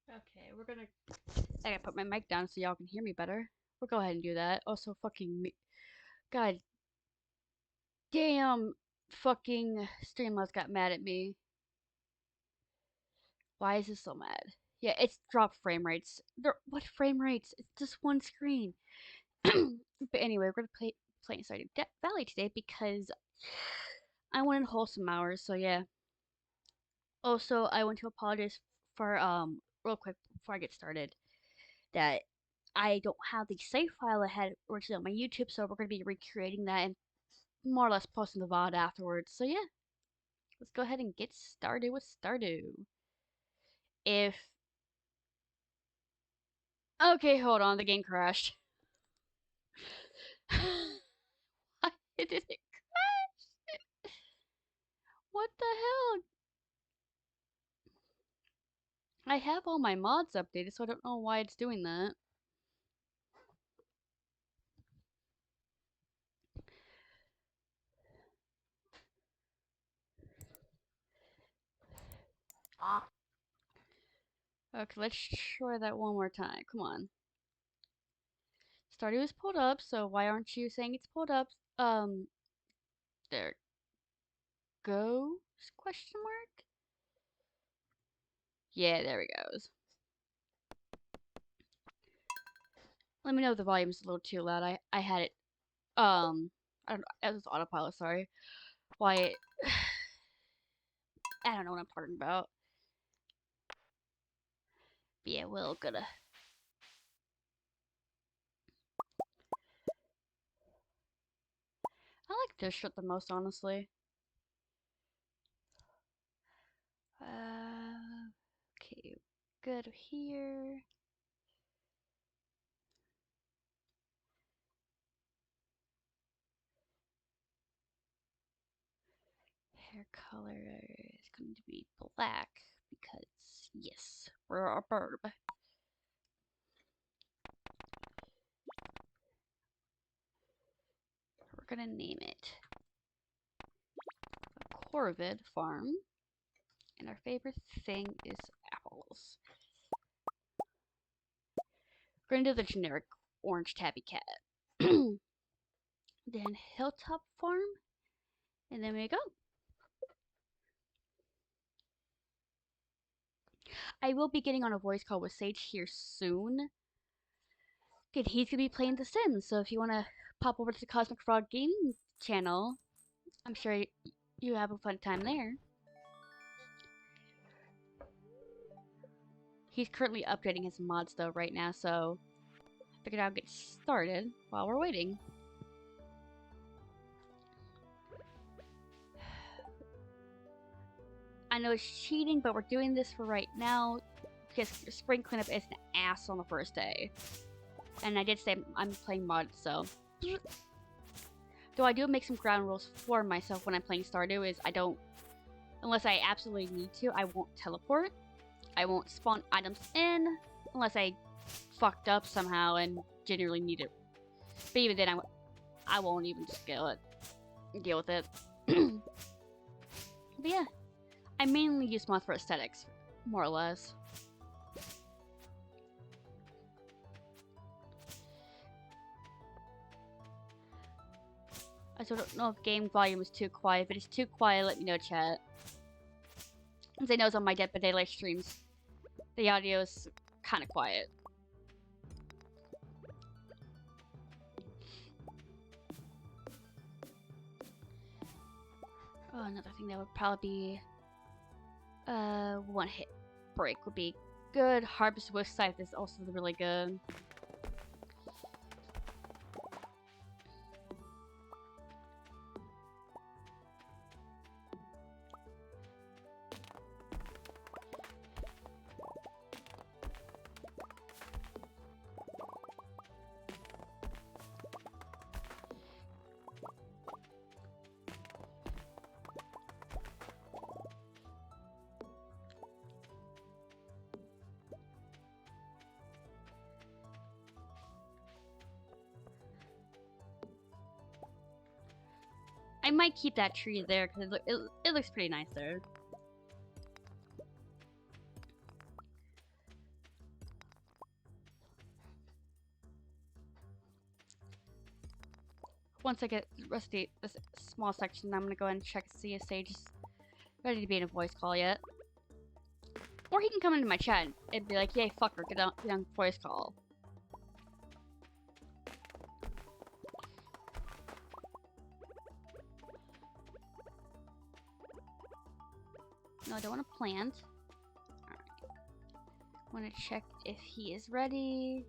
Okay, I gotta put my mic down so y'all can hear me better. We'll go ahead and do that. Also, fucking me. God damn, fucking Streamlabs got mad at me. Why is this so mad? Yeah, it's dropped frame rates. What frame rates? It's just one screen. But anyway, we're gonna play Stardew Valley today because I wanted wholesome hours. So yeah. Also, I want to apologize for real quick before I get started that I don't have the save file I had originally on my YouTube, so we're gonna be recreating that and more or less posting the VOD afterwards. So yeah, let's go ahead and get started with Stardew. If okay, hold on, the game crashed. Why did it crash? What the hell? I have all my mods updated, so I don't know why it's doing that. Okay, let's try that one more time. Come on. Stardew is pulled up, so why aren't you saying it's pulled up? There goes? Question mark? Yeah, there it goes. Let me know if the volume's a little too loud. I had it, I don't know, that was autopilot, sorry. Why it, I don't know what I'm talking about. But yeah, we're gonna. I like this shirt the most, honestly. Okay, good here. Hair color is going to be black because, yes, we're a bird. We're gonna name it a Corvid farm. And our favorite thing is apples. We're gonna do the generic orange tabby cat. Then Hilltop Farm. And then we go. I will be getting on a voice call with Sage here soon. And he's gonna be playing The Sims, so if you wanna pop over to the Cosmic Frog Gaming channel, I'm sure you have a fun time there. He's currently updating his mods though right now, so I figured I'll get started while we're waiting. I know it's cheating, but we're doing this for right now because spring cleanup is an ass on the first day. And I did say I'm playing mods, so. Though I do make some ground rules for myself when I'm playing Stardew is I don't, unless I absolutely need to, I won't teleport. I won't spawn items in unless I fucked up somehow and genuinely need it. But even then, I won't even deal with it. But yeah, I mainly use mods for aesthetics, more or less. I don't know if game volume is too quiet. If it's too quiet, let me know, chat. As I know, on my Dead by Daylight streams, the audio is kind of quiet. Oh, another thing that would probably be one hit break would be good. Harvest with Scythe is also really good. I might keep that tree there because it looks pretty nice there. Once I get the rest of this small section, I'm gonna go ahead and check and see if Sage is ready to be in a voice call yet. Or he can come into my chat and be like, "Yay, fucker, get on voice call." No, I don't want to plant. Alright. I want to check if he is ready.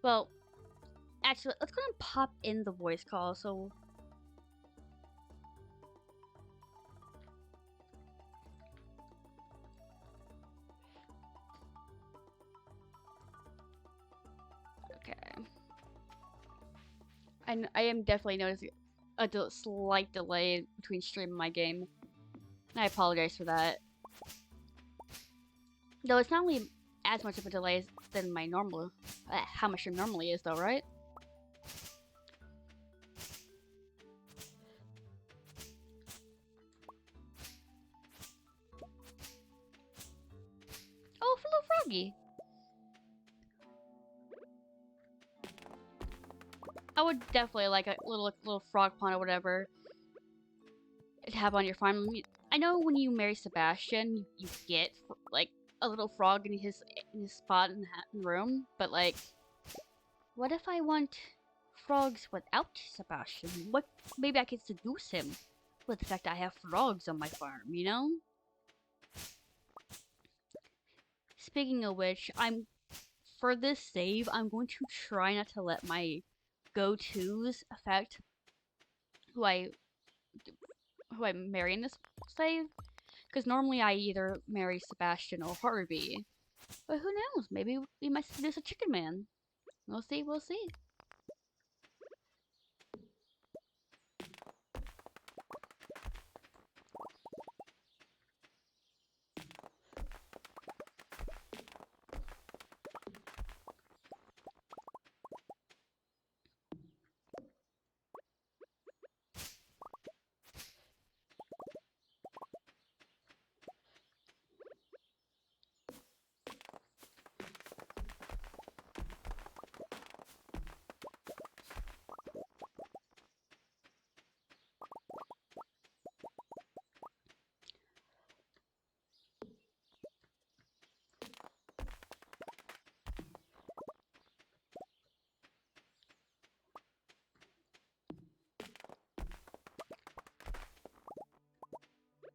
Well, actually, let's go ahead and pop in the voice call, so... Okay. I am definitely noticing a slight delay between stream and my game. I apologize for that. Though it's not really as much of a delay than my normal, how my stream normally is though, right? Oh, for little froggy. I would definitely like a little frog pond or whatever to have on your farm. I know when you marry Sebastian, you get like a little frog in his spot in the room, but like, what if I want frogs without Sebastian? What? Maybe I could seduce him with the fact that I have frogs on my farm, you know? Speaking of which, for this save, I'm going to try not to let my go-tos affect who I marry in this save. Because normally I either marry Sebastian or Harvey. But who knows? Maybe we might seduce a chicken man. We'll see, we'll see.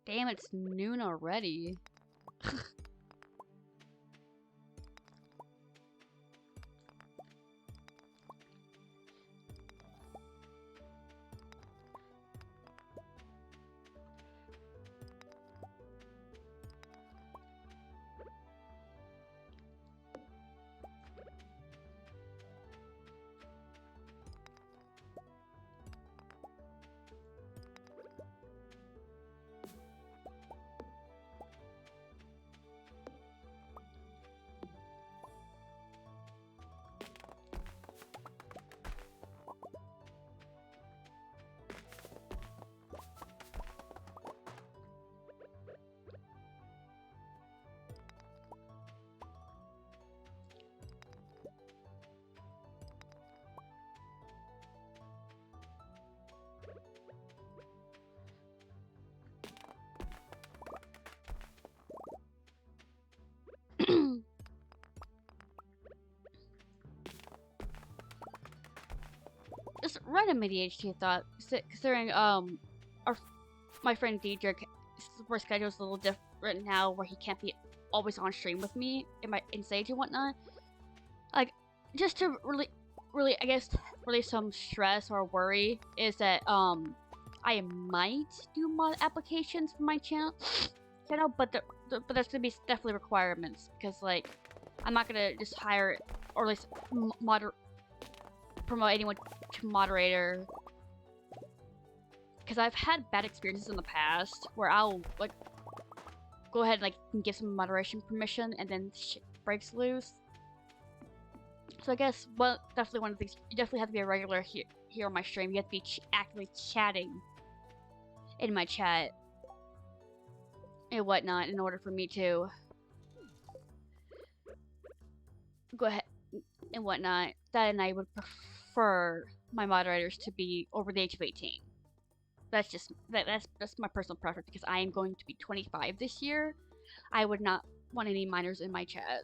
Damn, it's noon already. Just random ADHD thought, considering my friend Diedrich, work schedule's a little different now, where he can't be always on stream with me in Sage and whatnot. Like, just to really, I guess, relieve some stress or worry, is that I might do mod applications for my channel, but that's gonna be definitely requirements, because like I'm not gonna just hire or at least promote anyone to moderator, because I've had bad experiences in the past where I'll like go ahead and like give some moderation permission and then shit breaks loose. So I guess definitely one of the things, you definitely have to be a regular here on my stream. You have to be actively chatting in my chat and whatnot in order for me to go ahead and whatnot. That and I would prefer my moderators to be over the age of 18. That's just that's my personal preference because I am going to be 25 this year. I would not want any minors in my chat,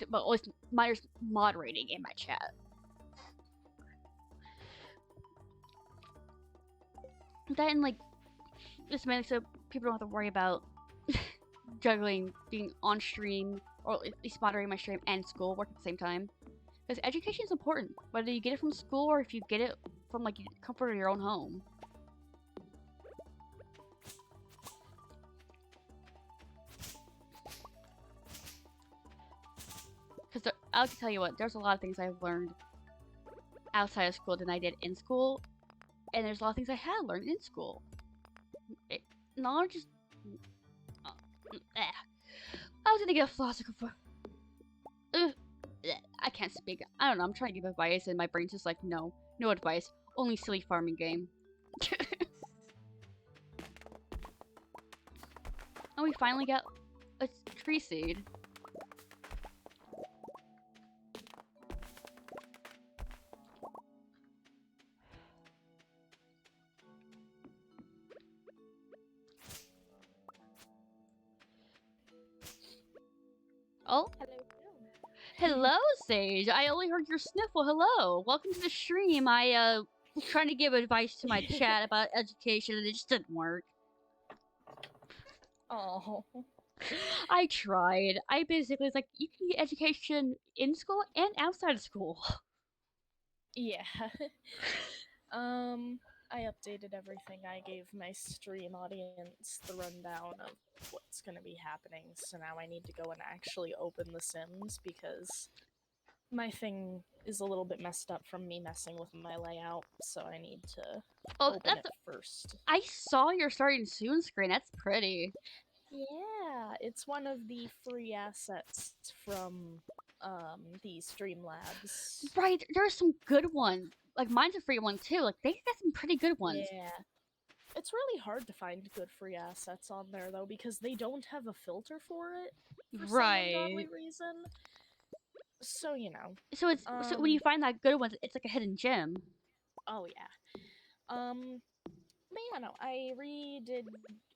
but always minors moderating in my chat. That and like this mainly so people don't have to worry about juggling being on stream or at least moderating my stream and school work at the same time. Because education is important, whether you get it from school or if you get it from like the comfort of your own home. Because I'll tell you what, there's a lot of things I've learned outside of school than I did in school, and there's a lot of things I had learned in school. Knowledge is. I was gonna get a philosophical. I can't speak. I don't know. I'm trying to give advice, and my brain's just like, no advice. Only silly farming game. And we finally got a tree seed. Oh. Hello, Sage. I only heard your sniffle. Hello. Welcome to the stream. I was trying to give advice to my chat about education and it just didn't work. Oh. I tried. I basically was like, you can get education in school and outside of school. Yeah. I updated everything. I gave my stream audience the rundown of what's gonna be happening, so now I need to go and actually open The Sims because my thing is a little bit messed up from me messing with my layout, so I need to open it first. I saw your starting soon screen. That's pretty. Yeah, it's one of the free assets from the Streamlabs. Right, there's some good ones. Like mine's a free one too. Like they got some pretty good ones. Yeah. It's really hard to find good free assets on there though because they don't have a filter for it for some ungodly reason. So you know. So it's so when you find that good one, it's like a hidden gem. Oh yeah. But yeah, no, I redid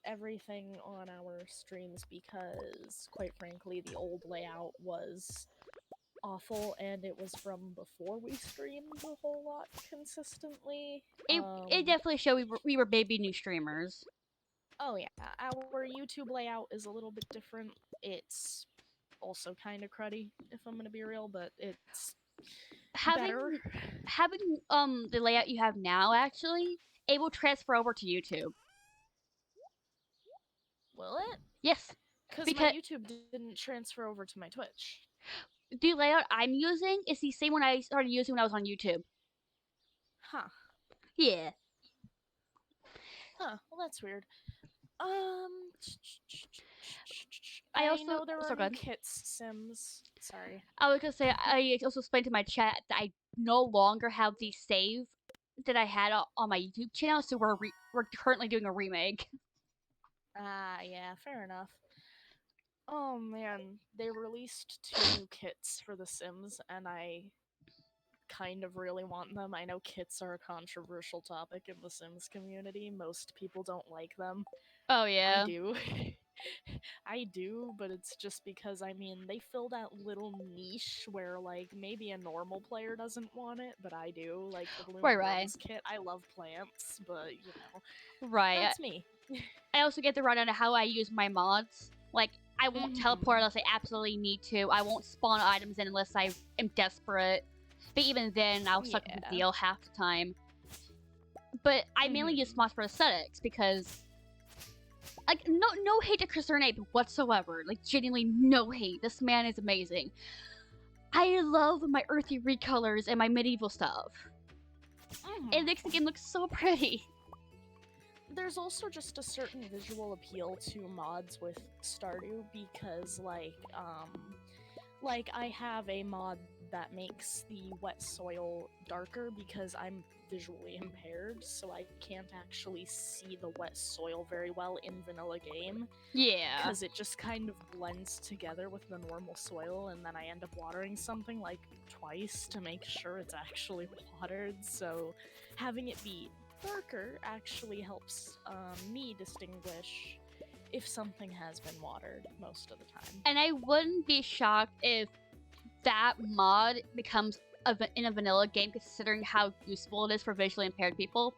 everything on our streams because, quite frankly, the old layout was awful, and it was from before we streamed a whole lot consistently. It definitely showed we were baby new streamers. Oh yeah, our YouTube layout is a little bit different. It's also kind of cruddy, if I'm gonna be real, but it's better. Having the layout you have now actually it will transfer over to YouTube. Will it? Yes, because my YouTube didn't transfer over to my Twitch. The layout I'm using is the same one I started using when I was on YouTube. Huh. Yeah. Huh. Well, that's weird. I also know there are new kits Sims. Sorry. I was gonna say I also explained to my chat that I no longer have the save that I had on my YouTube channel, so we're currently doing a remake. Yeah, fair enough. Oh man, they released 2 new kits for The Sims, and I kind of really want them. I know kits are a controversial topic in the Sims community. Most people don't like them. Oh yeah. I do. I do, but it's just because, I mean, they fill that little niche where, like, maybe a normal player doesn't want it, but I do. Like, the Bloom Blooms kit, I love plants, but, you know. Right. That's me. I also get the rundown of how I use my mods. Like, I won't teleport unless I absolutely need to. I won't spawn items in unless I am desperate. But even then, I'll suck the deal half the time. But I mainly use mods for aesthetics because... Like, no hate to Chrisernape whatsoever. Like, genuinely no hate. This man is amazing. I love my earthy recolors and my medieval stuff. It makes the game look so pretty. There's also just a certain visual appeal to mods with Stardew because, like I have a mod that makes the wet soil darker because I'm visually impaired, so I can't actually see the wet soil very well in vanilla game. Yeah. Because it just kind of blends together with the normal soil, and then I end up watering something like twice to make sure it's actually watered, so having it be darker actually helps me distinguish if something has been watered most of the time. And I wouldn't be shocked if that mod becomes in a vanilla game, considering how useful it is for visually impaired people.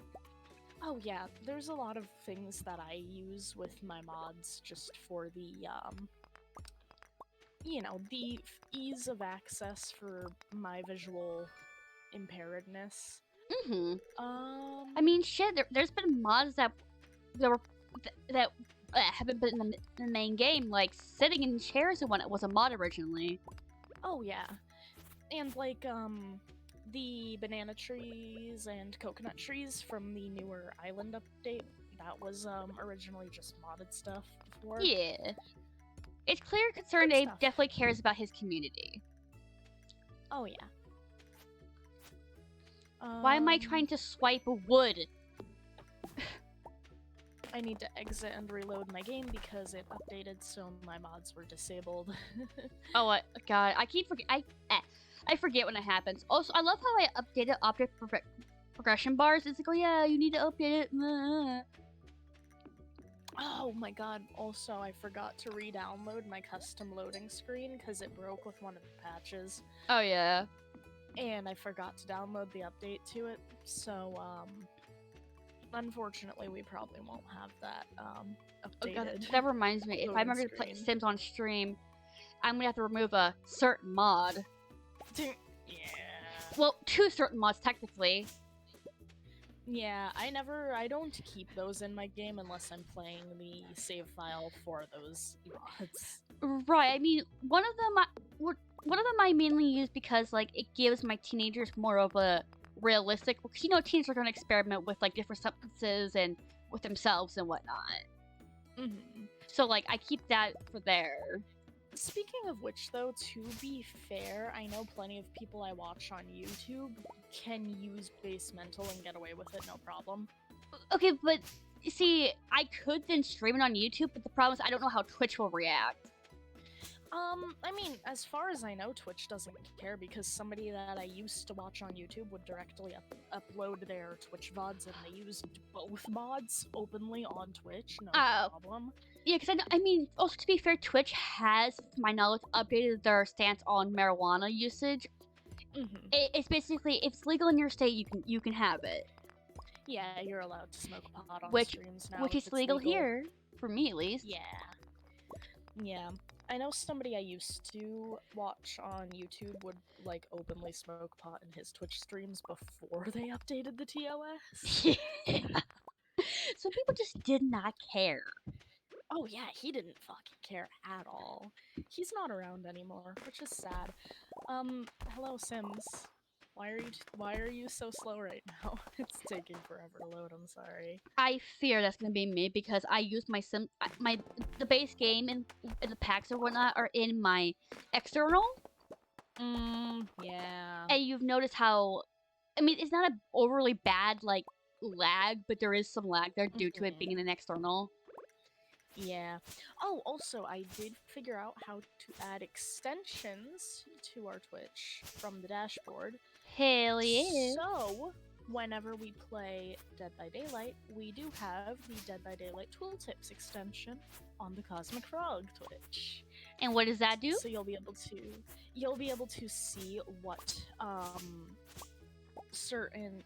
Oh yeah, there's a lot of things that I use with my mods just for the, the ease of access for my visual impairedness. Mm-hmm. I mean, shit, there's been mods that haven't been in the main game, like sitting in chairs when it was a mod originally. Oh yeah, and like the banana trees and coconut trees from the newer island update, that was originally just modded stuff before. Yeah, it's clear Concerned Abe definitely cares about his community. Oh yeah. Why am I trying to swipe wood? I need to exit and reload my game because it updated, so my mods were disabled. Oh god, I forget when it happens. Also, I love how I updated object progression bars. It's like, oh yeah, you need to update it. Oh my god, also I forgot to re-download my custom loading screen because it broke with one of the patches. Oh yeah. And I forgot to download the update to it, so unfortunately we probably won't have that updated. Oh god, that reminds me, if I'm ever to play Sims on stream, I'm gonna have to remove a certain mod. Yeah. Well, 2 certain mods technically. Yeah, I don't keep those in my game unless I'm playing the save file for those mods. Right, I mean, one of them I mainly use because, like, it gives my teenagers more of a realistic, because, you know, teenagers are going to experiment with, like, different substances and with themselves and whatnot. Mm-hmm. So, like, I keep that for there. Speaking of which, though, to be fair, I know plenty of people I watch on YouTube can use base mental and get away with it, no problem. Okay, but, see, I could then stream it on YouTube, but the problem is I don't know how Twitch will react. I mean, as far as I know, Twitch doesn't care because somebody that I used to watch on YouTube would directly upload their Twitch VODs, and they used both mods openly on Twitch, no problem. Yeah, because I mean, also to be fair, Twitch has, to my knowledge, updated their stance on marijuana usage. Mm-hmm. It's basically, if it's legal in your state, you can have it. Yeah, you're allowed to smoke pot on streams now. Which is legal here, for me at least. Yeah. Yeah. I know somebody I used to watch on YouTube would, like, openly smoke pot in his Twitch streams before they updated the TOS. Yeah. So people just did not care. Oh yeah, he didn't fucking care at all. He's not around anymore, which is sad. Hello Sims. Why are you so slow right now? It's taking forever to load, I'm sorry. I fear that's gonna be me because I use the base game and the packs or whatnot are in my external. Yeah. And you've noticed how, I mean, it's not an overly bad, like, lag, but there is some lag there due to it being in an external. Yeah. Oh, also, I did figure out how to add extensions to our Twitch from the dashboard. Hell yeah. So, whenever we play Dead by Daylight, we do have the Dead by Daylight Tooltips extension on the Cosmic Frog Twitch. And what does that do? So you'll be able to see what certain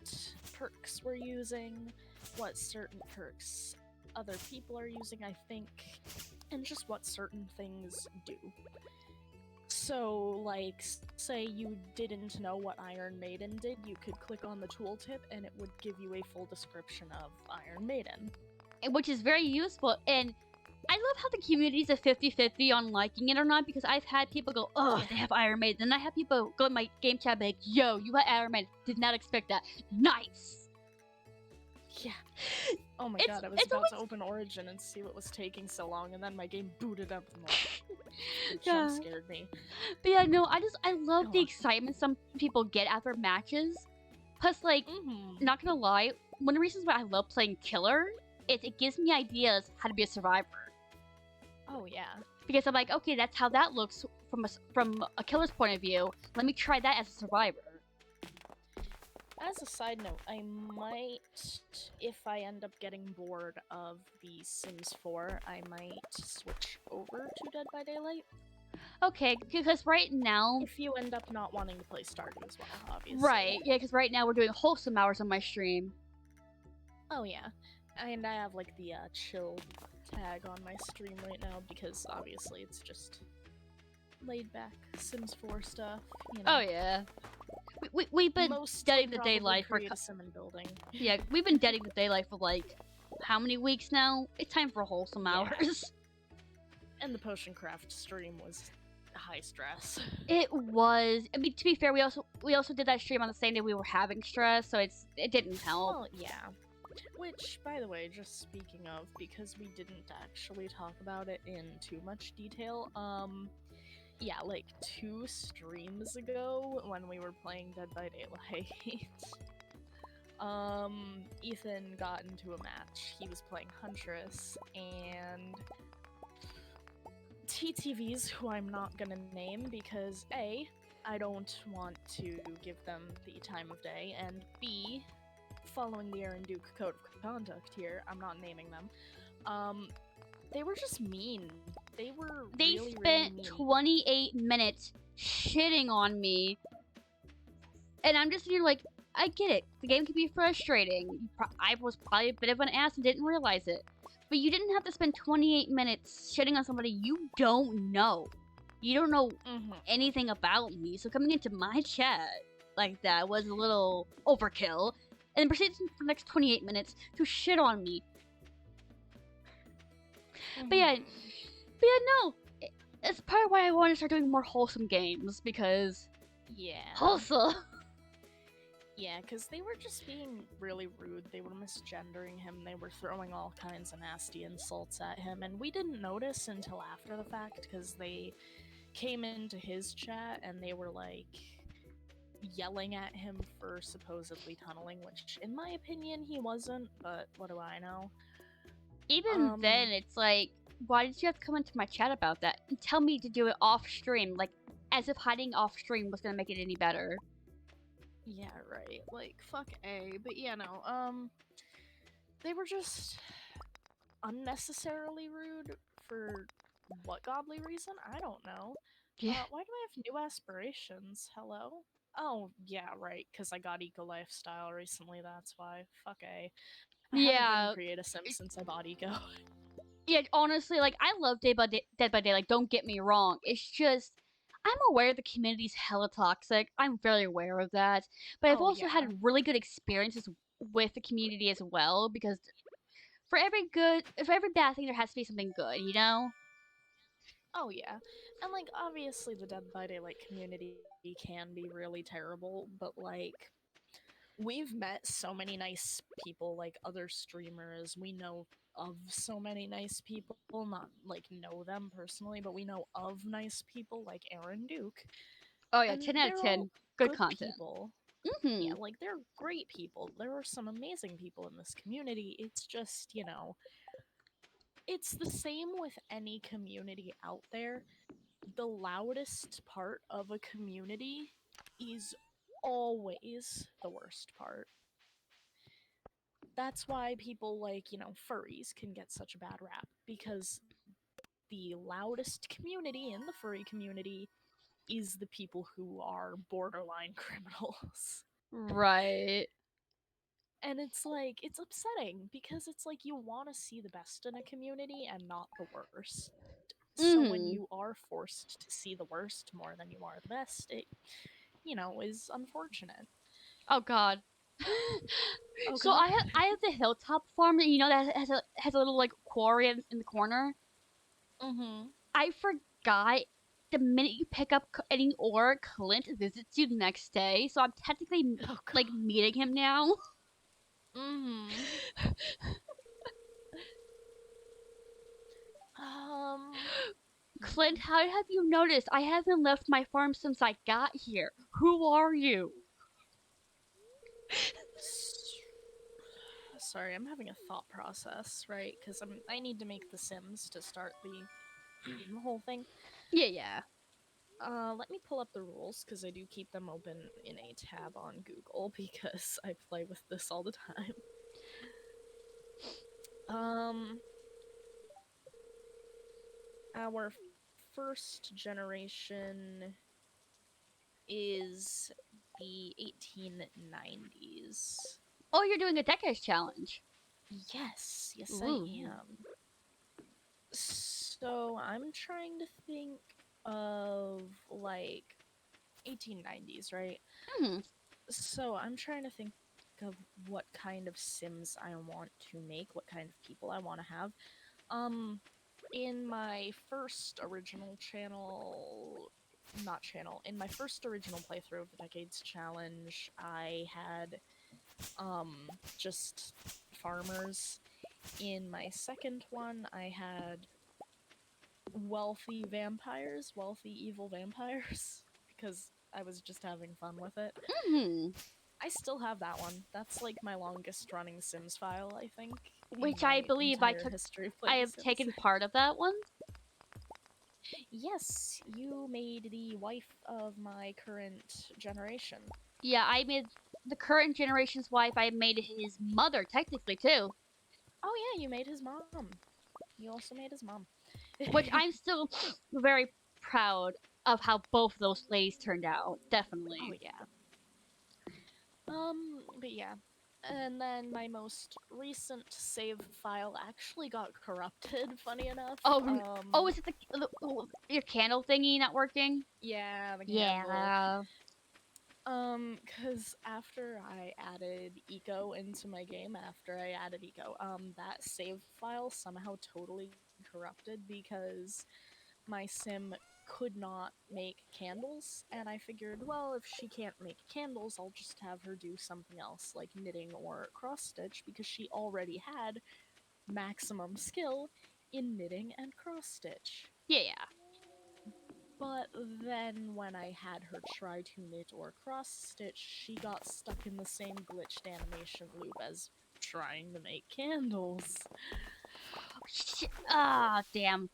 perks we're using, what certain perks other people are using, I think, and just what certain things do. So, like, say you didn't know what Iron Maiden did, you could click on the tooltip and it would give you a full description of Iron Maiden. Which is very useful, and I love how the community is a 50-50 on liking it or not, because I've had people go, oh, they have Iron Maiden, and I have people go in my game chat and be like, yo, you got Iron Maiden, did not expect that. Nice! Yeah. Oh my god, I was about to open Origin and see what was taking so long, and then my game booted up and it jump scared me. But yeah, no, I love the excitement some people get after matches. Plus, like, Mm-hmm. not gonna lie, one of the reasons why I love playing Killer is it gives me ideas how to be a survivor. Oh yeah. Because I'm like, okay, that's how that looks from a killer's point of view. Let me try that as a survivor. As a side note, I might, if I end up getting bored of the Sims 4, I might switch over to Dead by Daylight. Okay, because right now, If you end up not wanting to play Stardew as well, obviously. right, yeah, because right now we're doing wholesome hours on my stream. Oh yeah, and I have like the chill tag on my stream right now because obviously it's just laid back Sims 4 stuff. You know. Oh yeah, we've been Mostly deading the daylight for create a sim in building. yeah, we've been deading the daylight for like how many weeks now? It's time for wholesome Yeah. hours. And the potion craft stream was high stress. It was. I mean, to be fair, we also did that stream on the same day we were having stress, so it didn't help. Well, yeah. Which, by the way, just speaking of, because we didn't actually talk about it in too much detail, yeah, like 2 streams ago when we were playing Dead by Daylight, Ethan got into a match. He was playing Huntress, and TTVs, who I'm not gonna name because A, I don't want to give them the time of day, and B, following the Aaron Duke code of conduct here, I'm not naming them. They were just mean. They really, spent really 28 minutes shitting on me, and I'm just here like, I get it. The game can be frustrating. I was probably a bit of an ass and didn't realize it. But you didn't have to spend 28 minutes shitting on somebody you don't know. You don't know anything about me, so coming into my chat like that was a little overkill. And then proceeded for the next 28 minutes to shit on me. But yeah, no. It's part of why I want to start doing more wholesome games, because... Yeah. Wholesome! Yeah, because they were just being really rude. They were misgendering him. They were throwing all kinds of nasty insults at him. And we didn't notice until after the fact, because they came into his chat and they were like yelling at him for supposedly tunneling, which in my opinion he wasn't, but what do I know? Even then, it's like, why did you have to come into my chat about that and tell me to do it off stream? Like, as if hiding off stream was gonna make it any better. Yeah, right. Like, fuck A. But yeah, no, they were just unnecessarily rude for what godly reason? I don't know. Yeah. Why do I have new aspirations? Hello? Oh, yeah, right, because I got Eco Lifestyle recently, that's why. Fuck A. I haven't been create a sim since I bought Eco. Yeah, honestly, like, I love Dead by Daylight, don't get me wrong. It's just, I'm aware the community's hella toxic. I'm very aware of that. But I've also had really good experiences with the community as well, because for every bad thing, there has to be something good, you know? Oh, yeah. And, like, obviously the Dead by Daylight community can be really terrible, but, like, we've met so many nice people, like other streamers. We know of so many nice people, not like know them personally, but we know of nice people like Aaron Duke. Oh yeah, And 10 out of they're 10. all Good content. people. Mm-hmm. Yeah, like they're great people. There are some amazing people in this community. It's just, you know, it's the same with any community out there. The loudest part of a community is always the worst part. That's why people like, you know, furries can get such a bad rap, because the loudest community in the furry community is the people who are borderline criminals. Right. And it's like, it's upsetting because it's like you want to see the best in a community and not the worst. So when you are forced to see the worst more than you are the best, it, you know, is unfortunate. Oh god. Oh So god. I have the hilltop farm, you know, that has a little like quarry in the corner. I forgot the minute you pick up any ore, Clint visits you the next day. So I'm technically like meeting him now. Clint, how have you noticed? I haven't left my farm since I got here. Who are you? sorry, I'm having a thought process, right? Because I need to make the Sims to start the whole thing. Yeah. Let me pull up the rules because I do keep them open in a tab on Google because I play with this all the time. Um, our first generation is the 1890s. Oh, you're doing a decades challenge. Yes, I Ooh. am. So I'm trying to think of like 1890s, right? Hmm. So I'm trying to think of what kind of Sims I want to make, what kind of people I want to have. Um, in my first original channel, not channel, in my first original playthrough of the Decades Challenge, I had just farmers. In my second one, I had wealthy evil vampires, because I was just having fun with it. Hmm. I still have that one. That's like my longest running Sims file, I think, in Which I my believe entire history of I playing have Sims. taken part of that one. Yes, you made the wife of my current generation. Yeah, I made the current generation's wife. I made his mother technically too, Oh yeah, you made his mom. You also made his mom. which I'm still very proud of how both of those ladies turned out. Oh Definitely. yeah. But yeah. And then my most recent save file actually got corrupted, funny enough. Oh, is it your candle thingy not working? Yeah, the candle. Yeah. Cause after I added eco into my game, after I added eco, that save file somehow totally corrupted because my sim could not make candles, and I figured, well, if she can't make candles, I'll just have her do something else like knitting or cross stitch because she already had maximum skill in knitting and cross stitch. Yeah. But then when I had her try to knit or cross stitch, she got stuck in the same glitched animation loop as trying to make candles. Ah, damn.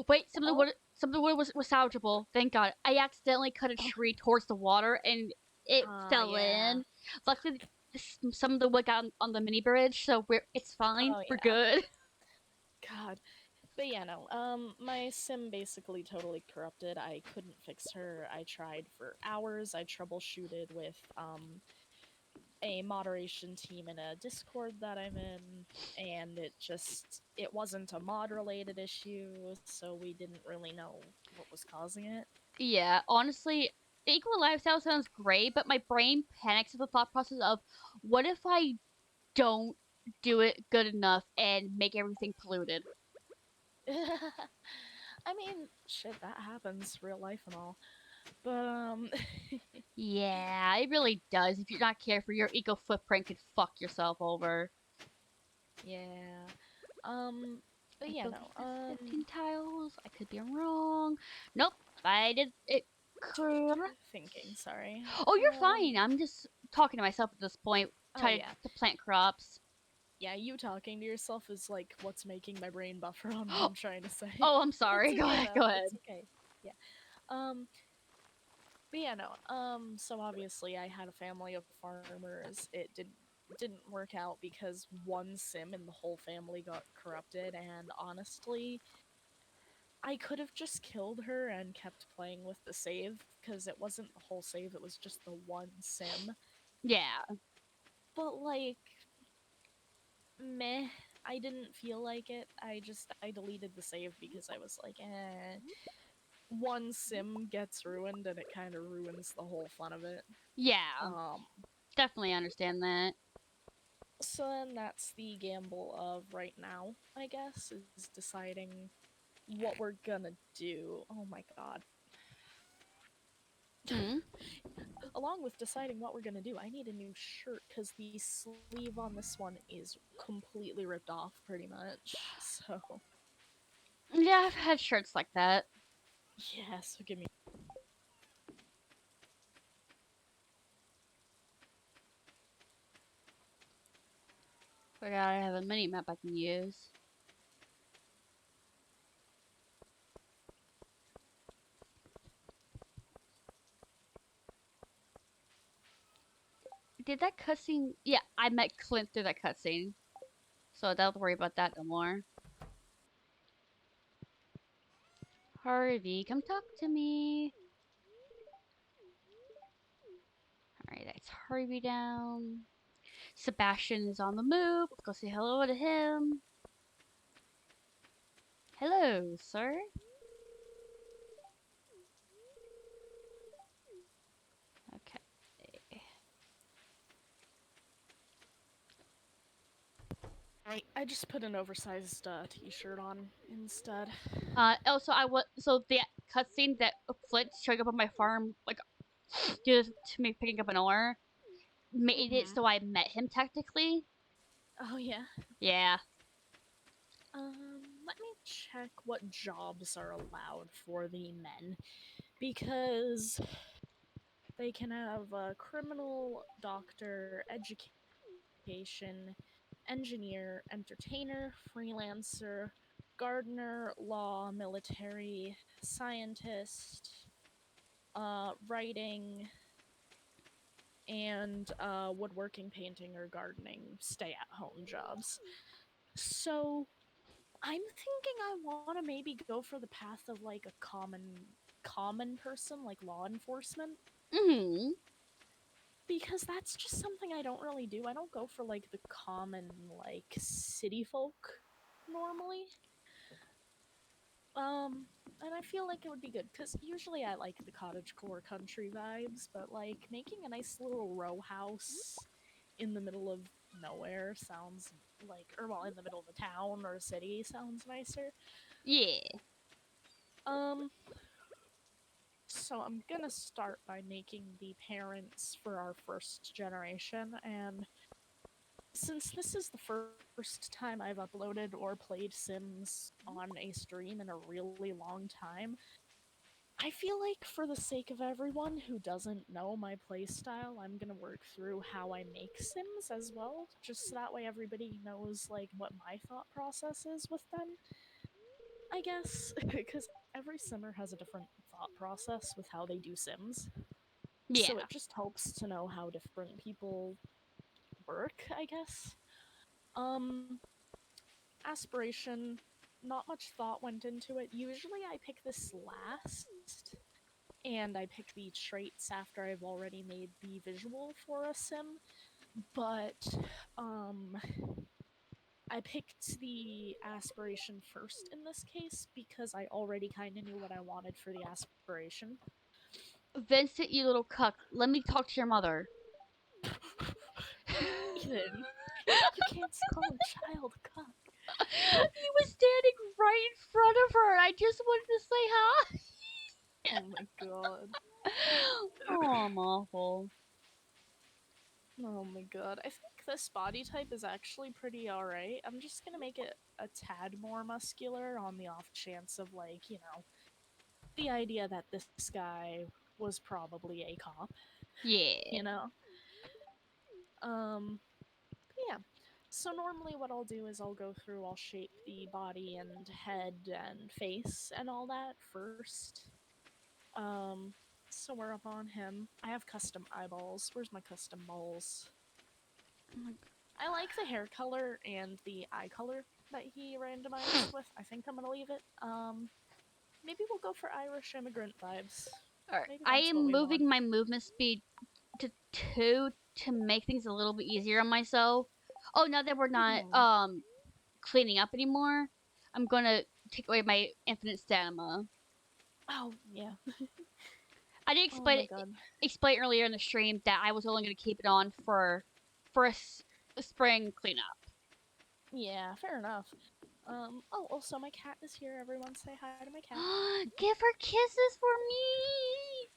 Wait, Oh, some of the wood was salvageable. Thank God. I accidentally cut a oh, tree towards the water and it fell yeah. in. Luckily, some of the wood got on the mini bridge, so it's fine. Oh, We're yeah. good. God. But yeah, no. My sim basically totally corrupted. I couldn't fix her. I tried for hours. I troubleshooted with a moderation team in a Discord that I'm in, and it wasn't a mod related issue, so we didn't really know what was causing it. Yeah, honestly, equal lifestyle sounds great, but my brain panics at the thought process of what if I don't do it good enough and make everything polluted? I mean, shit, that happens, real life and all. But Yeah, it really does. If you're not careful, your eco footprint could fuck yourself over. yeah. But I yeah, believe no. that's 15 tiles. I could be wrong. Nope. I did it correct. Thinking, sorry. Oh, you're fine. I'm just talking to myself at this point, Oh trying yeah. to plant crops. Yeah, you talking to yourself is like what's making my brain buffer on what I'm trying to say. Oh, I'm It's sorry. Go okay ahead. though. Go ahead. It's okay. Yeah. Um, but yeah, no. So obviously I had a family of farmers. It didn't work out because one sim in the whole family got corrupted, and honestly, I could have just killed her and kept playing with the save because it wasn't the whole save, it was just the one sim. Yeah. But like meh, I didn't feel like it. I deleted the save because I was like, one sim gets ruined and it kind of ruins the whole fun of it. Yeah. Um, Definitely understand that. so then that's the gamble of right now, I guess, is deciding what we're gonna do. Oh my god. Hmm. Along with deciding what we're gonna do, I need a new shirt because the sleeve on this one is completely ripped off, pretty much. So, Yeah, I've had shirts like that. yeah, so give me. Forgot I have a mini map I can use. Did that cutscene? Yeah, I met Clint through that cutscene. So don't worry about that no more. Harvey, come talk to me. Alright, that's Harvey down. Sebastian is on the move. Let's go say hello to him. Hello, sir. Okay. I just put an oversized t-shirt on instead. Also, so the cutscene that Flint showing up on my farm, like, due to me picking up an ore, made it so I met him technically. Oh yeah. Yeah. Let me check what jobs are allowed for the men, because they can have a criminal, doctor, education, engineer, entertainer, freelancer, gardener, law, military, scientist, writing, and woodworking, painting, or gardening stay-at-home jobs. So I'm thinking I want to maybe go for the path of like a common person, like law enforcement, Mm-hmm. because that's just something I don't really do. I don't go for like the common like city folk normally. And I feel like it would be good because usually I like the cottagecore country vibes, but like making a nice little row house in the middle of nowhere sounds like, or well, in the middle of a town or a city sounds nicer. Yeah. Um, so I'm gonna start by making the parents for our first generation, and since this is the first time I've uploaded or played Sims on a stream in a really long time, I feel like for the sake of everyone who doesn't know my playstyle, I'm gonna work through how I make Sims as well, just so that way everybody knows like what my thought process is with them. I guess because every simmer has a different thought process with how they do Sims. Yeah. So it just helps to know how different people work, I guess. Um Aspiration, not much thought went into it. Usually I pick this last and I pick the traits after I've already made the visual for a sim, but um I picked the aspiration first in this case because I already kind of knew what I wanted for the aspiration. Vincent, you little cuck. Let me talk to your mother. Ethan, you can't call a child cuck. He was standing right in front of her, and I just wanted to say hi. Oh my god. Oh, I'm awful. Oh my god. I think this body type is actually pretty alright. I'm just gonna make it a tad more muscular on the off chance of, like, the idea that this guy was probably a cop, Yeah. you know? Um, yeah. So normally what I'll do is I'll go through, I'll shape the body and head and face and all that first. Um, so we're up on him. I have custom eyeballs. Where's my custom balls? I like the hair color and the eye color that he randomized with. I think I'm gonna leave it. Maybe we'll go for Irish immigrant vibes. Alright. Maybe I that's what am we want. moving my movement speed to 2 to make things a little bit easier on myself. Oh, now that we're not cleaning up anymore, I'm gonna take away my infinite stamina. Oh yeah. I did Oh my god. explain earlier in the stream that I was only gonna keep it on for a spring cleanup. Yeah, fair enough. Oh, also my cat is here. Everyone say hi to my cat. Give her kisses for me.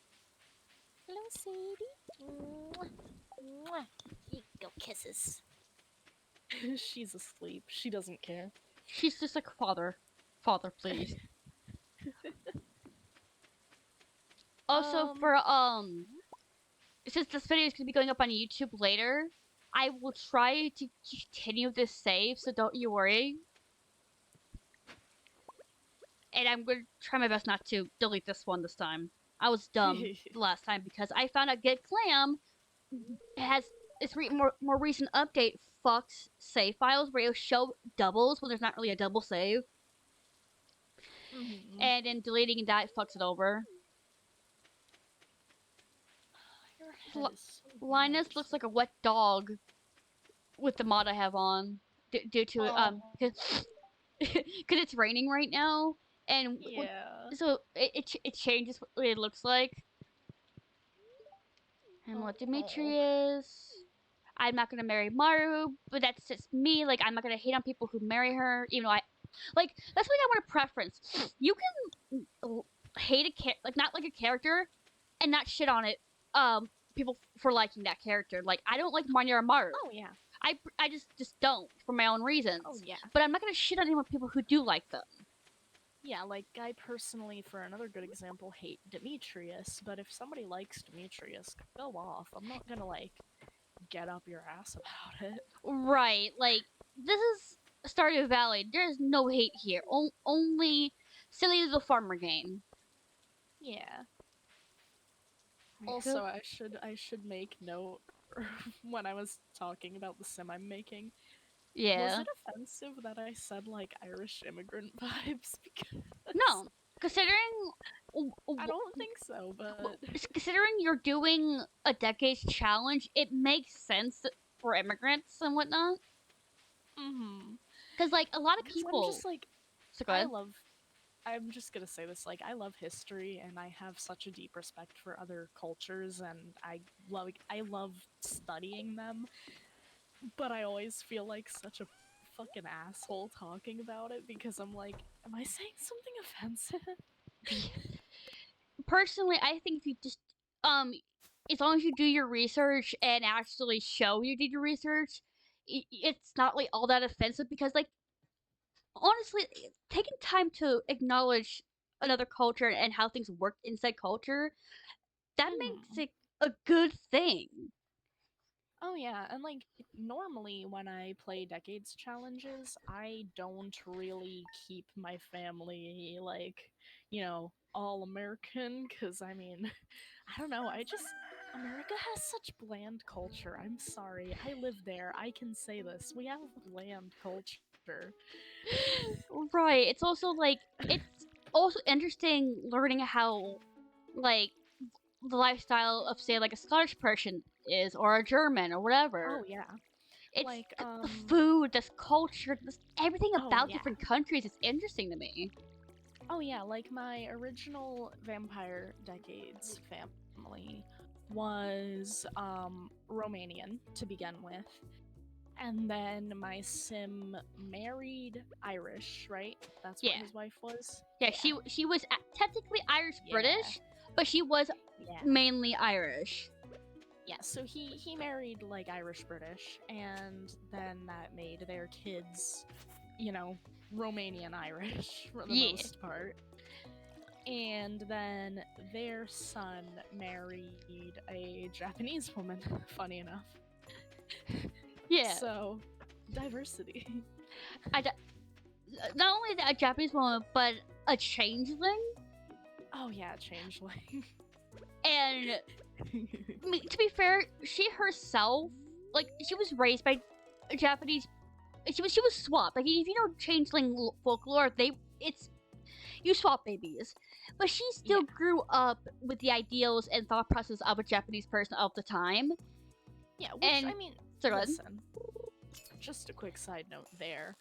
Hello, Sadie. Mwah. Mwah. Here you go, kisses. She's asleep. She doesn't care. She's just like father, please. Also, um, for since this video is gonna be going up on YouTube later, I will try to continue this save, so don't you worry. And I'm going to try my best not to delete this one this time. I was dumb the last time because I found out Get Clam has this more recent update fucks save files where it'll show doubles when there's not really a double save. Mm-hmm. And then deleting that fucks it over. Your head is so Linus looks like a wet dog with the mod I have on due to Oh, because it's raining right now, and yeah. so it changes what it looks like. And what Oh. Demetrius. I'm not gonna marry Maru, but that's just me. Like, I'm not gonna hate on people who marry her, even though like, that's something I want a preference. You can hate like, not like a character, and not shit on it, people for liking that character. Like, I don't like Manya or Maru. Oh yeah. I just don't, for my own reasons. Oh yeah. But I'm not gonna shit on anyone people who do like them. Yeah, like, I personally, for another good example, hate Demetrius, but if somebody likes Demetrius, go off. I'm not gonna, like, get up your ass about it. Right, like, this is Stardew Valley. There's no hate here. Only silly little farmer game. Yeah. Also, I should make note when I was talking about the sim I'm making. Was Yeah. it offensive that I said, like, Irish immigrant vibes? Because No, considering I don't think so, but considering you're doing a decades challenge, it makes sense for immigrants and whatnot. mm-hmm. Because like a lot of Because I'm people. just like, So go I ahead. love I'm just gonna say this, like, I love history and I have such a deep respect for other cultures and I love studying them, but I always feel like such a fucking asshole talking about it because I'm like, am I saying something offensive? Personally, I think if you just um, as long as you do your research and actually show you did your research, it's not like all that offensive. Because like honestly, taking time to acknowledge another culture and how things work inside culture, that Mm-hmm. makes it a good thing. Oh yeah, and like normally when I play decades challenges, I don't really keep my family like, all American cuz I mean, I don't know, I just America has such bland culture. I'm sorry. I live there. I can say this. We have bland culture. Right. It's also like it's also interesting learning how like the lifestyle of say like a Scottish person is or a German or Oh whatever. yeah. It's Like the food, this culture, everything oh about yeah. different countries is interesting to me. Oh yeah, like my original Vampire Decades family was Romanian to begin with. And then my sim married Irish, right? That's what Yeah. his wife was? Yeah, Yeah. she was technically Irish Yeah. British, but she was Yeah. mainly Irish. Yeah, so he married like Irish British and then that made their kids, Romanian Irish for the Yeah. most part. And then their son married a Japanese woman, funny enough. Yeah. So, diversity. Not only a Japanese woman, but a changeling. Oh yeah, changeling. And to be fair, she herself, like, she was raised by a Japanese. She was swapped. Like, if you know changeling folklore, you swap babies, but she still Yeah. grew up with the ideals and thought process of a Japanese person of the time. Yeah, which And I mean, so go ahead. listen. Just a quick side note there.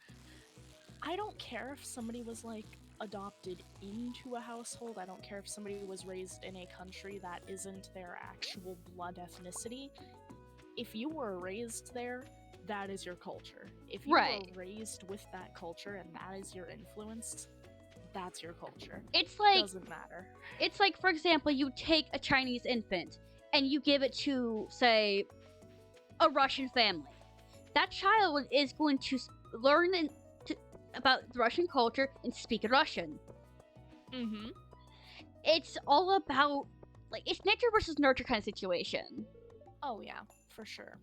I don't care if somebody was like adopted into a household. I don't care if somebody was raised in a country that isn't their actual blood ethnicity. If you were raised there, that is your culture. If you Right. were raised with that culture and that is your influence, that's your culture. It's like Doesn't matter. It's like, for example, you take a Chinese infant and you give it to, say, a Russian family. That child is going to learn about the Russian culture and speak Russian. Mm-hmm. It's all about, like, it's nature versus nurture kind of situation. Oh yeah, for sure.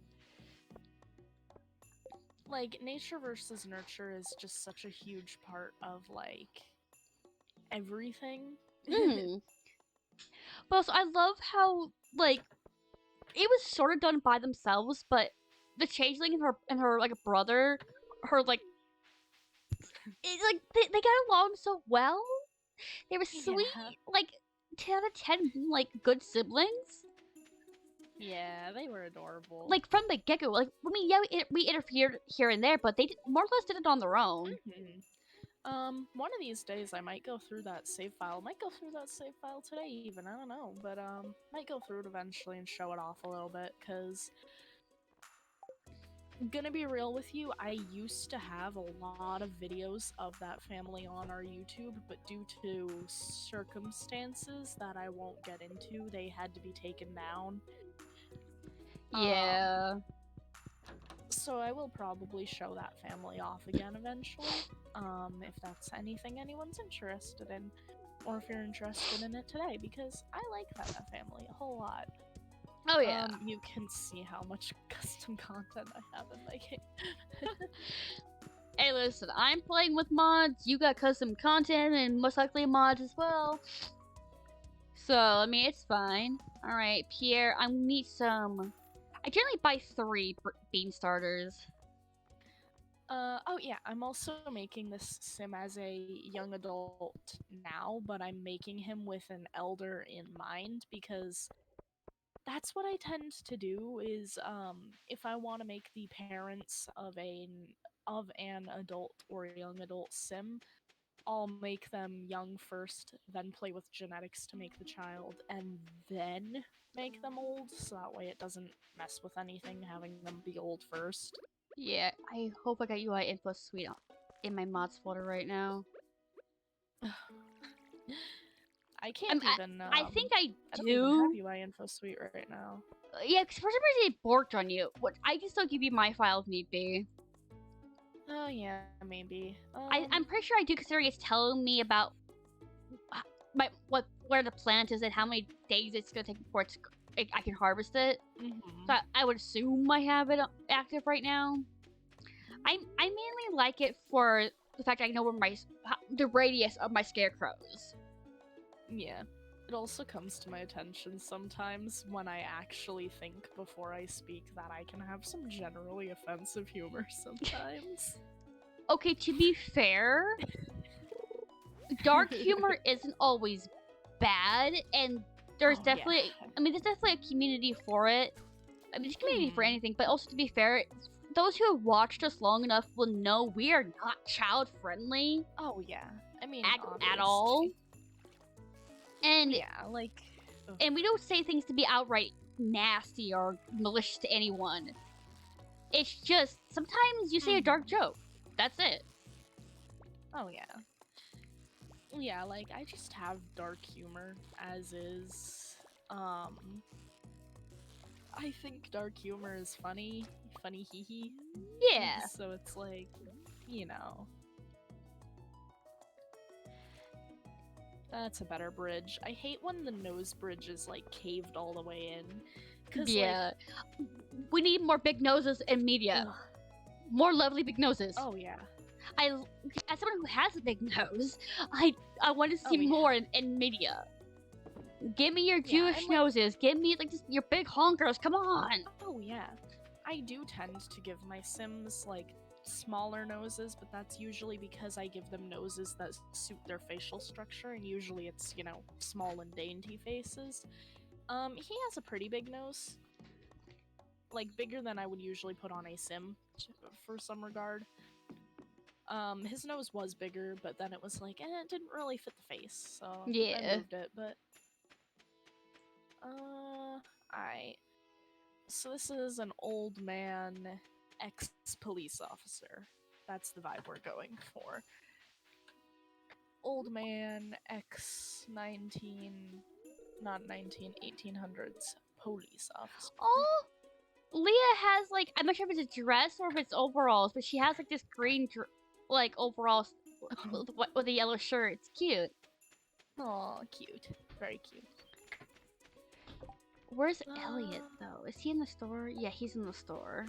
like nature versus nurture is just such a huge part of like everything. Hmm. But also, I love how like it was sort of done by themselves, but the changeling and her like brother, her like they got along so well. They were sweet, Yeah. like 10 out of 10, like good siblings. Yeah, they were adorable. Like from the get go, like I mean, yeah, we interfered here and there, but they more or less did it on their own. One of these days I might go through that save file. Might go through that save file today even, I don't know. But, might go through it eventually and show it off a little bit, because gonna be real with you, I used to have a lot of videos of that family on our YouTube, but due to circumstances that I won't get into, they had to be taken down. Yeah. So I will probably show that family off again eventually, if that's anything anyone's interested in, or if you're interested in it today, because I like that family a whole lot. Oh yeah. You can see how much custom content I have in my game. Hey, listen, I'm playing with mods. You got custom content and most likely mods as well. So I mean, it's fine. All right, Pierre, I need some. I generally buy 3 bean starters. Oh yeah, I'm also making this sim as a young adult now, but I'm making him with an elder in mind because that's what I tend to do is if I want to make the parents of an adult or young adult sim, I'll make them young first, then play with genetics to make the child, and then make them old, so that way it doesn't mess with anything having them be old first. Yeah, I hope I got UI info suite in my mods folder right now. I can't even. I think I I don't even have do. UI info suite right now. Yeah, because for some reason it borked on you. What? I can still give you my file if need be. Oh yeah, maybe. I'm pretty sure I do, considering it's telling me about where the plant is and how many days it's gonna take before I can harvest it. So I would assume I have it active right now. I mainly like it for the fact I know where the radius of my scarecrows. Yeah. It also comes to my attention sometimes when I actually think before I speak that I can have some generally offensive humor sometimes. Okay, to be fair, dark humor isn't always bad, and there's definitely, Yeah. I mean, there's definitely a community for it. I mean, there's a community for anything, but also to be fair, those who have watched us long enough will know we are not child friendly. Oh yeah. I mean, At all. And yeah, like, and we don't say things to be outright nasty or malicious to anyone. It's just sometimes you say a dark joke. That's it. Oh yeah. Yeah, like I just have dark humor as is. I think dark humor is funny hee hee. Yeah. So it's like, you know. That's a better bridge. I hate when the nose bridge is like caved all the way in. Yeah. Like, we need more big noses in media. Ugh. More lovely big noses. Oh yeah. As someone who has a big nose, I want to see more in media. Give me your Jewish noses. Give me like just your big honkers. Come on. Oh yeah. I do tend to give my Sims like smaller noses, but that's usually because I give them noses that suit their facial structure, and usually it's, you know, small and dainty faces. He has a pretty big nose. Like, bigger than I would usually put on a Sim, for some regard. His nose was bigger, but then it was like, it didn't really fit the face, so I moved it, but... Alright. So this is an old man ex-police officer. That's the vibe we're going for. Old man, not 1800s police officer. Oh! Leah has, like, I'm not sure if it's a dress or if it's overalls, but she has, like, this green, like, overalls with a yellow shirt. It's cute. Aw, cute. Very cute. Where's Elliot, though? Is he in the store? Yeah, he's in the store.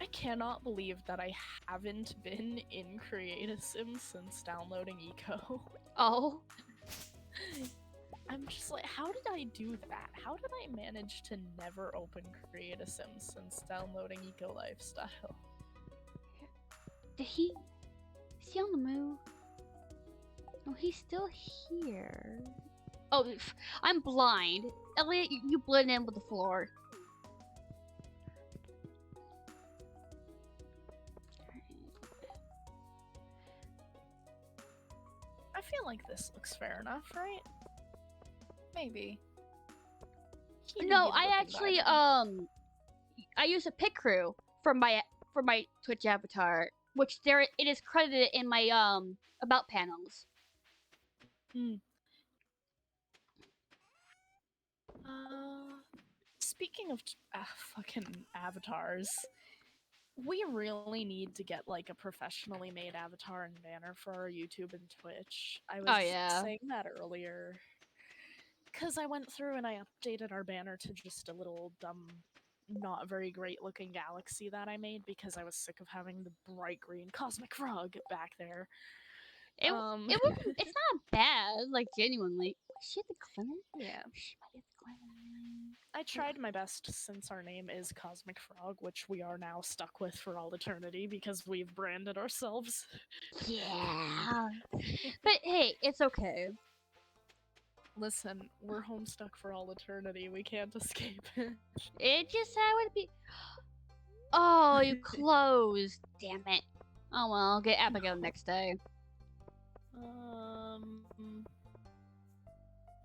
I cannot believe that I haven't been in Create a Sim since downloading Eco. Oh. I'm just like, how did I do that? How did I manage to never open Create a Sim since downloading Eco Lifestyle? Is he on the move? No, he's still here. Oh, I'm blind. Elliot, you blend in with the floor. I feel like this looks fair enough, right? Maybe. No, I actually I use a pit crew for my Twitch avatar, which it is credited in my about panels. Speaking of fucking avatars, we really need to get like a professionally made avatar and banner for our YouTube and Twitch. I was saying that earlier. Because I went through and I updated our banner to just a little dumb, not very great looking galaxy that I made because I was sick of having the bright green cosmic frog back there. It's not bad, like genuinely. Is she at the clinic? Yeah. She might be at the clinic. I tried my best since our name is Cosmic Frog, which we are now stuck with for all eternity because we've branded ourselves. Yeah. But hey, it's okay. Listen, we're homestuck for all eternity. We can't escape it. It just how it be. Oh, you closed. Damn it. Oh well, I'll get Abigail next day.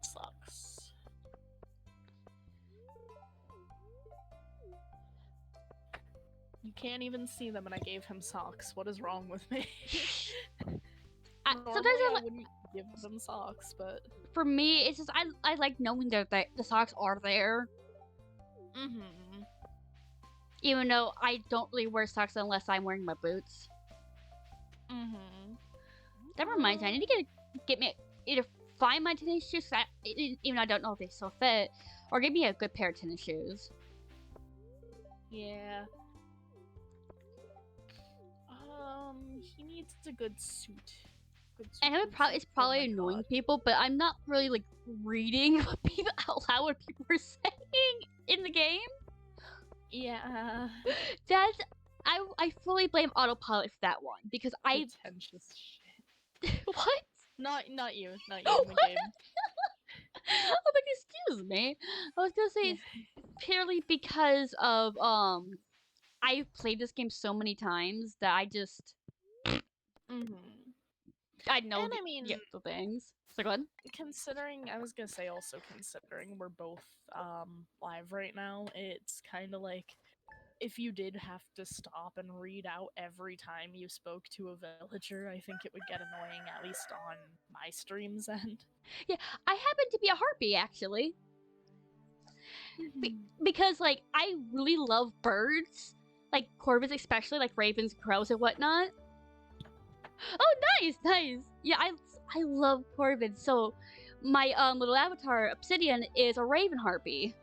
Sucks. You can't even see them, and I gave him socks. What is wrong with me? Sometimes I wouldn't give them socks, but for me, it's just I like knowing that the socks are there. Even though I don't really wear socks unless I'm wearing my boots. That reminds me, I need to get me either find my tennis shoes, even though I don't know if they still fit, or give me a good pair of tennis shoes. Yeah. He needs a good suit. I know it's probably annoying people, but I'm not really like reading what people out loud what people are saying in the game. Yeah. That's I fully blame autopilot for that one because pretentious shit. What? Not you in the game. I'm like, excuse me. I was gonna say it's purely because of I've played this game so many times that I just I know the things. So go ahead. I was gonna say also considering we're both live right now, it's kind of like if you did have to stop and read out every time you spoke to a villager, I think it would get annoying, at least on my stream's end. Yeah, I happen to be a harpy, actually. Because, like, I really love birds. Like, corvids especially, like ravens, crows, and whatnot. Oh, nice! Yeah, I love corvids, so my little avatar, Obsidian, is a raven harpy.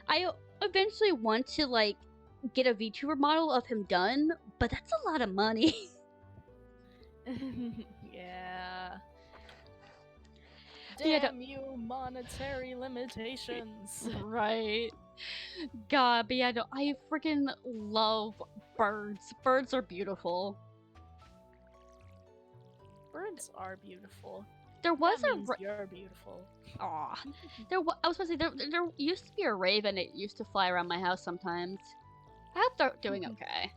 I eventually want to, like, get a VTuber model of him done, but that's a lot of money. Yeah. Damn you, monetary limitations. Right. God, but yeah, no, I freaking love birds. Birds are beautiful. Birds are beautiful. There was you're beautiful. Aw. I was supposed to say, there used to be a raven that used to fly around my house sometimes. I hope they're doing okay.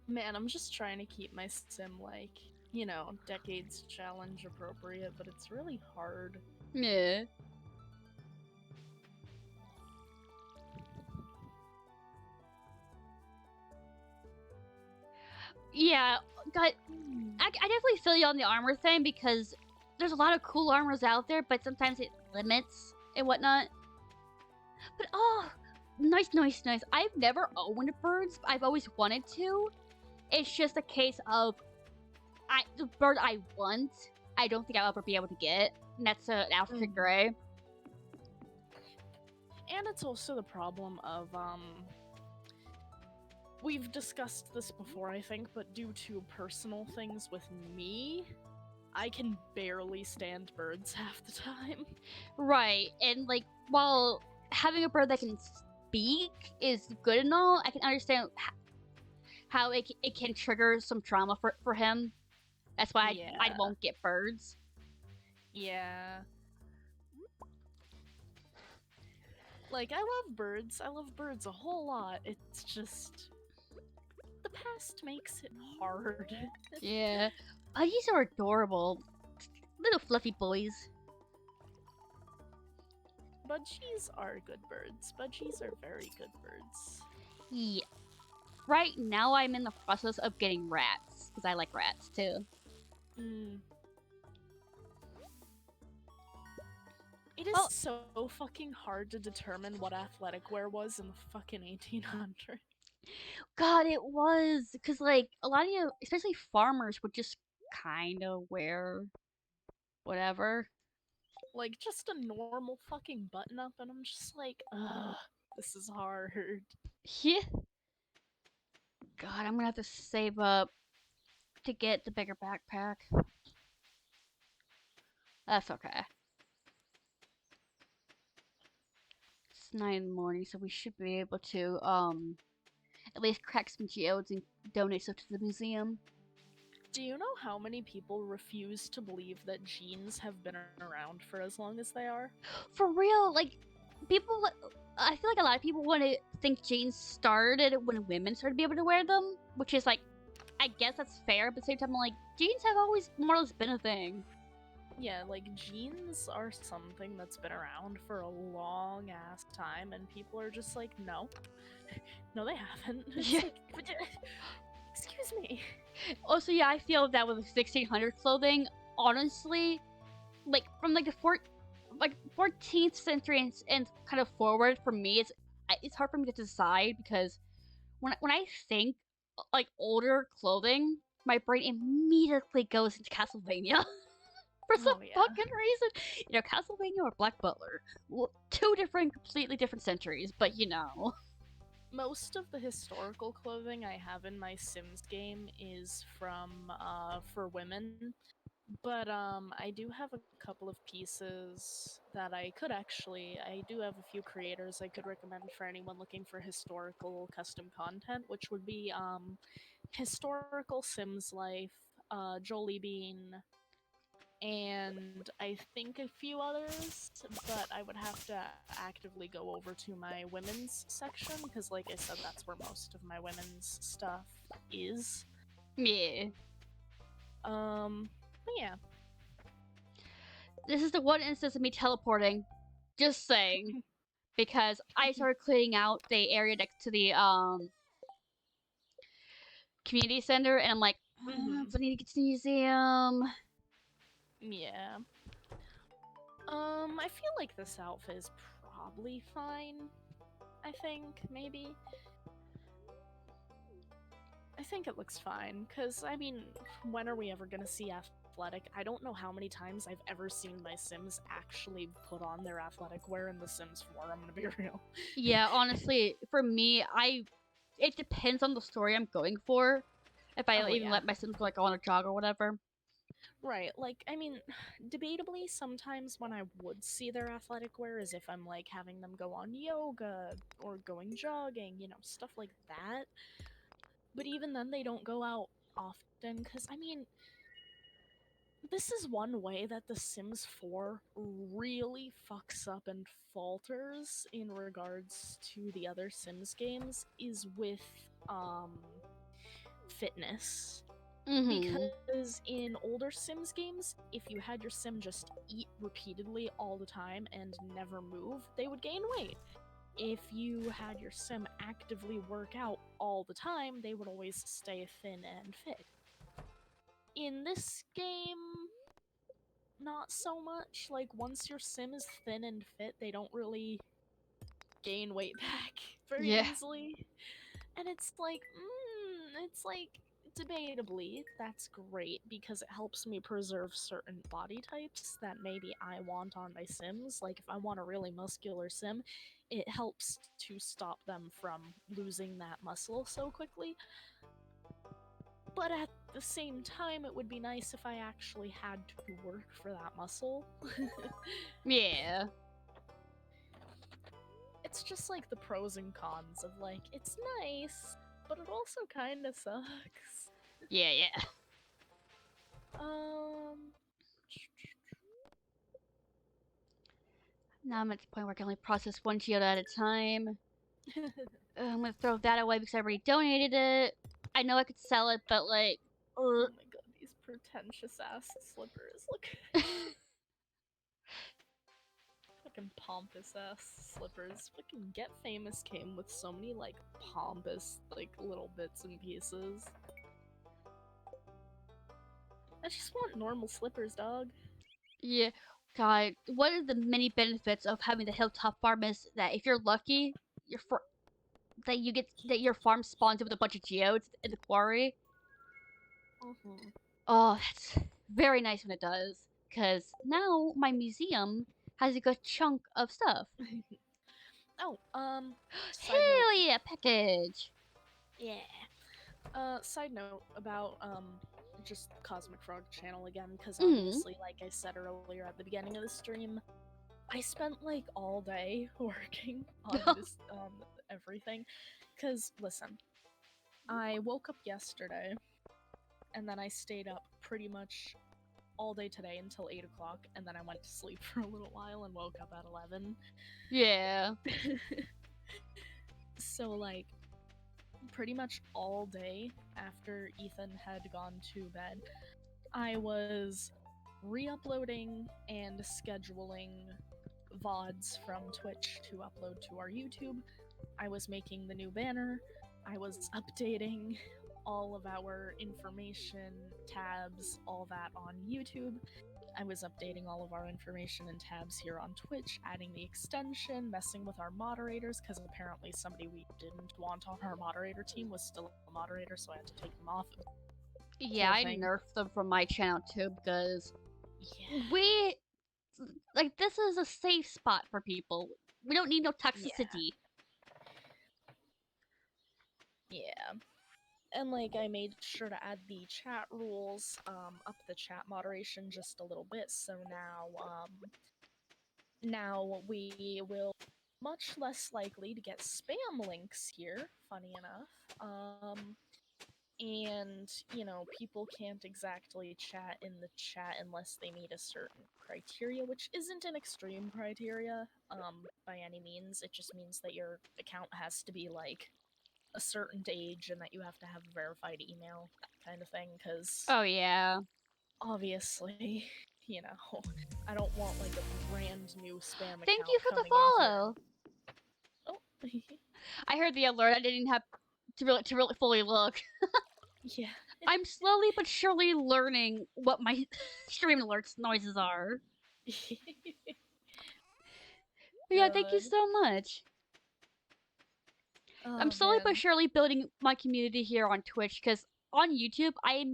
Man, I'm just trying to keep my sim, like, you know, decades challenge appropriate, but it's really hard. Yeah. Yeah, God, I definitely feel you on the armor thing because there's a lot of cool armors out there, but sometimes it limits and whatnot. But oh, nice. I've never owned birds. I've always wanted to. It's just a case of the bird I want I don't think I'll ever be able to get. And that's an African Mhm. Grey. And it's also the problem of we've discussed this before, I think, but due to personal things with me, I can barely stand birds half the time. Right, and like while having a bird that can speak is good and all, I can understand how it can trigger some trauma for him. That's why I Yeah. won't get birds. Yeah. Like, I love birds. I love birds a whole lot. It's just the past makes it hard. Yeah, budgies are adorable, little fluffy boys. Budgies are good birds. Budgies are very good birds. Yeah. Right now, I'm in the process of getting rats because I like rats too. Mm. It is Well, so fucking hard to determine what athletic wear was in the fucking 1800s. God, it was because like a lot of you, especially farmers, would just kind of wear whatever. Like, just a normal fucking button up, and I'm just like, ugh, this is hard. Yeah. God, I'm gonna have to save up to get the bigger backpack. That's okay. It's 9 in the morning, so we should be able to at least crack some geodes and donate stuff to the museum. Do you know how many people refuse to believe that jeans have been around for as long as they are? For real, like people. I feel like a lot of people want to think jeans started when women started to be able to wear them, which is like, I guess that's fair, but at the same time, I'm like, jeans have always more or less been a thing. Yeah, like jeans are something that's been around for a long ass time, and people are just like, no, no, they haven't. It's Yeah. like, excuse me. Also, yeah, I feel that with 1600 clothing, honestly, like from like the 14th century and kind of forward for me, it's hard for me to decide because when I think like older clothing, my brain immediately goes into Castlevania for some Oh yeah. fucking reason. Castlevania or Black Butler, two different, completely different centuries, but Most of the historical clothing I have in my Sims game is from for women, but I do have a couple of pieces that I do have a few creators I could recommend for anyone looking for historical custom content, which would be historical Sims life, Jolie Bean, and I think a few others, but I would have to actively go over to my women's section because, like I said, that's where most of my women's stuff is. yeah. But yeah. This is the one instance of me teleporting. Just saying. Because I started cleaning out the area next to the community center, and I'm like, Mm-hmm. but I need to get to the museum. Yeah. I feel like this outfit is probably fine. I think, maybe. I think it looks fine, because, I mean, when are we ever gonna see athletic? I don't know how many times I've ever seen my Sims actually put on their athletic wear in The Sims 4, I'm gonna be real. Yeah, honestly, for me, it depends on the story I'm going for. If I Oh, even yeah. let my Sims like go on a jog or whatever. Right, like, I mean, debatably, sometimes when I would see their athletic wear is if I'm, like, having them go on yoga or going jogging, stuff like that. But even then, they don't go out often, because, I mean, this is one way that The Sims 4 really fucks up and falters in regards to the other Sims games is with, fitness. Mm-hmm. Because in older Sims games, if you had your Sim just eat repeatedly all the time and never move, they would gain weight. If you had your Sim actively work out all the time, they would always stay thin and fit. In this game, not so much. Like, once your Sim is thin and fit, they don't really gain weight back very Yeah. easily. And it's like, debatably, that's great because it helps me preserve certain body types that maybe I want on my Sims. Like, if I want a really muscular Sim, it helps to stop them from losing that muscle so quickly. But at the same time, it would be nice if I actually had to work for that muscle. Yeah. It's just like the pros and cons of like, it's nice, but it also kind of sucks. Yeah, yeah. Um, Now I'm at the point where I can only process one geode at a time. I'm gonna throw that away because I already donated it. I know I could sell it, but like, oh my god, these pretentious ass slippers. Look. Fucking pompous ass slippers. Fucking Get Famous came with so many like pompous like little bits and pieces. I just want normal slippers, dog. yeah. God, one of the many benefits of having the hilltop farm is that if you're lucky, that your farm spawns with a bunch of geodes in the quarry. Mm-hmm. Oh, that's very nice when it does. Cause now my museum has a good chunk of stuff. Oh, side note. Hell yeah, package. Yeah. Side note about just Cosmic Frog channel again, because Mm. obviously, like I said earlier at the beginning of the stream, I spent like all day working on this everything. Cause listen, I woke up yesterday, and then I stayed up pretty much all day today until 8 o'clock, and then I went to sleep for a little while and woke up at 11. Yeah. So like pretty much all day after Ethan had gone to bed, I was re-uploading and scheduling VODs from Twitch to upload to our YouTube. I was making the new banner. I was updating all of our information tabs, all that on YouTube. I was updating all of our information and tabs here on Twitch, adding the extension, messing with our moderators, because apparently somebody we didn't want on our moderator team was still a moderator, so I had to take them off. Yeah, Whole I thing. nerfed them from my channel too because Yeah. we like this is a safe spot for people. We don't need no toxicity. Yeah. And like I made sure to add the chat rules, up the chat moderation just a little bit, so now we will much less likely to get spam links here, funny enough. And, you know, people can't exactly chat in the chat unless they meet a certain criteria, which isn't an extreme criteria, by any means. It just means that your account has to be, like, a certain age and that you have to have a verified email, that kind of thing, because Oh yeah. obviously, you know, I don't want, like, a brand new spam Thank account you for the coming in here. follow. Oh, I heard the alert. I didn't have to really fully look. yeah. I'm slowly but surely learning what my stream alerts noises are. But yeah, thank you God. so much. I'm Oh, slowly but man. surely building my community here on Twitch because on YouTube I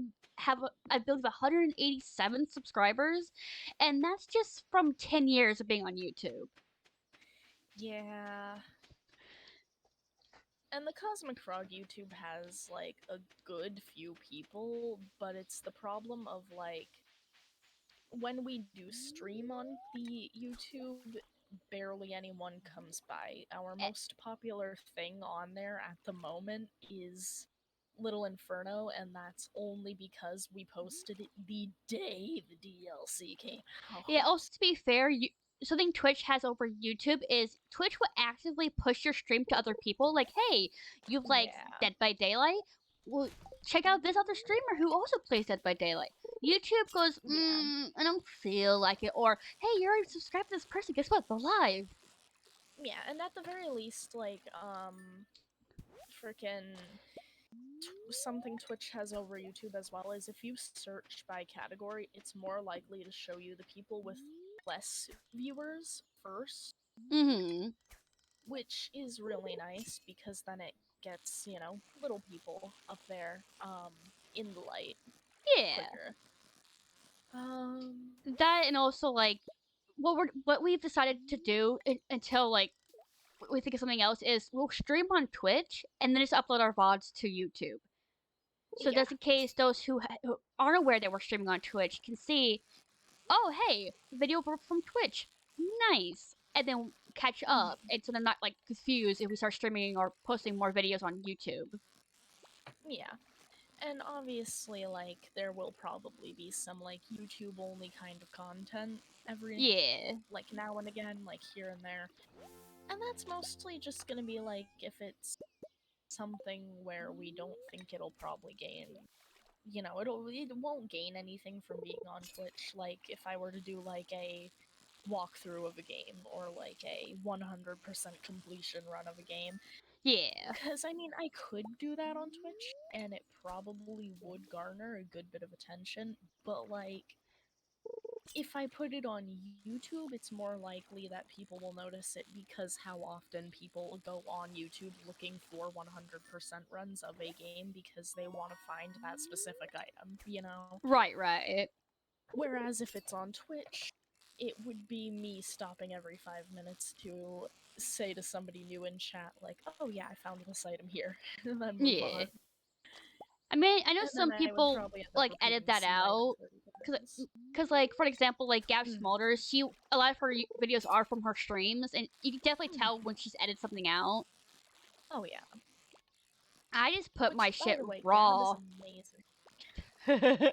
built 187 subscribers, and that's just from 10 years of being on YouTube. Yeah. And the Cosmic Frog YouTube has, like, a good few people, but it's the problem of, like, when we do stream on the YouTube, barely anyone comes by. Our most popular thing on there at the moment is Little Inferno, and that's only because we posted it the day the DLC came out. Yeah, also to be fair, something Twitch has over YouTube is Twitch will actively push your stream to other people. Like, hey, you like Yeah. Dead by Daylight? Well, check out this other streamer who also plays Dead by Daylight. YouTube goes, Yeah. I don't feel like it. Or, hey, you're already subscribed to this person. Guess what? They're live. Yeah, and at the very least, like, freaking something Twitch has over YouTube as well is if you search by category, it's more likely to show you the people with less viewers first, Mm-hmm. which is really nice because then it gets, you know, little people up there. in the light Yeah. quicker. That, and also like what we've decided to do until like we think of something else is we'll stream on Twitch and then just upload our VODs to YouTube. So Yeah. just in case those who aren't aware that we're streaming on Twitch can see, oh hey, video from Twitch, nice, and then catch up, and so they're not like confused if we start streaming or posting more videos on YouTube. Yeah. And obviously, like, there will probably be some, like, YouTube-only kind of content every, Yeah. like, now and again, like, here and there. And that's mostly just gonna be, like, if it's something where we don't think it'll probably gain, you know, it won't gain anything from being on Twitch. Like, if I were to do, like, a walkthrough of a game, or, like, a 100% completion run of a game, Yeah. because, I mean, I could do that on Twitch, and it probably would garner a good bit of attention, but, like, if I put it on YouTube, it's more likely that people will notice it because how often people go on YouTube looking for 100% runs of a game because they want to find that specific item, you know? Right. Whereas if it's on Twitch, it would be me stopping every 5 minutes to say to somebody new in chat, like, oh yeah, I found this item here, and then move Yeah. on. I mean, I know And then some I would people probably end up like edit repeating the that same item out 30 because times. like for example like Gab Smulders, she a lot of her videos are from her streams, and you can definitely tell when she's edited something out. Oh yeah. I just put Which, my by shit the way, Gab is raw. amazing.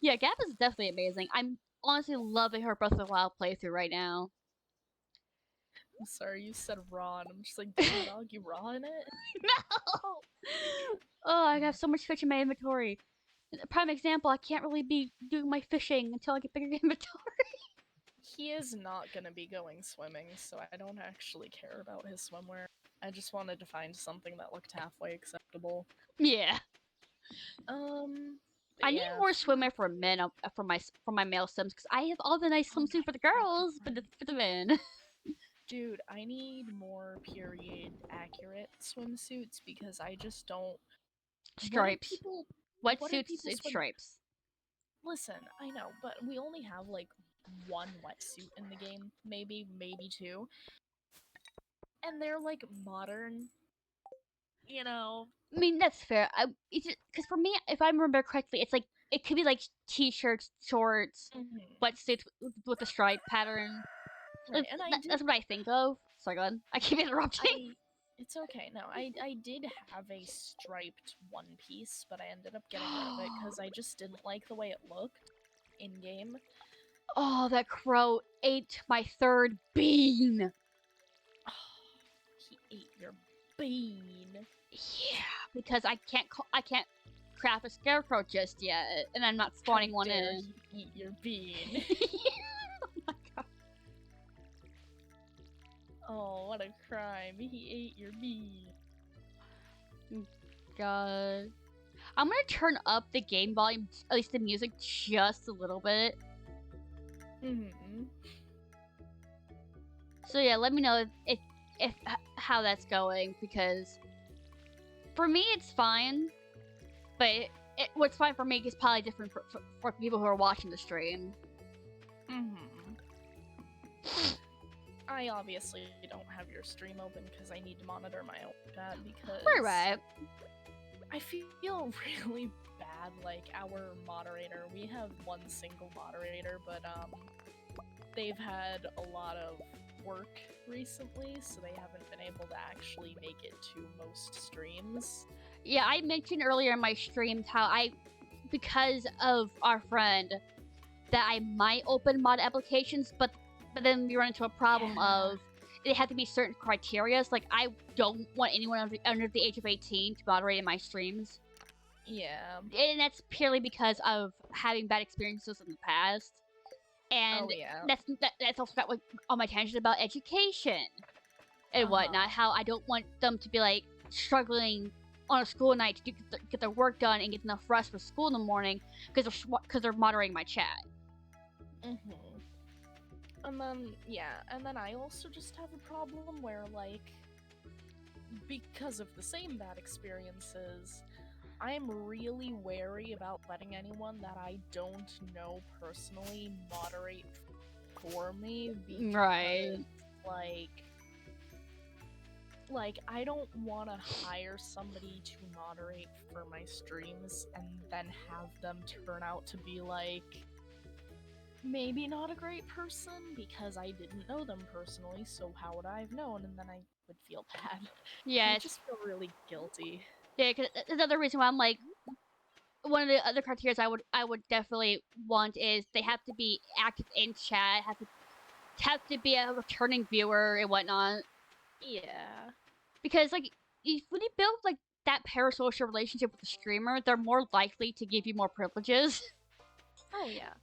Yeah, Gab is definitely amazing. I'm honestly loving her Breath of the Wild playthrough right now. I'm sorry, you said raw, and I'm just like, damn dog, you raw in it? No. Oh, I have so much fish in my inventory. Prime example, I can't really be doing my fishing until I get bigger inventory. He is not gonna be going swimming, so I don't actually care about his swimwear. I just wanted to find something that looked halfway acceptable. Yeah. But I need yeah, more swimwear for men for my male sims because I have all the nice oh swimsuit my for the girls, but god. for the men. Dude, I need more period accurate swimsuits because I just don't. What do Stripes, people. What do wetsuits, people and swim? stripes. Listen, I know, but we only have like one wetsuit in the game, maybe two, and they're like modern, you know. I mean that's fair. Because for me, if I remember correctly, it's like it could be like t-shirts, shorts, wetsuits with a stripe pattern. Right, and I did. That's what I think of. Sorry, go ahead. I keep interrupting. It's okay. No, I did have a striped one piece, but I ended up getting rid of it because I just didn't like the way it looked in game. Oh, that crow ate my third bean. He ate your bean. Yeah, because I can't craft a scarecrow just yet, and I'm not spawning one in. He eat your bean. Oh my god. Oh, what a crime! He ate your bean. God. I'm gonna turn up the game volume, at least the music, just a little bit. So yeah, let me know if how that's going, because for me it's fine, but what's fine for me is probably different for people who are watching the stream. I obviously don't have your stream open because I need to monitor my own chat because Right. I feel really bad. Like, our moderator, we have one single moderator, but they've had a lot of work recently, so they haven't been able to actually make it to most streams. Yeah, I mentioned earlier in my streams how because of our friend, that I might open mod applications, but then we run into a problem of they have to be certain criteria. Like, I don't want anyone under the age of 18 to moderate in my streams. Yeah. And that's purely because of having bad experiences in the past. And that's also got like on my tangent about education and whatnot. How I don't want them to be like struggling on a school night to get their work done and get enough rest for school in the morning because they're moderating my chat. And then I also just have a problem where, like, because of the same bad experiences, I'm really wary about letting anyone that I don't know personally moderate for me because, Right. like I don't want to hire somebody to moderate for my streams and then have them turn out to be like maybe not a great person because I didn't know them personally, so how would I have known? And then I would feel bad. I would Yes. just feel really guilty. Yeah, because another reason why I'm like, one of the other criteria I would definitely want is they have to be active in chat, have to be a returning viewer and whatnot. Yeah. Because like when you build like that parasocial relationship with the streamer, they're more likely to give you more privileges. Oh yeah.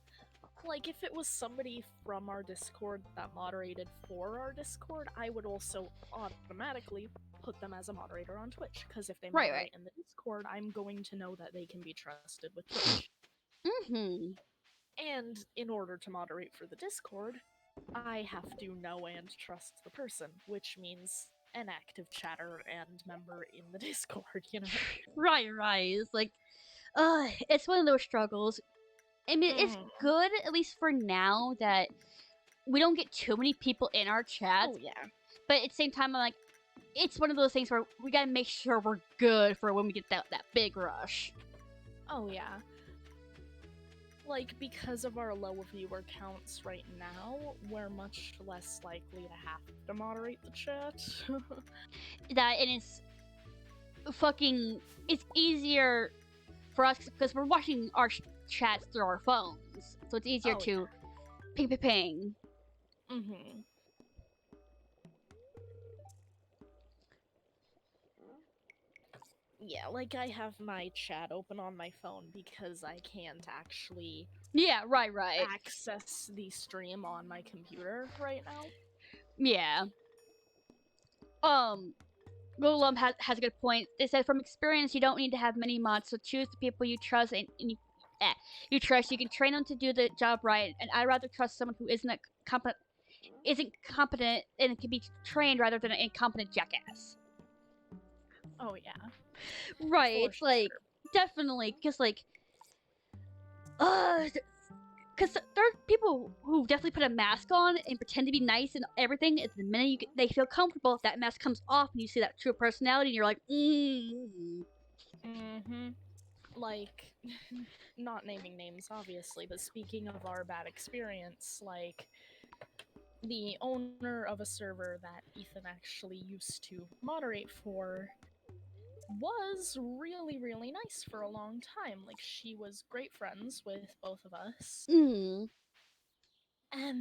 Like if it was somebody from our Discord that moderated for our Discord, I would also automatically put them as a moderator on Twitch because if they Right, moderate right. in the Discord, I'm going to know that they can be trusted with Twitch. Mm-hmm. And in order to moderate for the Discord, I have to know and trust the person, which means an active chatter and member in the Discord, you know? Right, right. It's like, it's one of those struggles. I mean, it's good at least for now that we don't get too many people in our chat. Oh, yeah. But at the same time, I'm like, it's one of those things where we gotta make sure we're good for when we get that big rush. Oh, yeah. Like, because of our low viewer counts right now, we're much less likely to have to moderate the chat. That and it's easier for us because we're watching our chats through our phones, so it's easier to ping ping ping. Mm-hmm. Yeah, like I have my chat open on my phone because I can't actually right access the stream on my computer right now. Yeah. Golem has a good point. They said from experience you don't need to have many mods, so choose the people you trust and you trust. You can train them to do the job right, and I'd rather trust someone who isn't competent and can be trained rather than an incompetent jackass. Oh yeah. Right, it's like definitely because because there are people who definitely put a mask on and pretend to be nice and everything. And the minute they feel comfortable, that mask comes off and you see that true personality, and you're like, Like, not naming names, obviously, but speaking of our bad experience, like, the owner of a server that Ethan actually used to moderate for was really, really nice for a long time. Like, she was great friends with both of us. And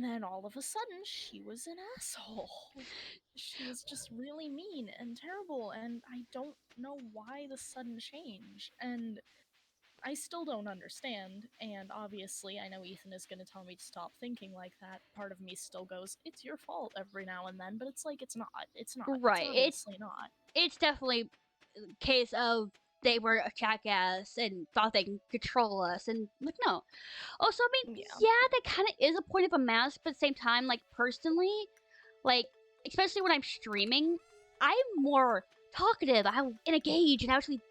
then all of a sudden, she was an asshole. She was just really mean and terrible, and I don't know why the sudden change. And I still don't understand, and obviously I know Ethan is going to tell me to stop thinking like that. Part of me still goes, it's your fault every now and then, but it's like, it's not. It's not. right. It's obviously not. It's definitely a case of they were a jackass and thought they can control us, and like, no. Also, I mean, yeah that kind of is a point of a mask, but at the same time, like, personally, like, especially when I'm streaming, I'm more talkative, and engage, and actually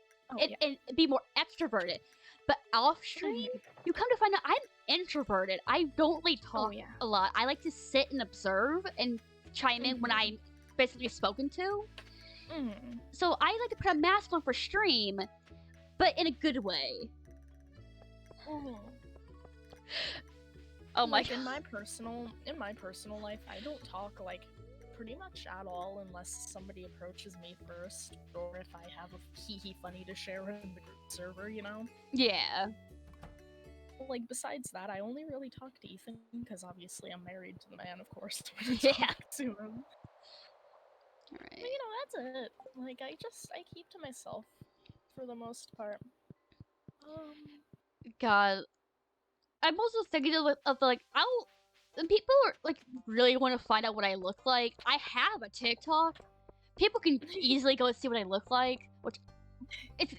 and be more extroverted. But off stream, you come to find out I'm introverted. I don't really talk a lot. I like to sit and observe and chime in when I'm basically spoken to. So I like to put a mask on for stream, but in a good way. Oh my god. In my personal life, I don't talk like pretty much at all unless somebody approaches me first, or if I have a hee funny to share in the group server, you know? Yeah. Like, besides that, I only really talk to Ethan, because obviously I'm married to the man, of course, to talk to him. Right. But, you know, that's it. Like, I keep to myself, for the most part. God. I'm also thinking of like, when people are, like, really want to find out what I look like, I have a TikTok. People can easily go and see what I look like, which it's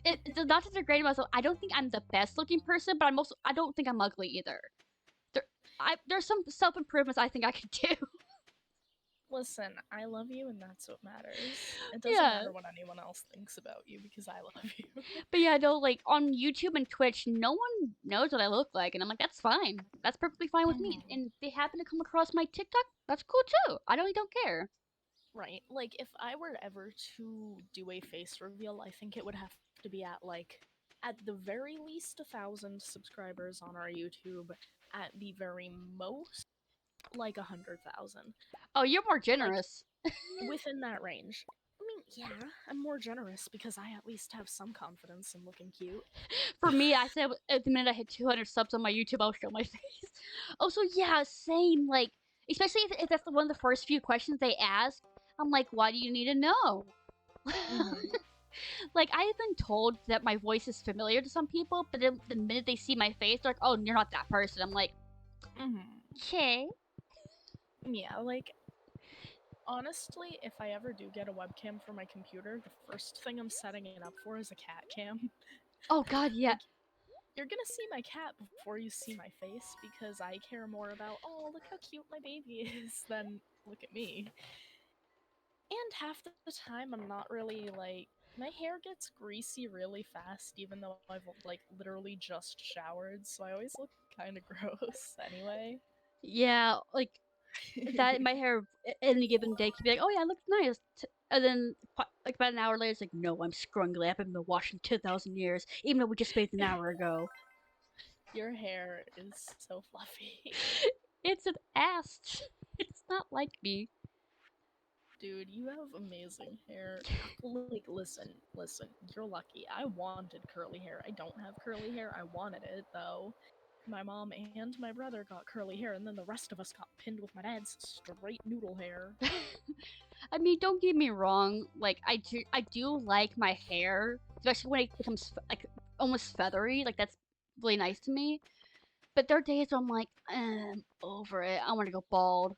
not to degrade myself. I don't think I'm the best looking person, but I don't think I'm ugly either. There's some self improvements I think I could do. Listen, I love you, and that's what matters. It doesn't Yeah. matter what anyone else thinks about you because I love you. But yeah, no, like on YouTube and Twitch, no one knows what I look like, and I'm like, that's fine. That's perfectly fine with me. Mhm. And if they happen to come across my TikTok, that's cool too. I really don't care. Right. Like, if I were ever to do a face reveal, I think it would have to be at the very least, 1,000 subscribers on our YouTube. At the very most, like 100,000. Oh, you're more Like, generous. within that range. I mean, yeah, I'm more generous because I at least have some confidence in looking cute. For me, I said at the minute I hit 200 subs on my YouTube, I'll show my face. Oh, so yeah, same. Like, especially if that's one of the first few questions they ask, I'm like, why do you need to know? Mm-hmm. Like, I have been told that my voice is familiar to some people, but then the minute they see my face, they're like, oh, you're not that person. I'm like, Mm-hmm. okay. Yeah, like, honestly, if I ever do get a webcam for my computer, the first thing I'm setting it up for is a cat cam. Oh, God, yeah. Like, you're gonna see my cat before you see my face because I care more about, oh, look how cute my baby is, than look at me. And half the time, I'm not really like. My hair gets greasy really fast, even though I've like literally just showered, so I always look kind of gross anyway. Yeah, like, that in my hair any given day could be like, oh, yeah, it looks nice. And then, like, about an hour later, it's like, no, I'm scrungly. I've been washing 2,000 years, even though we just bathed an hour ago. Your hair is so fluffy. It's an ass. It's not like me. Dude, you have amazing hair. Like, listen, you're lucky. I wanted curly hair. I don't have curly hair. I wanted it, though. My mom and my brother got curly hair, and then the rest of us got pinned with my dad's straight noodle hair. I mean, don't get me wrong. Like, I do like my hair, especially when it becomes like almost feathery. Like, that's really nice to me. But there are days where I'm like, I'm over it. I want to go bald.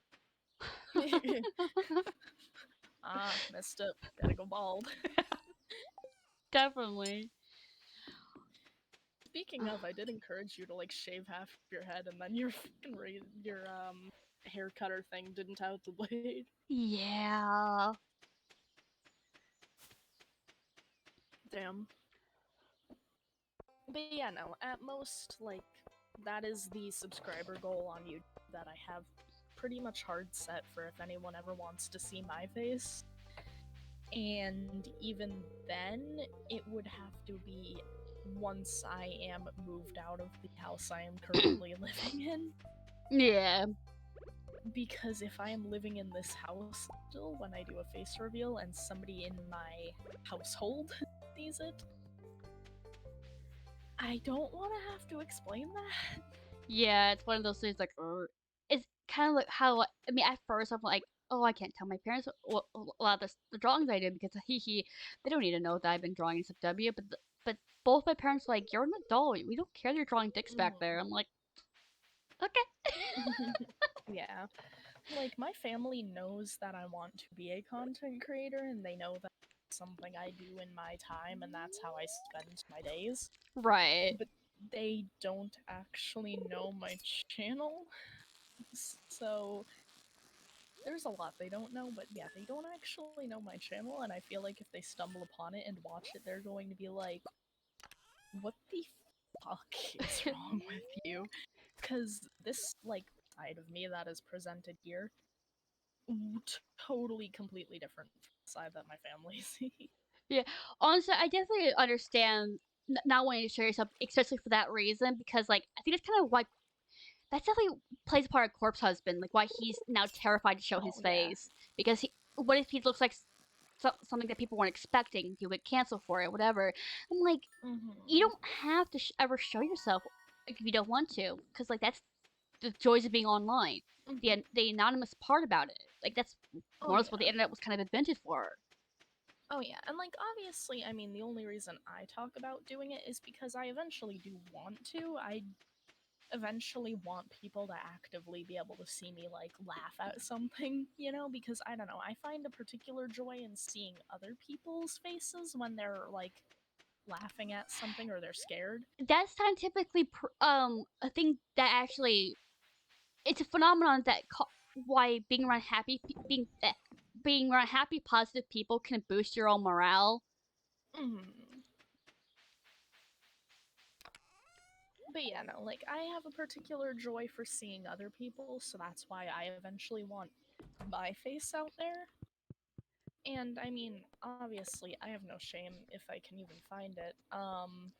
Ah, messed up. Gotta go bald. Definitely. Speaking of, I did encourage you to like shave half your head, and then your fucking your hair cutter thing didn't have the blade. Yeah. Damn. But yeah, no. At most, like that is the subscriber goal on YouTube that I have pretty much hard set for if anyone ever wants to see my face. And even then, it would have to be once I am moved out of the house I am currently living in. Yeah. Because if I am living in this house still when I do a face reveal and somebody in my household sees it, I don't want to have to explain that. Yeah, it's one of those things like, it's kind of like how, I mean, at first I'm like, oh, I can't tell my parents a lot of the drawings I did because they don't need to know that I've been drawing in SFW. But both my parents were like, you're an adult. We don't care that you're drawing dicks back there. I'm like, okay. Yeah. Like, my family knows that I want to be a content creator, and they know that it's something I do in my time, and that's how I spend my days. Right. But they don't actually know my channel. So there's a lot they don't know, but yeah, they don't actually know my channel, and I feel like if they stumble upon it and watch it, they're going to be like, what the fuck is wrong with you? Because this, like, side of me that is presented here, totally completely different from the side that my family sees. Yeah. Honestly, I definitely understand not wanting to show yourself, especially for that reason, because, like, I think it's kind of why that definitely plays a part of Corpse Husband, like why he's now terrified to show his Oh, yeah. face because what if he looks like something that people weren't expecting? He'll get canceled for it, whatever. I'm like, you Mm-hmm. don't have to ever show yourself if you don't want to, because like that's the joys of being online. Mm-hmm. The anonymous part about it, like that's Oh, more or less what the yeah. internet was kind of invented for. Oh, yeah. And, like, obviously, I mean, the only reason I talk about doing it is because I eventually do want to. I eventually want people to actively be able to see me like laugh at something, you know, because I don't know, I find a particular joy in seeing other people's faces when they're like laughing at something or they're scared. That's scientifically a thing that actually it's a phenomenon that why being around being around happy, positive people can boost your own morale. Mm-hmm. But yeah, no, like, I have a particular joy for seeing other people, so that's why I eventually want my face out there. And I mean, obviously, I have no shame if I can even find it. I'm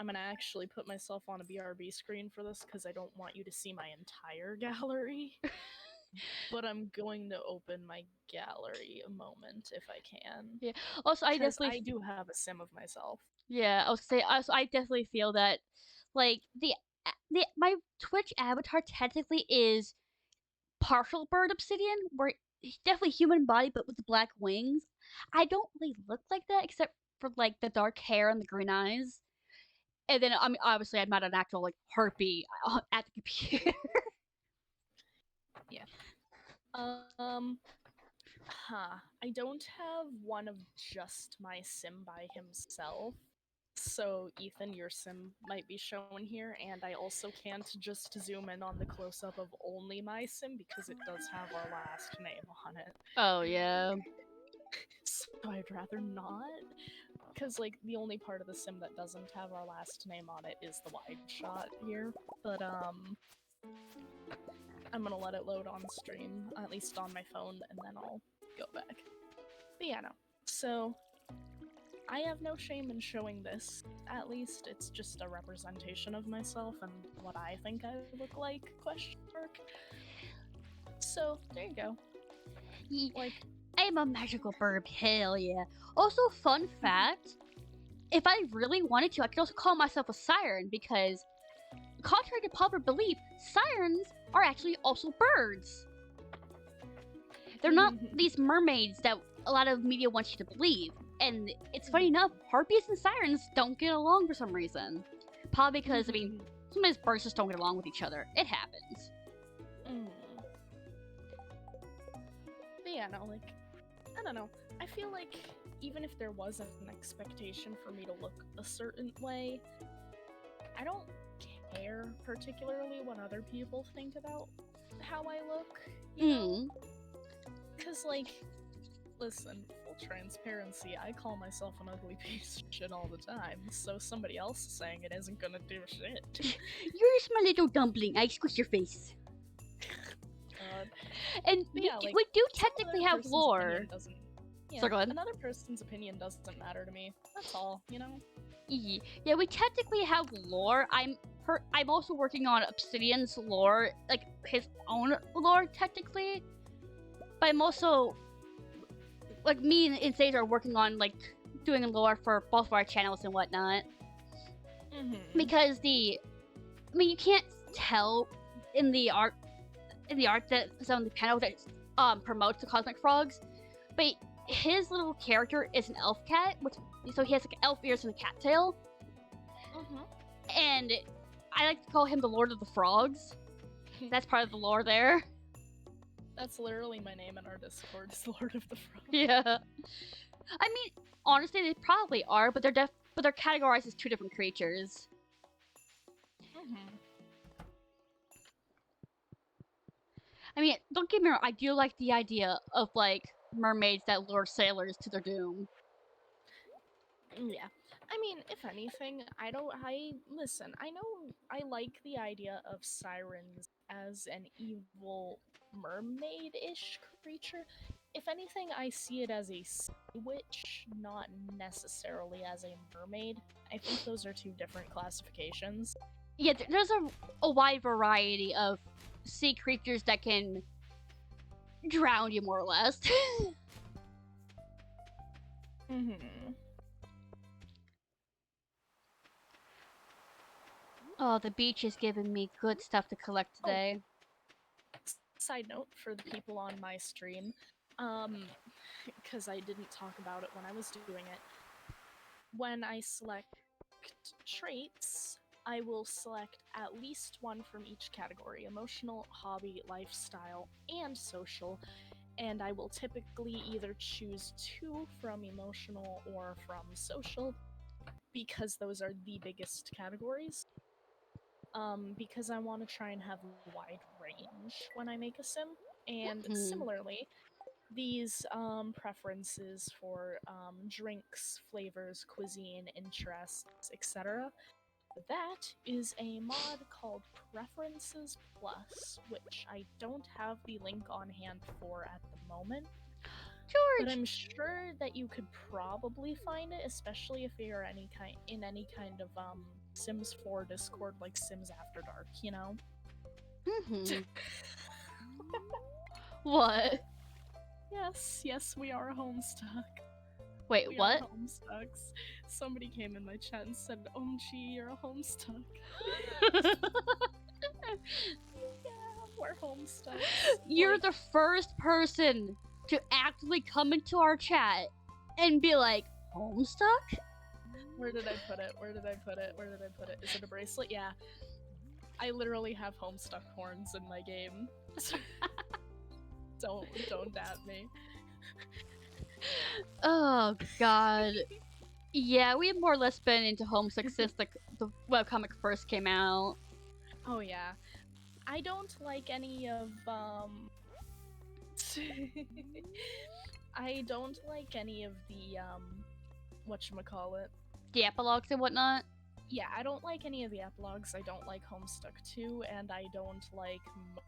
gonna actually put myself on a BRB screen for this because I don't want you to see my entire gallery. But I'm going to open my gallery a moment if I can. Yeah. Also, I Because definitely I do have a sim of myself. yeah. I was say also I definitely feel that like the my Twitch avatar technically is partial bird obsidian, where he's definitely human body but with black wings. I don't really look like that except for like the dark hair and the green eyes. And then I mean, obviously, I'm not an actual like harpy at the computer. Yeah. I don't have one of just my sim by himself. So, Ethan, your sim might be shown here, and I also can't just zoom in on the close up of only my sim because it does have our last name on it. Oh yeah. So, I'd rather not. Because, like, the only part of the sim that doesn't have our last name on it is the wide shot here. But, I'm gonna let it load on stream, at least on my phone, and then I'll go back. But yeah, no. So, I have no shame in showing this. At least it's just a representation of myself and what I think I look like, question mark. So, there you go. Like, I'm a magical bird. Hell yeah. Also, fun fact: if I really wanted to, I could also call myself a siren because, contrary to popular belief, sirens are actually also birds. They're not these mermaids that a lot of media wants you to believe. And it's funny enough, harpies and sirens don't get along for some reason. Probably because, I mean, sometimes birds just don't get along with each other. It happens. But yeah, no, like, I don't know. I feel like even if there wasn't an expectation for me to look a certain way, I don't care particularly what other people think about how I look, you know? Because, like, listen, full transparency, I call myself an ugly piece of shit all the time, so somebody else saying it isn't gonna do shit. You're just my little dumpling. I squish your face. God. And yeah, like, we do technically have lore. Yeah, So go ahead. another person's opinion doesn't matter to me. That's all, you know? Yeah, we technically have lore. I'm also working on Obsidian's lore, like his own lore technically. But I'm also like me and Sage are working on like doing lore for both of our channels and whatnot. Because I mean, you can't tell in the art that's on the panel that promotes the cosmic frogs, but his little character is an elf cat, so he has like elf ears and a cat tail. And I like to call him the Lord of the Frogs. That's part of the lore there. That's literally my name in our Discord, is Lord of the Frogs. Yeah. I mean, honestly, they probably are, but they're categorized as two different creatures. I mean, don't get me wrong, I do like the idea of, like, mermaids that lure sailors to their doom. Yeah. I mean, if anything, listen, I know I like the idea of sirens as an evil mermaid-ish creature. If anything, I see it as a sea witch, not necessarily as a mermaid. I think those are two different classifications. Yeah, there's a wide variety of sea creatures that can drown you, more or less. Oh, the beach is giving me good stuff to collect today. Side note for the people on my stream, because I didn't talk about it when I was doing it. When I select traits, I will select at least one from each category: emotional, hobby, lifestyle, and social. And I will typically either choose 2 from emotional or from social, because those are the biggest categories. because I want to try and have a wide range when I make a sim. And Mhm. similarly, these preferences for drinks, flavors, cuisine, interests, etc. That is a mod called Preferences Plus, which I don't have the link on hand for at the moment. But George! I'm sure that you could probably find it, especially if you're in any kind of Sims 4 Discord, like Sims After Dark, you know? Mhm. What? Yes, we are Homestuck. Wait, We are what? Homestucks. Somebody came in my chat and said, "Omchi, you're a Homestuck." Yeah, we're Homestucks. You're Like, the first person to actively come into our chat and be like, Homestuck? where did I put it? Where did I put it? Where did I put it? Is it a bracelet? Yeah. I literally have Homestuck horns in my game. Don't at me. Oh, God. Yeah, we've more or less been into Homestuck since the webcomic first came out. Oh yeah. I don't like any of I don't like any of the whatchamacallit. The epilogues and whatnot. Yeah, I don't like any of the epilogues. I don't like Homestuck 2, and I don't like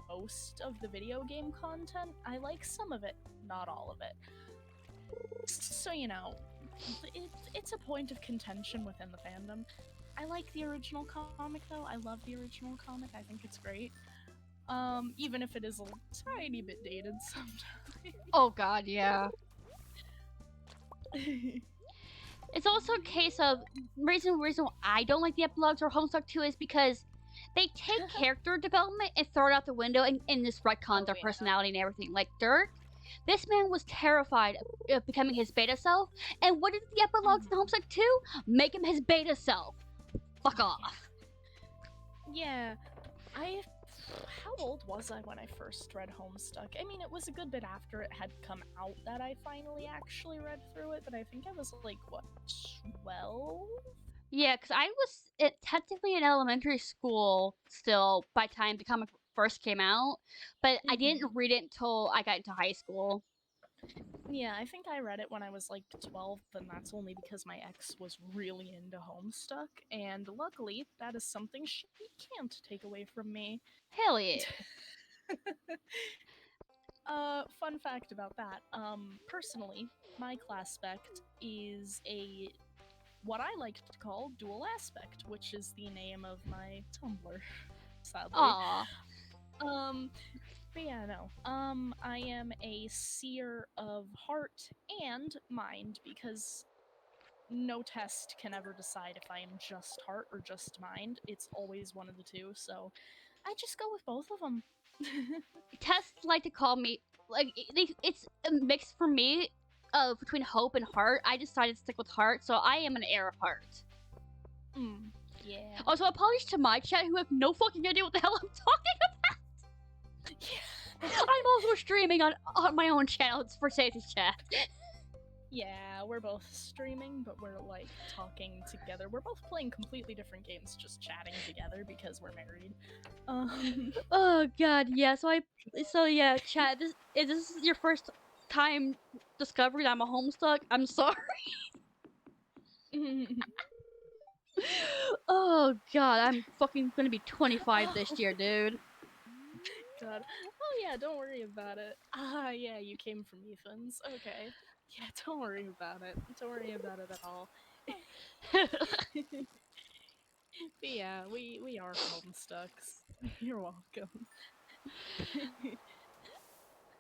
most of the video game content. I like some of it, not all of it. So, you know, it's a point of contention within the fandom. I like the original comic, though. I love the original comic. I think it's great. Even if it is a tiny bit dated sometimes. Oh, God, yeah. It's also a case of reason why I don't like the epilogues or Homestuck 2 is because they take character development and throw it out the window and just retcon their personality and everything. Like Dirk, this man was terrified of becoming his beta self, and what did the epilogues in Homestuck 2? Make him his beta self. Fuck off. Yeah, how old was I when I first read Homestuck? I mean, it was a good bit after it had come out that I finally actually read through it, but I think I was like, what, 12? Yeah, because I was technically in elementary school still by the time the comic first came out, but I didn't read it until I got into high school. Yeah, I think I read it when I was like 12, and that's only because my ex was really into Homestuck, and luckily, that is something she can't take away from me. Hell yeah. Fun fact about that. Personally, my class spec is a what I like to call dual aspect, which is the name of my Tumblr, sadly. Aw. But yeah, no. I am a seer of heart and mind because no test can ever decide if I am just heart or just mind. It's always one of the two, so I just go with both of them. Tests like to call me it's a mix for me of between hope and heart. I decided to stick with heart, so I am an heir of heart. Yeah. Also, apologies to my chat who have no fucking idea what the hell I'm talking about. Yeah. I'm also streaming on my own channel for Safety's chat. Yeah, we're both streaming, but we're like talking together. We're both playing completely different games, just chatting together because we're married. Oh god, yeah. So yeah, chat. This is your first time discovering I'm a homestuck. I'm sorry. Oh god, I'm fucking gonna be 25 this year, dude. God. Oh yeah, don't worry about it. Ah, yeah, you came from Ethan's. Okay. Yeah, don't worry about it. Don't worry about it at all. But yeah, we are Homestucks. You're welcome.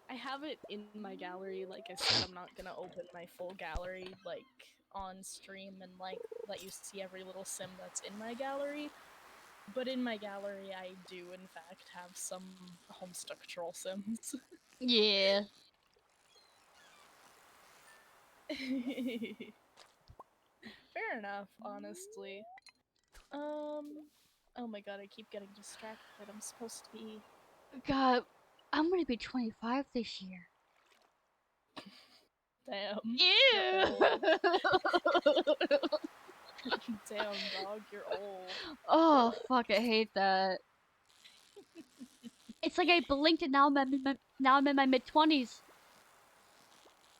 I have it in my gallery. Like I said, I'm not gonna open my full gallery like on stream and like let you see every little sim that's in my gallery. But in my gallery, I do in fact have some Homestuck troll sims. Yeah. Fair enough, honestly. Oh my god, I keep getting distracted. I'm supposed to be. God, I'm gonna be 25 this year. Damn. You're Ew. old. Damn, dog, you're old. Oh fuck. Fuck, I hate that. It's like I blinked and now I'm in my mid-20s.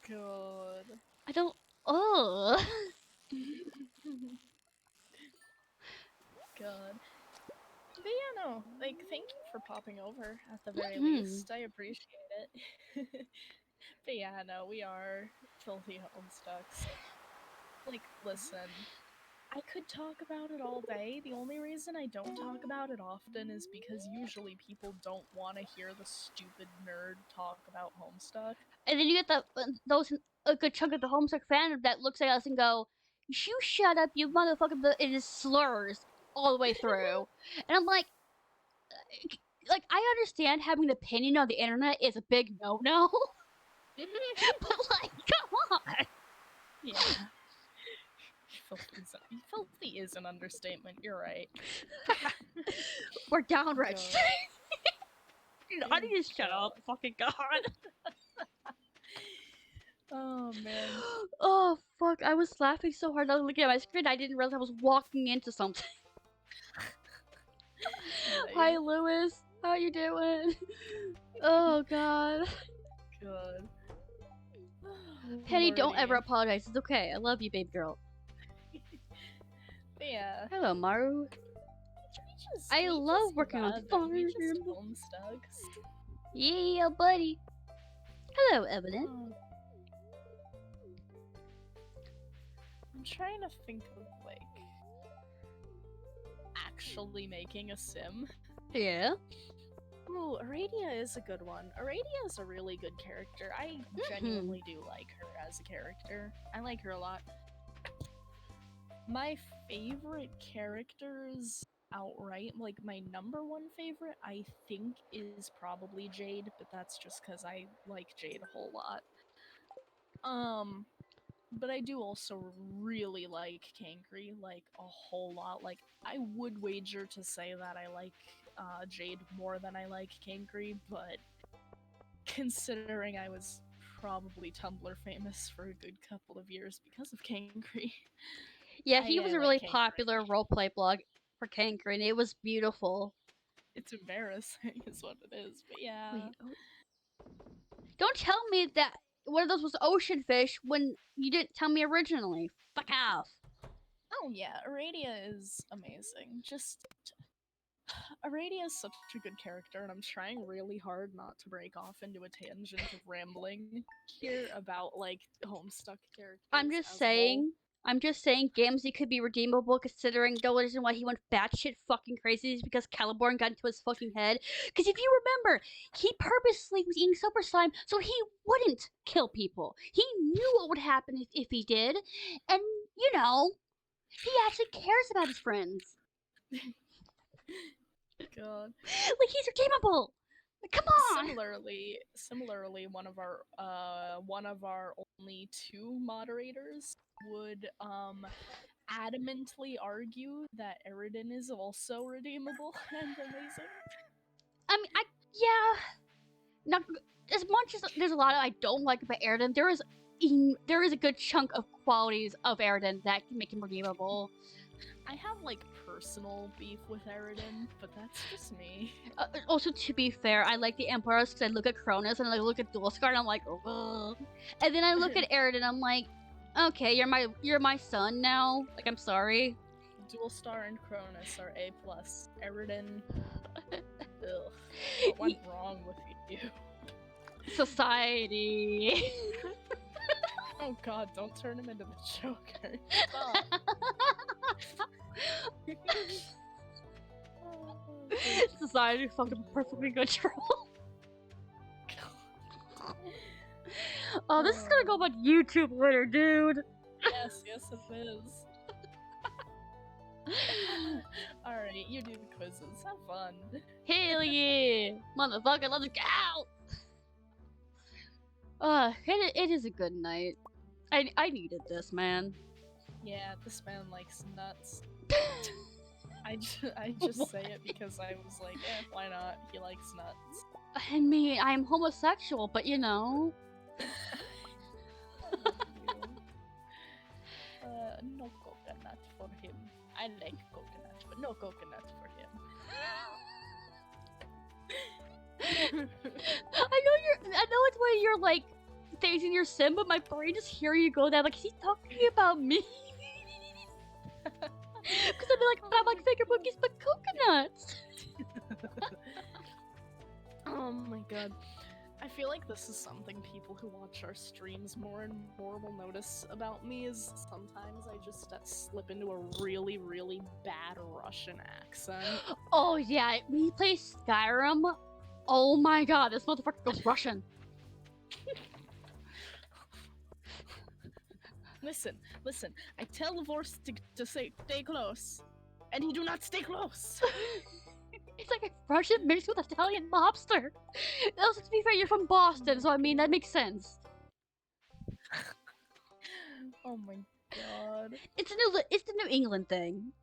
God. I don't... Ugh. God. But yeah, no, like, thank you for popping over at the very Mhm. least. I appreciate it. But yeah, no, we are filthy homestucks. Like, listen, I could talk about it all day. The only reason I don't talk about it often is because usually people don't want to hear the stupid nerd talk about Homestuck. And then you get a good chunk of the Homestuck fandom that looks at us and go, "You shut up, you motherfucker!" But it is slurs all the way through, and I'm like I understand having an opinion on the internet is a big no-no, but like, come on. Yeah. Filthy is an understatement, you're right. We're downright God. straight. I need to shut up. Fucking god. Oh man. Oh fuck! I was laughing so hard. I was looking at my screen. I didn't realize I was walking into something. Hi, Nice. Lewis. How you doing? Oh god. God. Penny, don't ever Lordy. apologize. It's okay. I love you, baby girl. But yeah. Hello, Maru. I We love just working on vibe and farm. we just Homestucks. Yeah, buddy. Hello, Evelyn. Oh. I'm trying to think of, like, actually making a sim. Yeah. Ooh, Aradia is a good one. Aradia is a really good character. I genuinely do like her as a character. I like her a lot. My favorite characters outright, like my number one favorite, I think is probably Jade, but that's just because I like Jade a whole lot. But I do also really like Kankri, like a whole lot. Like, I would wager to say that I like Jade more than I like Kankri, but considering I was probably Tumblr famous for a good couple of years because of Kankri. Yeah, he was I a like really Kankri. popular roleplay blog for Kanker, and it was beautiful. It's embarrassing, is what it is, but yeah. Wait, don't tell me that one of those was ocean fish when you didn't tell me originally. Fuck off. Oh yeah, Aradia is amazing. Just Aradia is such a good character, and I'm trying really hard not to break off into a tangent of rambling here about like Homestuck characters I'm just saying, Gamzee could be redeemable considering the reason why he went batshit fucking crazy is because Caliborn got into his fucking head. Because if you remember, he purposely was eating super slime so he wouldn't kill people. He knew what would happen if he did, and you know, he actually cares about his friends. God. Like he's redeemable. Like, come on. Similarly, one of our only two moderators would adamantly argue that Eridan is also redeemable and amazing. I mean, yeah. Not as much as there's a lot I don't like about Eridan, there is a good chunk of qualities of Eridan that can make him redeemable. I have like personal beef with Eridan, but that's just me. Also, to be fair, I like the Emperors because I look at Cronus and I look at Dualscar and I'm like, ugh. And then I look at Eridan, I'm like, okay, you're my son now. Like, I'm sorry. Dualstar and Cronus are A+. Eridan, ugh. What went wrong with you? Society. Oh god, don't turn him into the Joker. Stop. Society fucking perfectly good troll. Oh, this is gonna go on YouTube later, dude. Yes, it is. Alright, you do the quizzes. Have fun. Hell yeah! Motherfucker, let's go! It is a good night. I needed this, man. Yeah, this man likes nuts. I just say it because I was like, why not? He likes nuts. I mean, I'm homosexual, but you know. no coconut for him. I like coconut, but no coconut for him. I know it's when you're like facing your sim, but my brain just hearing you go down like he's talking about me. Because I'd be like, but I'm like finger cookies, but coconuts. Oh my god. I feel like this is something people who watch our streams more and more will notice about me is sometimes I just slip into a really, really bad Russian accent. Oh yeah, when you play Skyrim, oh my god, this motherfucker goes Russian. Listen, I tell the voice to say, stay close, and he do not stay close. It's like a Russian mixed with Italian mobster. Also, to be fair, you're from Boston, so I mean, that makes sense. Oh my god. It's the New England thing.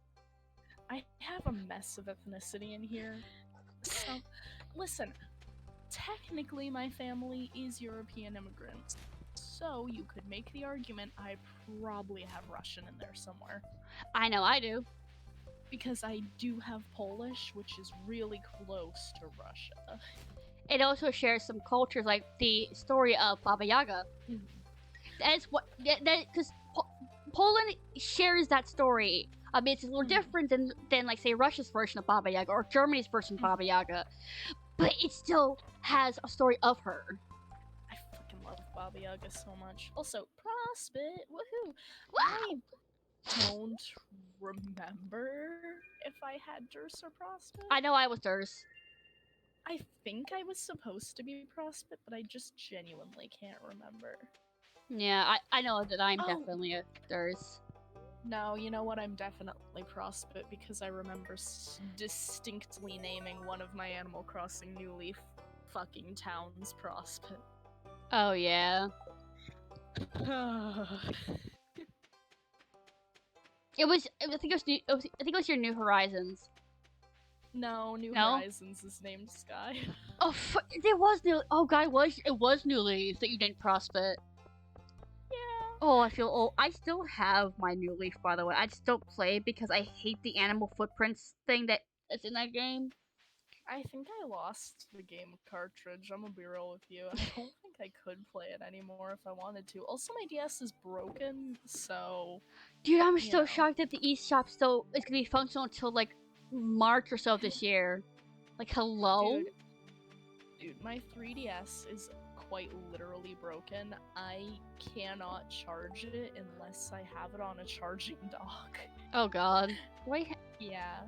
I have a mess of ethnicity in here. So, listen, technically my family is European immigrants, so you could make the argument I probably have Russian in there somewhere. I know I do. Because I do have Polish, which is really close to Russia. It also shares some cultures, like the story of Baba Yaga. That's what because Poland shares that story. I mean, it's a little different than like say Russia's version of Baba Yaga or Germany's version of Baba Yaga, but it still has a story of her. I fucking love Baba Yaga so much. Also, Prospit, woohoo! Wow. I don't remember if I had Durs or Prospit. I know I was Durs. I think I was supposed to be Prospit, but I just genuinely can't remember. Yeah, I know that I'm definitely a Durs. No, you know what? I'm definitely Prospit because I remember distinctly naming one of my Animal Crossing New Leaf fucking towns Prospit. Oh yeah. I think it was your New Horizons. No, New Horizons is named Sky. Oh, there was New. Oh, God, it was New Leaf that you named Prospect. Yeah. Oh, I feel old. I still have my New Leaf, by the way. I just don't play because I hate the animal footprints thing that's in that game. I think I lost the game cartridge. I'm gonna be real with you. I don't think I could play it anymore if I wanted to. Also, my DS is broken, so... Dude, I'm still shocked that the eShop still is gonna be functional until, like, March or so of this year. Like, hello? Dude, my 3DS is quite literally broken. I cannot charge it unless I have it on a charging dock. Oh god. Yeah.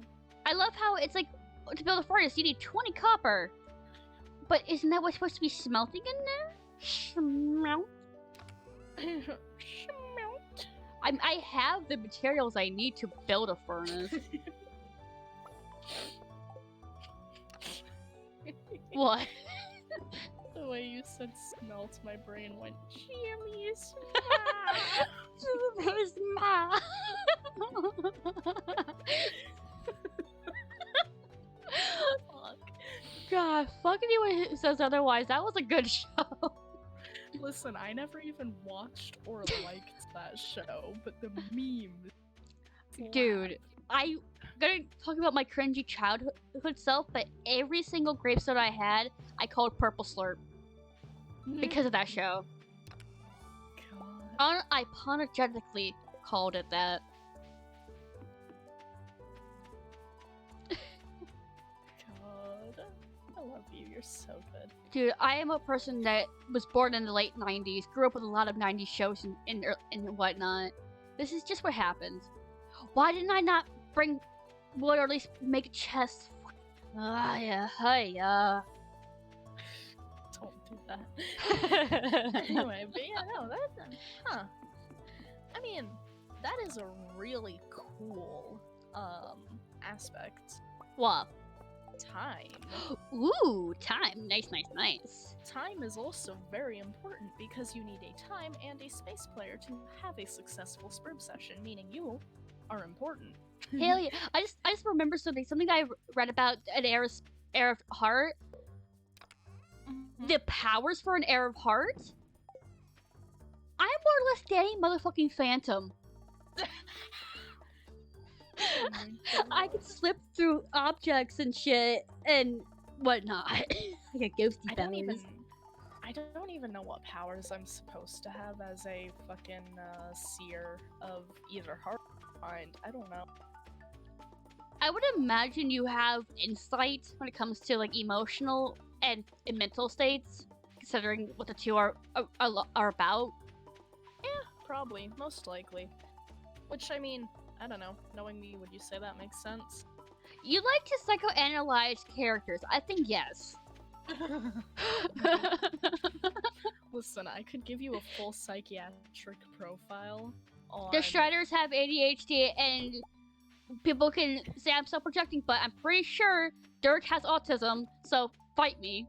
I love how it's like, to build a furnace, you need 20 copper. But isn't that what's supposed to be smelting in there? Smelt? Smelt. I have the materials I need to build a furnace. What? The way you said smelt, my brain went, Jimmy, smell. God, fuck anyone who says otherwise. That was a good show. Listen, I never even watched or liked that show, but the memes. Dude, I'm gonna talk about my cringy childhood self, but every single grape soda I had, I called Purple Slurp. Because of that show. God. I unapologetically called it that. God. I love you, you're so good. Dude, I am a person that was born in the late 90s, grew up with a lot of 90s shows and whatnot. This is just what happens. Why didn't I not bring wood or at least make a chest? Yeah. Don't do that. Anyway, but yeah, no, that's... Huh. I mean, that is a really cool, aspect. What? Time. Ooh, time. Nice. Time is also very important because you need a time and a space player to have a successful sperm session, meaning you are important. Hell yeah. I just remember something that I read about an Heir of Heart. The powers for an Heir of Heart? I'm more or less Danny motherfucking Phantom. Oh my I god. could slip through objects and shit and whatnot. Like a ghosty I don't powers. even know what powers I'm supposed to have as a fucking seer of either heart or mind. I don't know. I would imagine you have insight when it comes to like emotional and mental states, considering what the two are about. Yeah, probably, most likely. Which, I mean, I don't know. Knowing me, would you say that makes sense? You like to psychoanalyze characters. I think yes. Listen, I could give you a full psychiatric profile on. The Striders have ADHD, and people can say I'm self-projecting, but I'm pretty sure Dirk has autism. So fight me.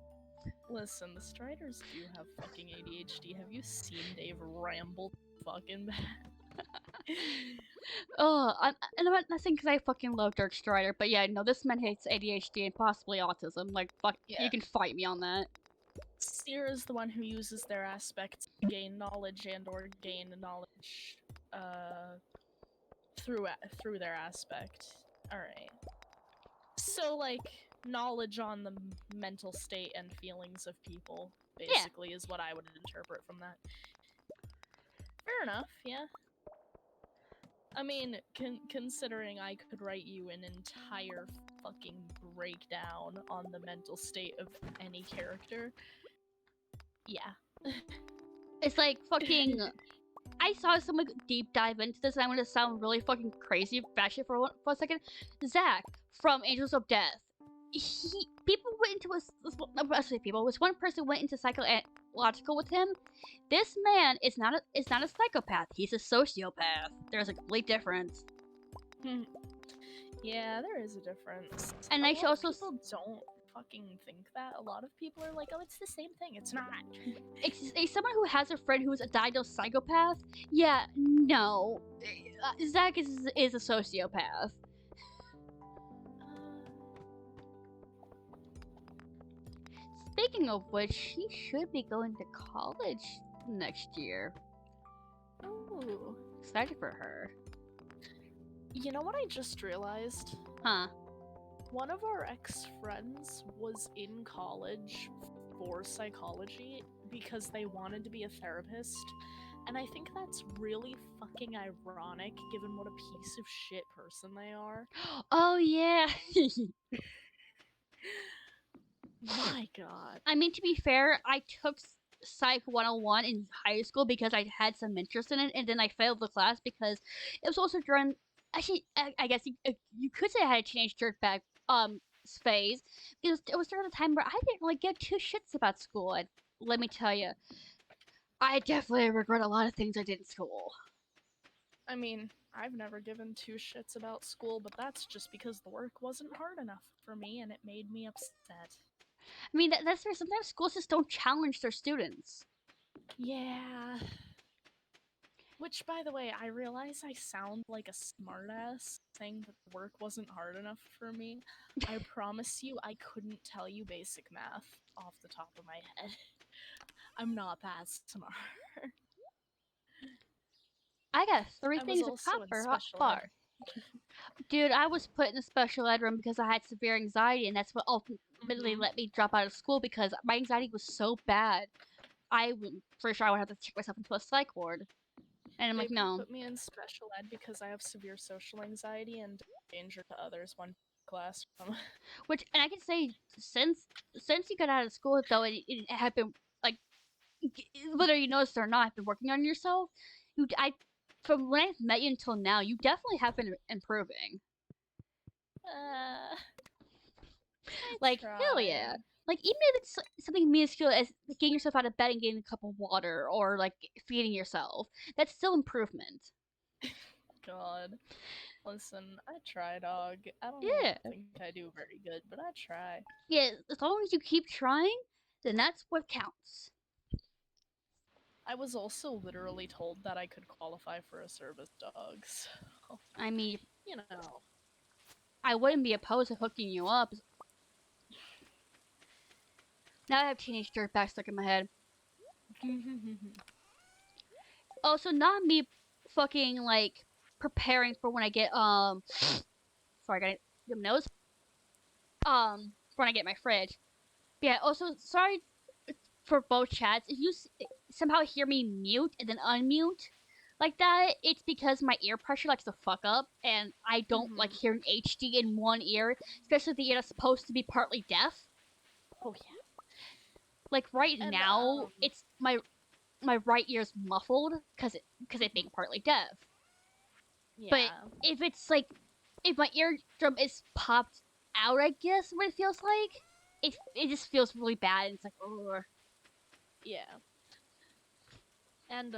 Listen, the Striders do have fucking ADHD. Have you seen Dave ramble fucking bad? Oh, and I'm not saying because I fucking love Dirk Strider, but yeah, no, this man hates ADHD and possibly autism. Like, fuck, Yeah. you can fight me on that. Seer is the one who uses their aspects to gain knowledge and/or gain knowledge, through their aspect. All right. So, like, knowledge on the mental state and feelings of people, basically, is what I would interpret from that. Fair enough, yeah. I mean, considering I could write you an entire fucking breakdown on the mental state of any character, yeah. It's like fucking. I saw someone deep dive into this, and I'm gonna sound really fucking crazy, batshit for a second. Zach from Angels of Death. People went into I say people. Was one person went into psychological with him. This man is not a psychopath. He's a sociopath. There's a complete difference. Yeah, there is a difference. And I should also people don't fucking think that. A lot of people are like, "Oh, it's the same thing." It's not. It's someone who has a friend who is a diagnosed psychopath. Yeah, no, Zach is a sociopath. Speaking of which, he should be going to college next year. Ooh. Excited for her. You know what I just realized? Huh. One of our ex-friends was in college for psychology because they wanted to be a therapist, and I think that's really fucking ironic given what a piece of shit person they are. Oh, yeah. My god. I mean, to be fair, I took Psych 101 in high school because I had some interest in it, and then I failed the class because it was also during. Actually, I guess you could say I had a teenage dirtbag phase because it was during the time where I didn't really give two shits about school. And let me tell you, I definitely regret a lot of things I did in school. I mean, I've never given two shits about school, but that's just because the work wasn't hard enough for me and it made me upset. I mean, that's where sometimes schools just don't challenge their students. Yeah. Which, by the way, I realize I sound like a smartass saying that the work wasn't hard enough for me. I promise you, I couldn't tell you basic math off the top of my head. I'm not that smart. I got three I was things of also in copper special bar. ed. Dude, I was put in a special ed room because I had severe anxiety, and that's what ultimately let me drop out of school because my anxiety was so bad. I'm pretty sure I would have to check myself into a psych ward. And I'm They like, no. put me in special ed because I have severe social anxiety and danger to others one class from. Which, and I can say, since you got out of school, though, it had been, like, whether you noticed it or not, been working on yourself. From when I've met you until now, you definitely have been improving. Like, hell yeah. Like, even if it's something minuscule as getting yourself out of bed and getting a cup of water, or, like, feeding yourself, that's still improvement. God. Listen, I try, dog. I don't think I do very good, but I try. Yeah, as long as you keep trying, then that's what counts. I was also literally told that I could qualify for a service dog, so... I mean, you know. I wouldn't be opposed to hooking you up. Now I have teenage dirtbag stuck in my head. Also, not me fucking, like, preparing for when I get sorry, I got the nose. When I get my fridge. But yeah. Also, sorry for both chats. If you somehow hear me mute and then unmute like that, it's because my ear pressure likes to fuck up, and I don't like hearing HD in one ear, especially the ear that's supposed to be partly deaf. Oh yeah. Like right And now, it's my right ear's muffled because it being partly deaf. But yeah. if it's like if my eardrum is popped out, I guess what it feels like. It just feels really bad. And it's like, oh, Yeah. And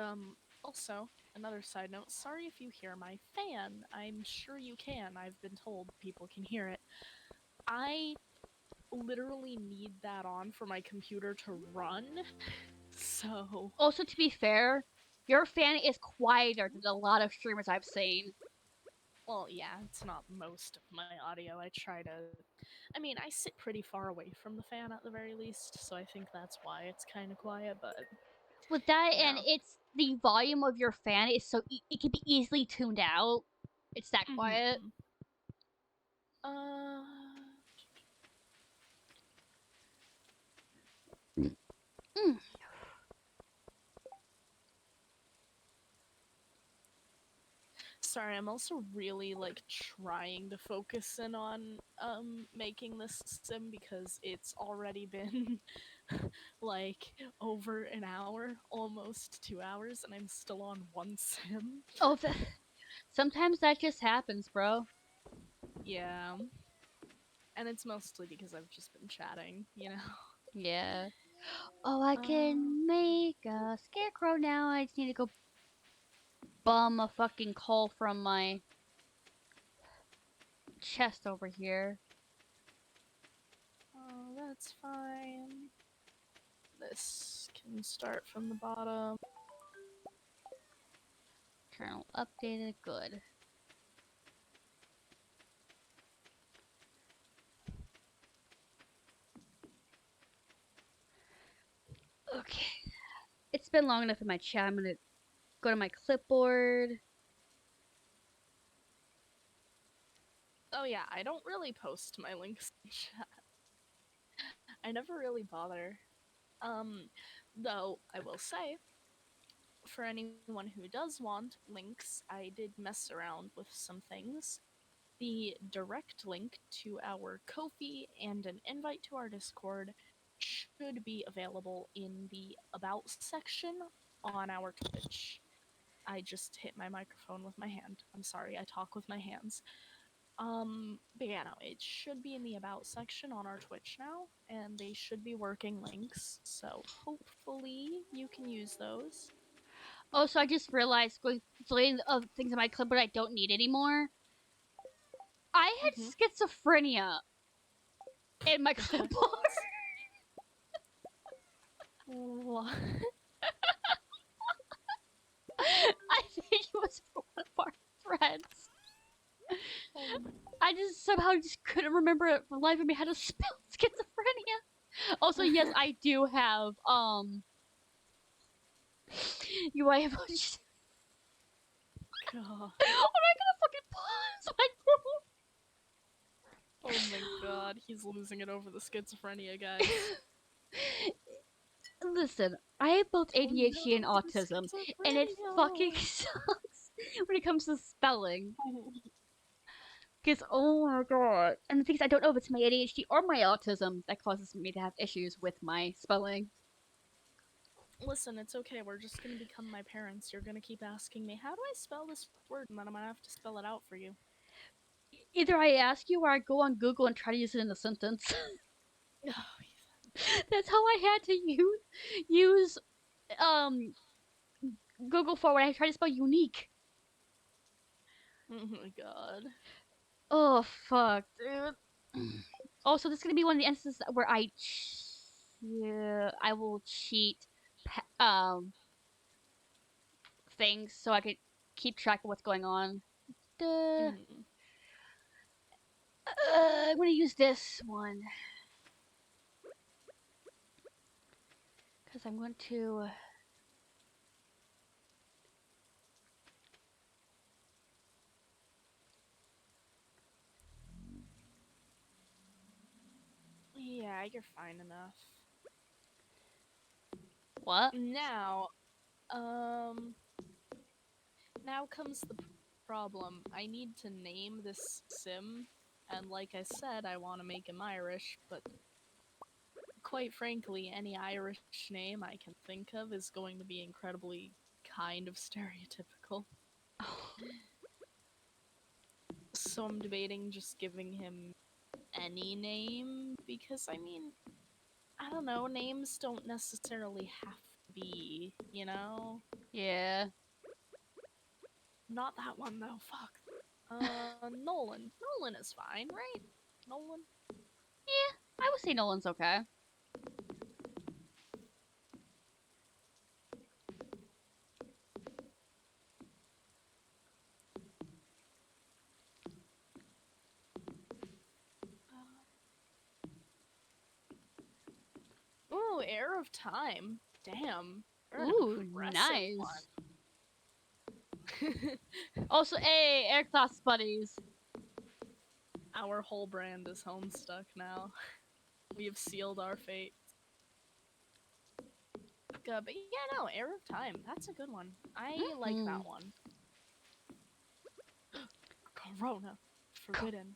also, another side note, sorry if you hear my fan. I'm sure you can. I've been told people can hear it. I literally need that on for my computer to run. So, also, to be fair, your fan is quieter than a lot of streamers I've seen. well, yeah, it's not most of my audio. I mean, I sit pretty far away from the fan at the very least, so I think that's why it's kind of quiet, but With that, you and know. it's the volume of your fan is so it can be easily tuned out. It's that quiet. Mm-hmm. Uh, Mm. sorry, I'm also really like trying to focus in on making this sim because it's already been like over an hour, almost 2 hours, and I'm still on one sim. Oh, sometimes that just happens, bro. Yeah. And it's mostly because I've just been chatting, you know. Yeah. Oh, I Uh, can make a scarecrow now. I just need to go bum a fucking coal from my chest over here. oh, that's fine. This can start from the bottom. Kernel updated. Good. Okay. It's been long enough in my chat. I'm gonna go to my clipboard. Oh yeah, I don't really post my links in chat. I never really bother. Um, though I will say, for anyone who does want links, I did mess around with some things. The direct link to our Ko-fi and an invite to our Discord should be available in the About section on our Twitch. I just hit my microphone with my hand. I'm sorry, I talk with my hands. But yeah, no, it should be in the About section on our Twitch now, and they should be working links, so hopefully you can use those. Also, I just realized going deleting of things in my clipboard I don't need anymore. I had Mm-hmm. schizophrenia in my What? clipboard. What? I think it was for one of our threads. Oh. I just somehow just couldn't remember it for the life of me how to spell schizophrenia. Also, yes, I do have you I have God. I'm not gonna fucking pause my Oh my god, he's losing it over the schizophrenia, guys. Listen, I have both Oh ADHD and no, the autism, and it fucking schizophrenia! sucks when it comes to spelling. Because, oh my god. And the thing is, I don't know if it's my ADHD or my autism that causes me to have issues with my spelling. Listen, it's okay, we're just gonna become my parents. You're gonna keep asking me, how do I spell this word? And then I'm gonna have to spell it out for you. Either I ask you or I go on Google and try to use it in a sentence. That's how I had to use um Google for when I tried to spell unique. Oh my god. Oh fuck, dude. Also, this is gonna be one of the instances where I will cheat things so I could keep track of what's going on. Duh. Mm. I'm gonna use this one because I'm going to. you're fine enough. What? Now, now comes the problem. I need to name this sim, and like I said, I want to make him Irish, but quite frankly, any Irish name I can think of is going to be incredibly kind of stereotypical. So I'm debating just giving him any name, because I mean, I don't know, names don't necessarily have to be, you know? Yeah. Not that one though, fuck. Nolan. Nolan is fine, right? Nolan? Yeah, I would say Nolan's okay. Ooh, Heir of Time. Damn. You're an Ooh, impressive nice. one. Also, hey, air class buddies. Our whole brand is homestuck now. We have sealed our fate. But yeah, no, Heir of Time. That's a good one. I like that one. Corona. Forbidden.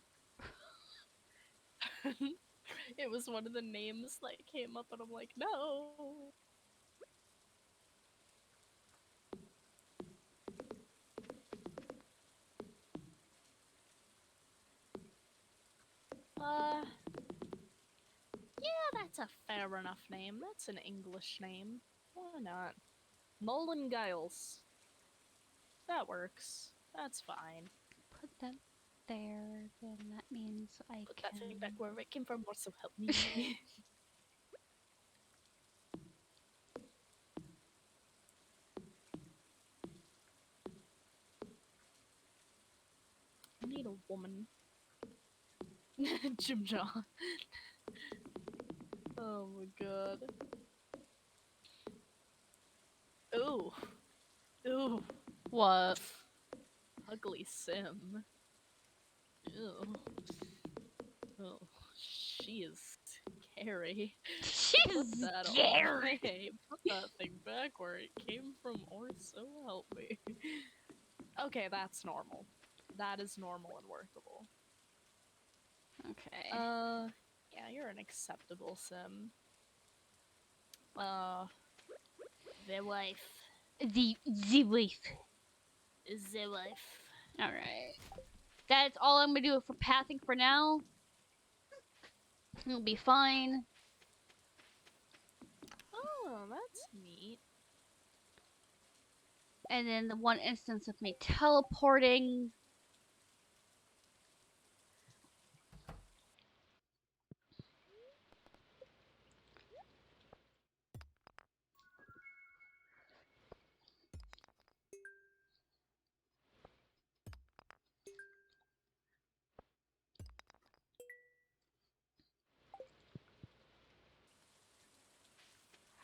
It was one of the names that came up, and I'm like, no. Yeah, that's a fair enough name. That's an English name. Why not? Nolan Giles. That works. That's fine. Put that there, then that means I Put that can. thing back where it came from, or so help me. I need a woman. Jim John. Oh my god. Ooh. Ooh. What? Ugly Sim. Ew. Oh, she is scary. Put She's that scary. away. Put that thing back where it came from, or so help me. Okay, that's normal. That is normal and workable. Okay. Yeah, you're an acceptable sim. The wife. The leaf. The wife. Alright. That's all I'm gonna do for pathing for now. It'll be fine. Oh, that's neat. And then the one instance of me teleporting.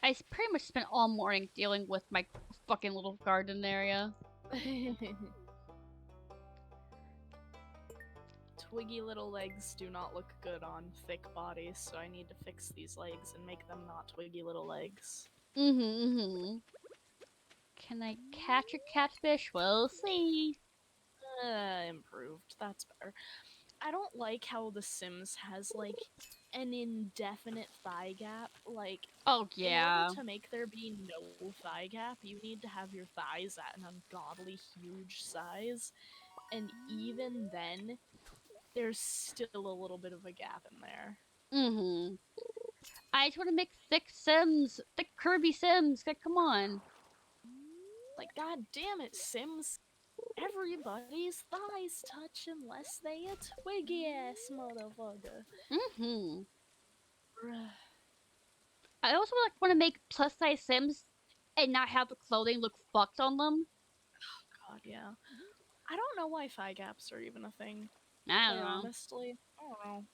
I pretty much spent all morning dealing with my fucking little garden area. Twiggy little legs do not look good on thick bodies, so I need to fix these legs and make them not twiggy little legs. Can I catch a catfish? We'll see. Improved. That's better. I don't like how The Sims has, like, an indefinite thigh gap. Like, Oh, in order yeah. to make there be no thigh gap, you need to have your thighs at an ungodly huge size. And even then, there's still a little bit of a gap in there. I just want to make thick Sims. Thick Kirby Sims. Like, come on. Like, god damn it, Sims. Everybody's thighs touch unless they a twiggy ass motherfucker. I also want to make plus size Sims and not have the clothing look fucked on them. God, yeah. I don't know why thigh gaps are even a thing. I don't Quite know. honestly, I don't know.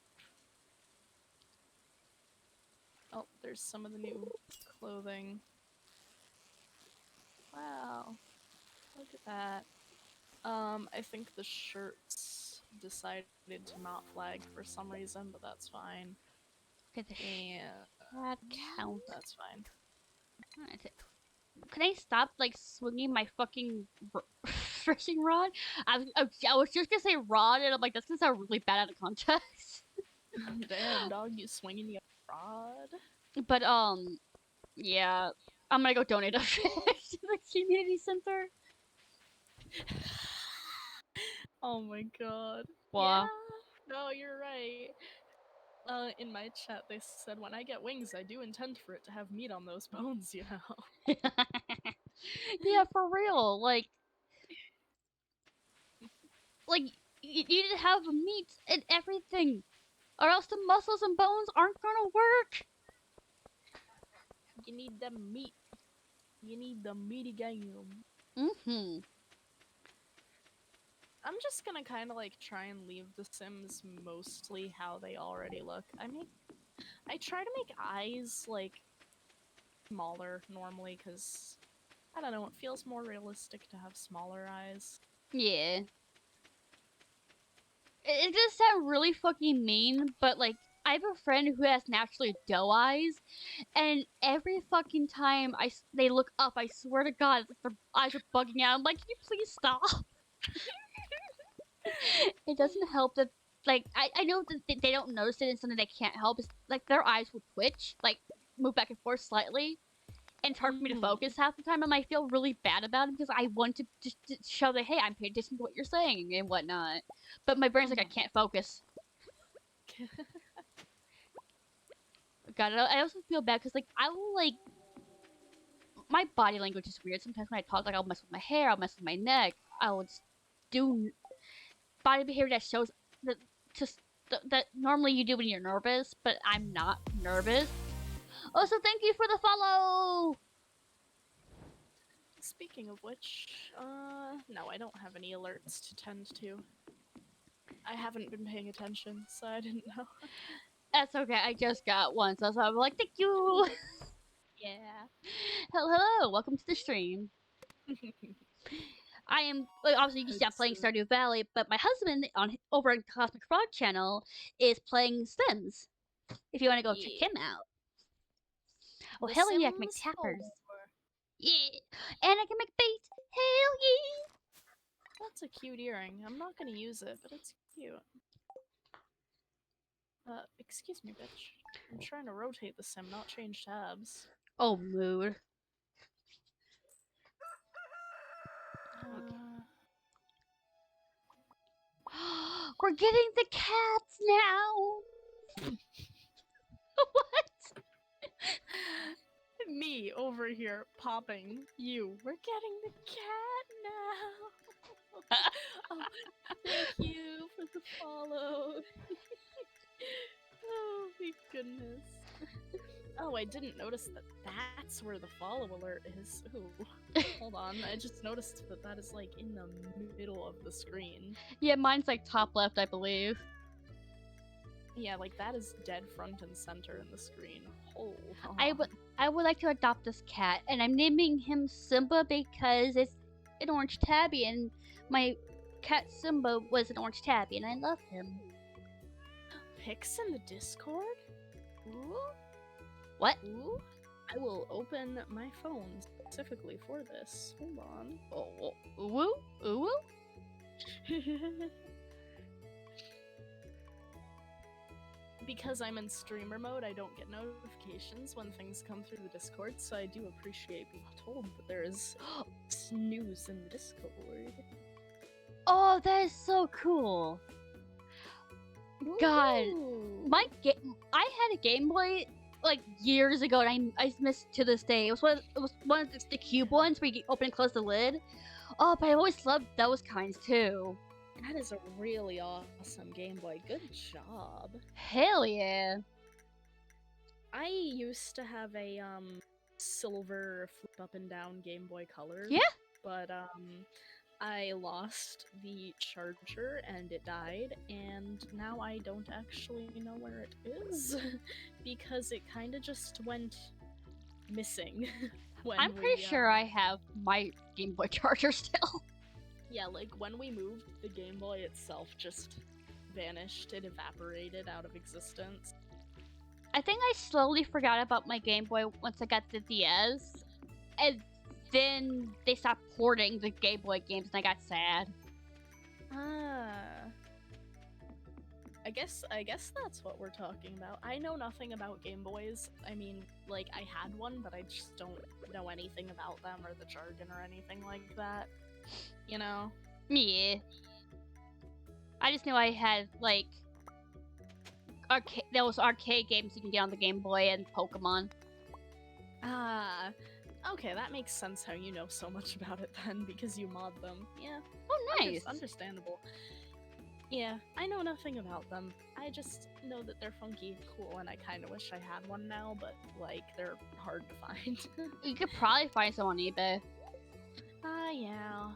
Oh, there's some of the new clothing. Wow. Look at that. I think the shirts decided to not flag for some reason, but that's fine. Okay, the And shad count. that's fine. Can I stop like swinging my fucking fishing rod? I was just gonna say rod, and I'm like, that's gonna sound really bad out of context. Damn, dog, you swinging your rod? But yeah, I'm gonna go donate a fish to the community center. Oh my god. Yeah. Wow. No, you're right. In my chat, they said when I get wings, I do intend for it to have meat on those bones, you know. Yeah, for real. Like you need to have meat and everything, or else the muscles and bones aren't gonna work. You need the meat. You need the meaty game. Mm-hmm. I'm just gonna kind of like try and leave the Sims mostly how they already look. I try to make eyes like smaller normally because I don't know, it feels more realistic to have smaller eyes. Yeah. It does sound really fucking mean, but like I have a friend who has naturally doe eyes, and every fucking time they look up, I swear to God, it's like their eyes are bugging out. I'm like, can you please stop? It doesn't help that, like, I know that they don't notice it, and something they can't help is like their eyes will twitch, like move back and forth slightly, and it's hard for me to focus half the time. And I feel really bad about it because I want to just to show that, hey, I'm paying attention to what you're saying and whatnot, but my brain's like, I can't focus. God, I also feel bad because like I will like my body language is weird. Sometimes when I talk, like I'll mess with my hair, I'll mess with my neck, I'll just do body behavior that shows that just that normally you do when you're nervous, but I'm not nervous. Also, thank you for the follow. Speaking of which, no, I don't have any alerts to tend to. I haven't been paying attention, so I didn't know. That's okay. I just got one, so I'm like, thank you. Yeah. Hello, welcome to the stream. I am obviously you can see I'm playing Stardew Valley, but my husband over on Cosmic Frog channel is playing Sims. If you want to go check him out. Oh The hell yeah, I can make Sims 4. tappers. Yeah, and I can make bait. Hell yeah. That's a cute earring. I'm not gonna use it, but it's cute. Excuse me, bitch. I'm trying to rotate the sim, not change tabs. Oh mood. We're getting the cats now. What? Me over here popping you. We're getting the cat now. Oh, thank you for the follow. Oh my goodness. Oh, I didn't notice that that's where the follow alert is. Ooh. Hold on, I just noticed that that is like in the middle of the screen. Yeah, mine's like top left, I believe. Yeah, like that is dead front and center in the screen. Hold on. I would like to adopt this cat, and I'm naming him Simba because it's an orange tabby, and my cat Simba was an orange tabby, and I love him. Pics in the Discord? Ooh. What? Ooh. I will open my phone specifically for this. Hold on. Oh, ooh, ooh. Because I'm in streamer mode, I don't get notifications when things come through the Discord, so I do appreciate being told that there is news in the Discord. Oh, that is so cool. God, I had a Game Boy like years ago, and I missed to this day. It was one of the cube ones where you open and close the lid. Oh, but I always loved those kinds too. That is a really awesome Game Boy. Good job. Hell yeah. I used to have a silver flip up and down Game Boy Color. Yeah. But I lost the charger and it died, and now I don't actually know where it is because it kind of just went missing. I'm pretty sure I have my Game Boy charger still. Yeah, like when we moved, the Game Boy itself just vanished. It evaporated out of existence. I think I slowly forgot about my Game Boy once I got the DS, and then they stopped porting the Game Boy games, and I got sad. Ah. I guess that's what we're talking about. I know nothing about Game Boys. I mean, like, I had one, but I just don't know anything about them or the jargon or anything like that. You know? Yeah. I just knew I had, like, those arcade games you can get on the Game Boy and Pokemon. Ah. Okay, that makes sense how you know so much about it then, because you mod them. Yeah. Oh, nice. Understandable. Yeah, I know nothing about them. I just know that they're funky and cool, and I kind of wish I had one now, but, like, they're hard to find. You could probably find some on eBay. Yeah.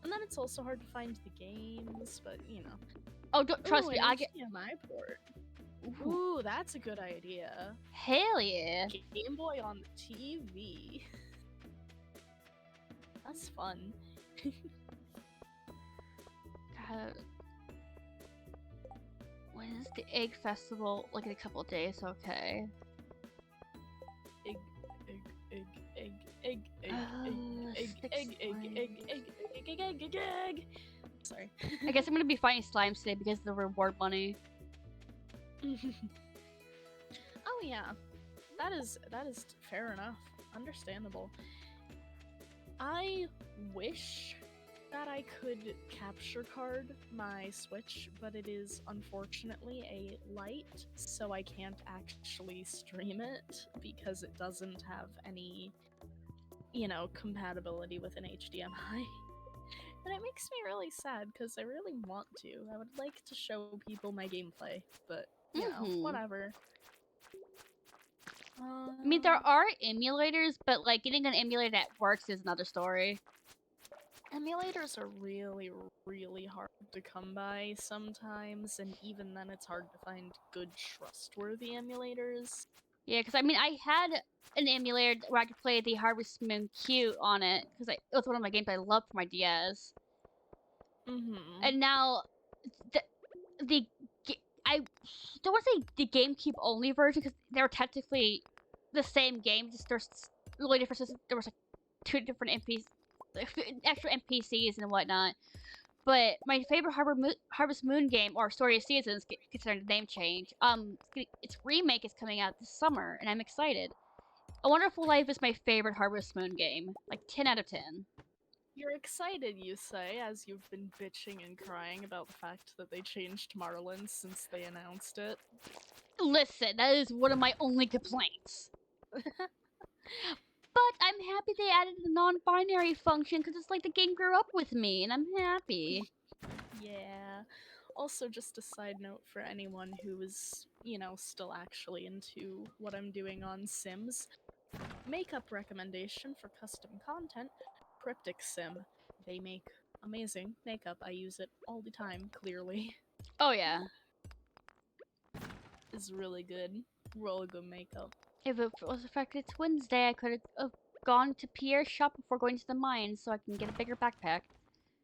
And then it's also hard to find the games, but, you know. Oh, trust me, I get... HDMI port. Ooh, that's a good idea. Hell yeah. Game Boy on the TV. That's fun. God. When is the Egg Festival? Like in a couple days, okay. Egg. Sorry. I guess I'm gonna be finding slimes today because of the reward money. Oh yeah, that is fair enough. Understandable. I wish that I could capture card my Switch, but it is unfortunately a Lite, so I can't actually stream it because it doesn't have any, you know, compatibility with an HDMI. And it makes me really sad because I really want to. I would like to show people my gameplay, but, you know, whatever. I mean, there are emulators, but, like, getting an emulator that works is another story. Emulators are really, really hard to come by sometimes, and even then it's hard to find good, trustworthy emulators. Yeah, because, I mean, I had an emulator where I could play the Harvest Moon Q on it, because it was one of my games I loved for my DS. And now, I don't want to say the GameCube only version, because they were technically the same game, just there's really differences. There was like 2 different extra NPCs and whatnot. But my favorite Harvest Moon game, or Story of Seasons, considering the name change, its remake is coming out this summer, and I'm excited. A Wonderful Life is my favorite Harvest Moon game, like 10 out of 10. You're excited, you say, as you've been bitching and crying about the fact that they changed Marlin since they announced it. Listen, that is one of my only complaints. But I'm happy they added the non-binary function, because it's like the game grew up with me, and I'm happy. Yeah. Also, just a side note for anyone who is, you know, still actually into what I'm doing on Sims. Makeup recommendation for custom content, Cryptic Sim. They make amazing makeup. I use it all the time, clearly. Oh yeah. It's really good. Really good makeup. If it was affected it's Wednesday, I could have gone to Pierre's shop before going to the mines so I can get a bigger backpack.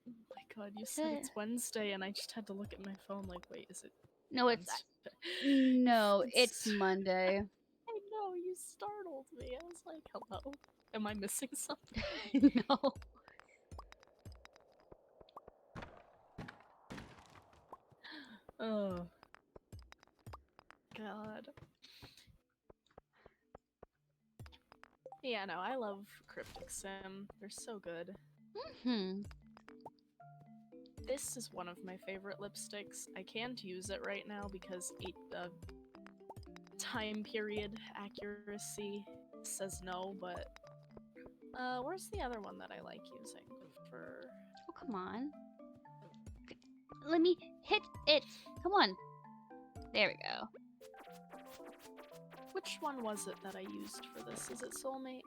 Oh my god, you said it's Wednesday and I just had to look at my phone like, wait, is it No, Wednesday? it's Monday. I know, you startled me. I was like, hello? Am I missing something? No. Oh. God. Yeah, no, I love Cryptic Sim. They're so good. This is one of my favorite lipsticks. I can't use it right now because time period accuracy says no, but where's the other one that I like using for... Oh, come on. Let me hit it. Come on. There we go. Which one was it that I used for this? Is it Soulmate?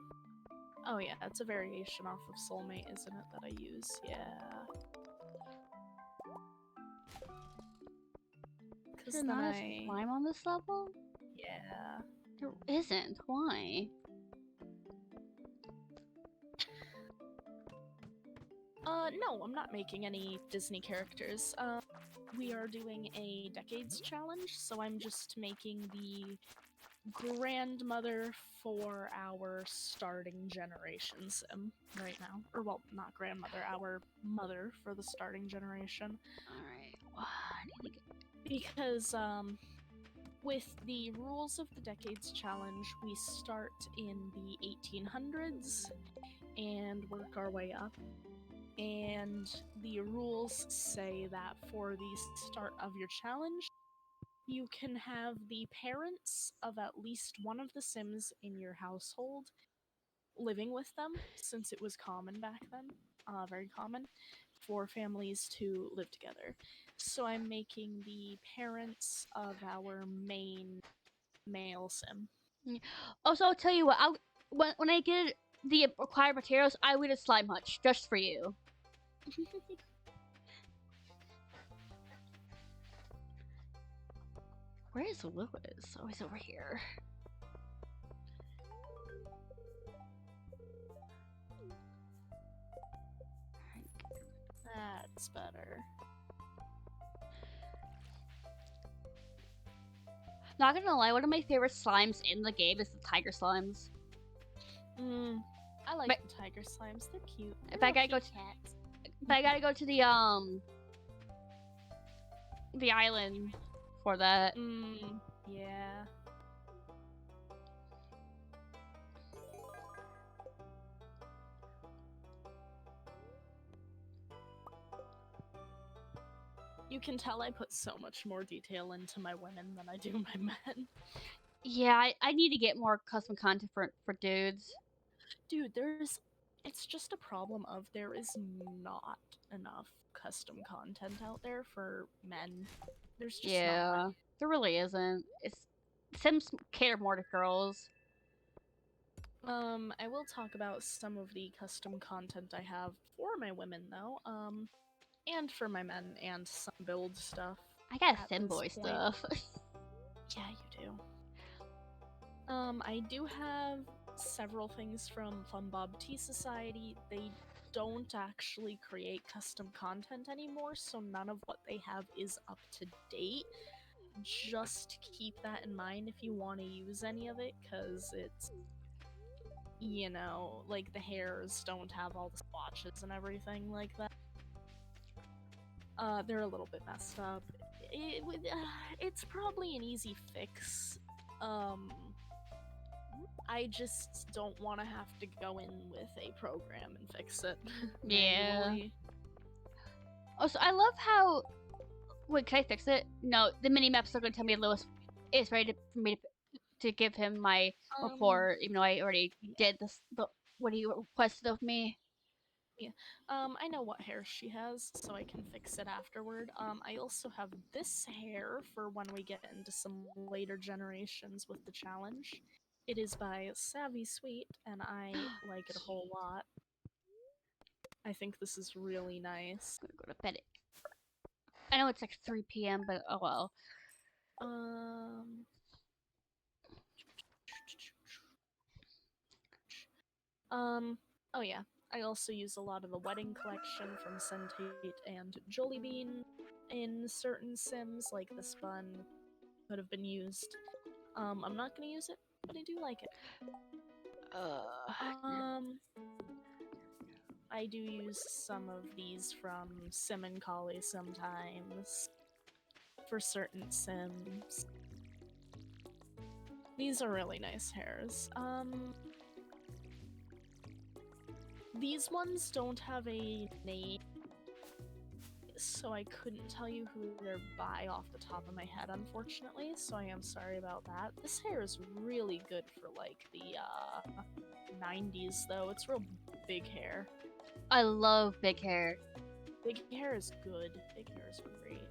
Oh yeah, it's a variation off of Soulmate, isn't it, that I use? Yeah. Is there not a slime on this level? Yeah. There isn't. Why? No, I'm not making any Disney characters. We are doing a decades challenge, so I'm just making the grandmother for our starting generation sim right now. Or, well, not grandmother, our mother for the starting generation. Alright. I need to get... Because, with the rules of the decades challenge, we start in the 1800s and work our way up. And the rules say that for the start of your challenge, you can have the parents of at least one of the Sims in your household living with them, since it was common back then, very common, for families to live together. So I'm making the parents of our main male Sim. Also, I'll tell you what, when I get the required materials, I would a slime hutch just for you. Where is Lewis? Oh, he's over here. That's better. Not gonna lie, one of my favorite slimes in the game is the tiger slimes. I like the tiger slimes. They're cute. If I gotta go to cats. If I gotta go to the island for that. Yeah. You can tell I put so much more detail into my women than I do my men. Yeah, I need to get more custom content for dudes. Dude, it's just a problem of there is not enough custom content out there for men. There's just not. There really isn't. Sims cater more to girls. I will talk about some of the custom content I have for my women though. And for my men and some build stuff. I got Sim boy stuff. Yeah, you do. I do have several things from Fun Bob Tea Society. They don't actually create custom content anymore, so none of what they have is up to date. Just keep that in mind if you want to use any of it, because it's, you know, like the hairs don't have all the swatches and everything like that. They're a little bit messed up. It's probably an easy fix. I just don't want to have to go in with a program and fix it manually. Also, I love how... Wait, can I fix it? No, the mini-map's still gonna tell me Lewis is ready for me to give him my report, even though I already did what he requested of me. Yeah. I know what hair she has, so I can fix it afterward. I also have this hair for when we get into some later generations with the challenge. It is by Savvy Sweet, and I like it a whole lot. I think this is really nice. I'm gonna go to bed. I know it's like 3 p.m., but oh well. Oh yeah. I also use a lot of the wedding collection from Centate and Jollybean in certain Sims, like this bun could have been used. I'm not gonna use it, but I do like it. I do use some of these from Sim and Collie sometimes for certain Sims. These are really nice hairs. These ones don't have a name, so I couldn't tell you who they're by off the top of my head, unfortunately, so I am sorry about that. This hair is really good for, like, the, 90s, though. It's real big hair. I love big hair. Big hair is good. Big hair is great.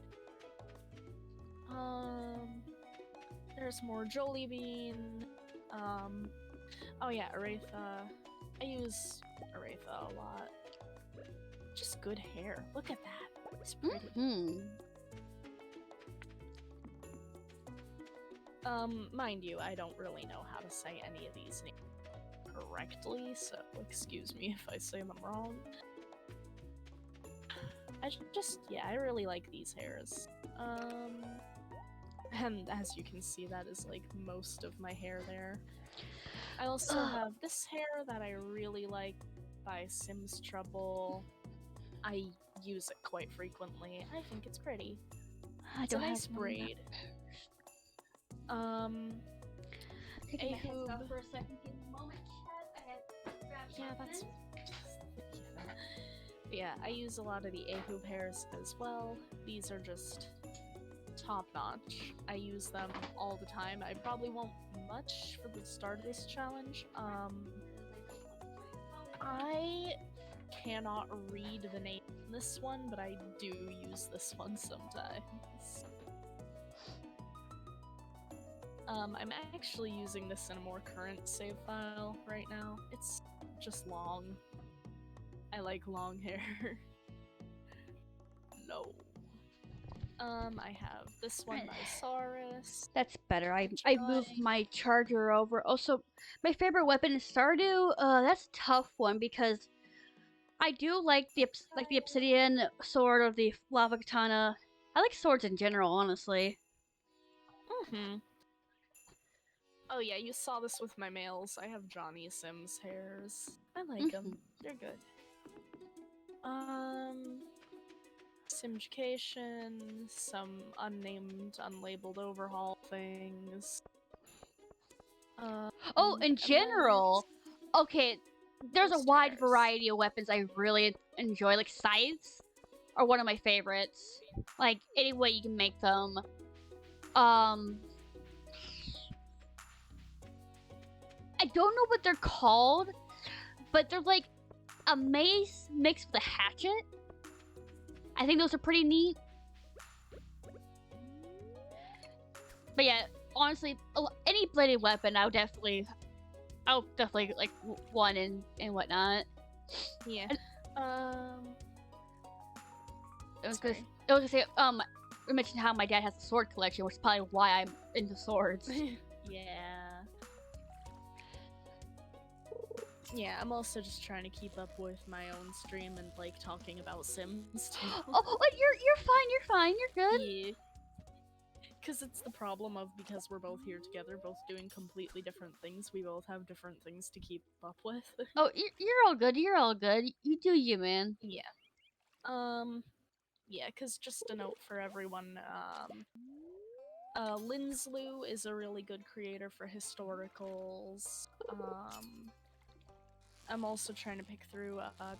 There's more Jollybean. Oh yeah, Aretha. I use Aretha a lot. Just good hair. Look at that. It's pretty. Mind you, I don't really know how to say any of these names correctly, so excuse me if I say them wrong. I really like these hairs. And as you can see, that is like most of my hair there. I also have this hair that I really like by Sims Trouble. I use it quite frequently. I think it's pretty. It's a nice braid. Taking my headset off for a second. Give me a moment, Chad. Yeah, that's. Yeah, I use a lot of the Ahoob hairs as well. These are just top notch. I use them all the time. I probably won't much for the start of this challenge. I cannot read the name of this one, but I do use this one sometimes. I'm actually using this in a more current save file right now. It's just long. I like long hair. No. I have this one by Saurus. That's better. I moved my charger over. Also, my favorite weapon is Stardew. That's a tough one because I do like the obsidian sword or the lava katana. I like swords in general, honestly. Oh yeah, you saw this with my males. I have Johnny Sims hairs. I like them. They're good. Simjucation, some unnamed, unlabeled overhaul things. In general, okay, there's a wide variety of weapons I really enjoy. Like scythes are one of my favorites. Like any way you can make them. I don't know what they're called, but they're like a mace mixed with a hatchet. I think those are pretty neat. But yeah, honestly, any bladed weapon, I'll definitely like one and whatnot. Yeah. I was gonna say, we mentioned how my dad has a sword collection, which is probably why I'm into swords. Yeah. Yeah, I'm also just trying to keep up with my own stream and like talking about Sims too. Oh, you're fine, you're good. Yeah. Because it's the problem of, because we're both here together, both doing completely different things, we both have different things to keep up with. Oh, you're all good, You do you, man. Yeah. Yeah, because just a note for everyone, Linslu is a really good creator for historicals. I'm also trying to pick through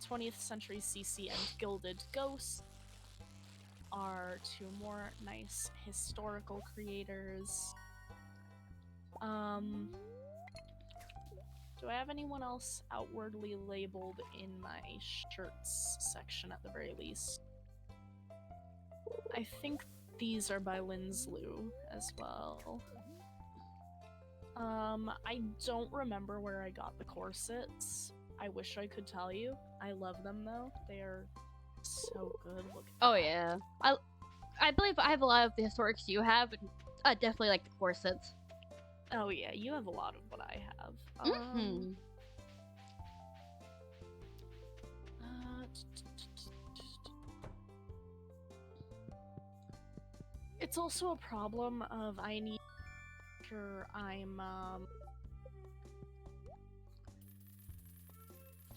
20th Century CC and Gilded Ghost are two more nice historical creators. Do I have anyone else outwardly labeled in my shirts section at the very least? I think these are by Linslu as well. I don't remember where I got the corsets. I wish I could tell you. I love them though. They are so good. Look at that. Yeah. I believe I have a lot of the historics you have, and I definitely like the corsets. Oh yeah, you have a lot of what I have. It's also a problem of I need to make sure I'm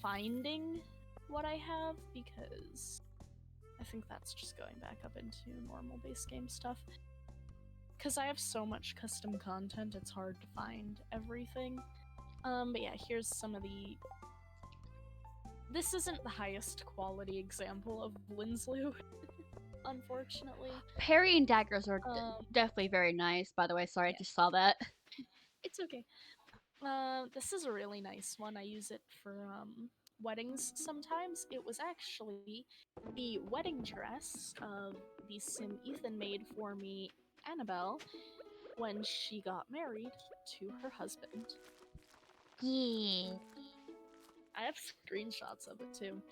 finding what I have, because I think that's just going back up into normal base game stuff. Because I have so much custom content, it's hard to find everything. But yeah, here's some of the... This isn't the highest quality example of Linslu, unfortunately. Parry and daggers are definitely very nice, by the way. Sorry, yeah. I just saw that. It's okay. This is a really nice one. I use it for weddings sometimes. It was actually the wedding dress of the sim Ethan made for me, Annabelle, when she got married to her husband. Yeah. I have screenshots of it too.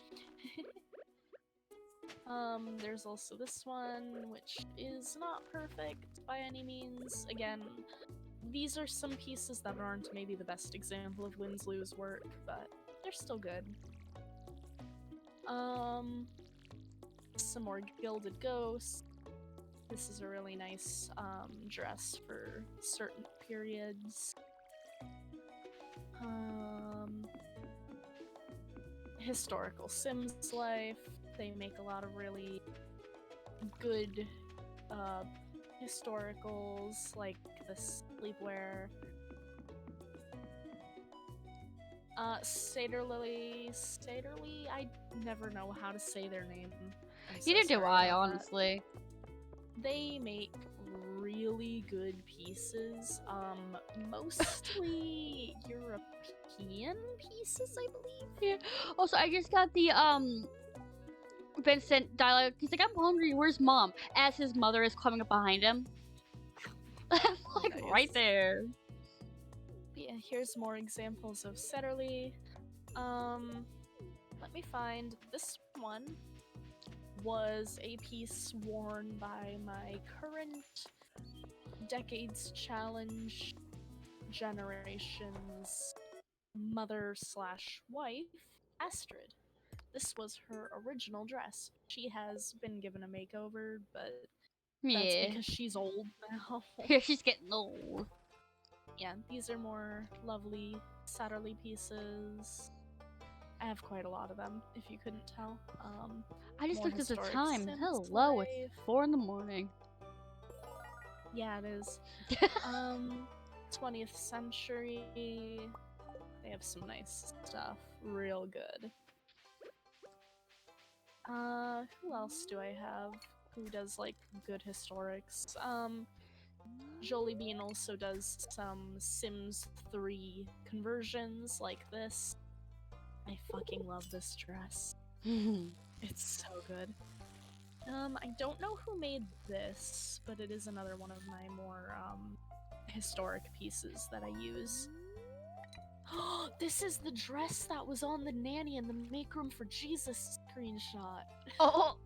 There's also this one, which is not perfect by any means. Again, these are some pieces that aren't maybe the best example of Linslu's work, but they're still good. some more gilded ghosts. This is a really nice dress for certain periods. Historical Sims life. They make a lot of really good historicals, like the sleepwear. Saterly, I never know how to say their name. Neither do I, honestly. They make really good pieces. Mostly European pieces, I believe. Yeah. Also, I just got the Vincent dialogue. He's like, "I'm hungry. Where's mom?" As his mother is coming up behind him. I'm like Nice. right there. Yeah, here's more examples of Setterly. Let me find this one. Was a piece worn by my current Decades Challenge generation's mother/wife, Astrid. This was her original dress. She has been given a makeover, but that's Yeah. because she's old now. Here she's getting old. Yeah, these are more lovely Satterly pieces. I have quite a lot of them, if you couldn't tell. I just more looked at the historic time. Sims Hello, life. it's 4 in the morning. Yeah, it is. 20th century. They have some nice stuff. Real good. Who else do I have who does, like, good historics? Jolie Bean also does some Sims 3 conversions like this. I fucking love this dress. It's so good. I don't know who made this, but it is another one of my more, historic pieces that I use. This is the dress that was on the Nanny in the Make Room for Jesus screenshot. Oh!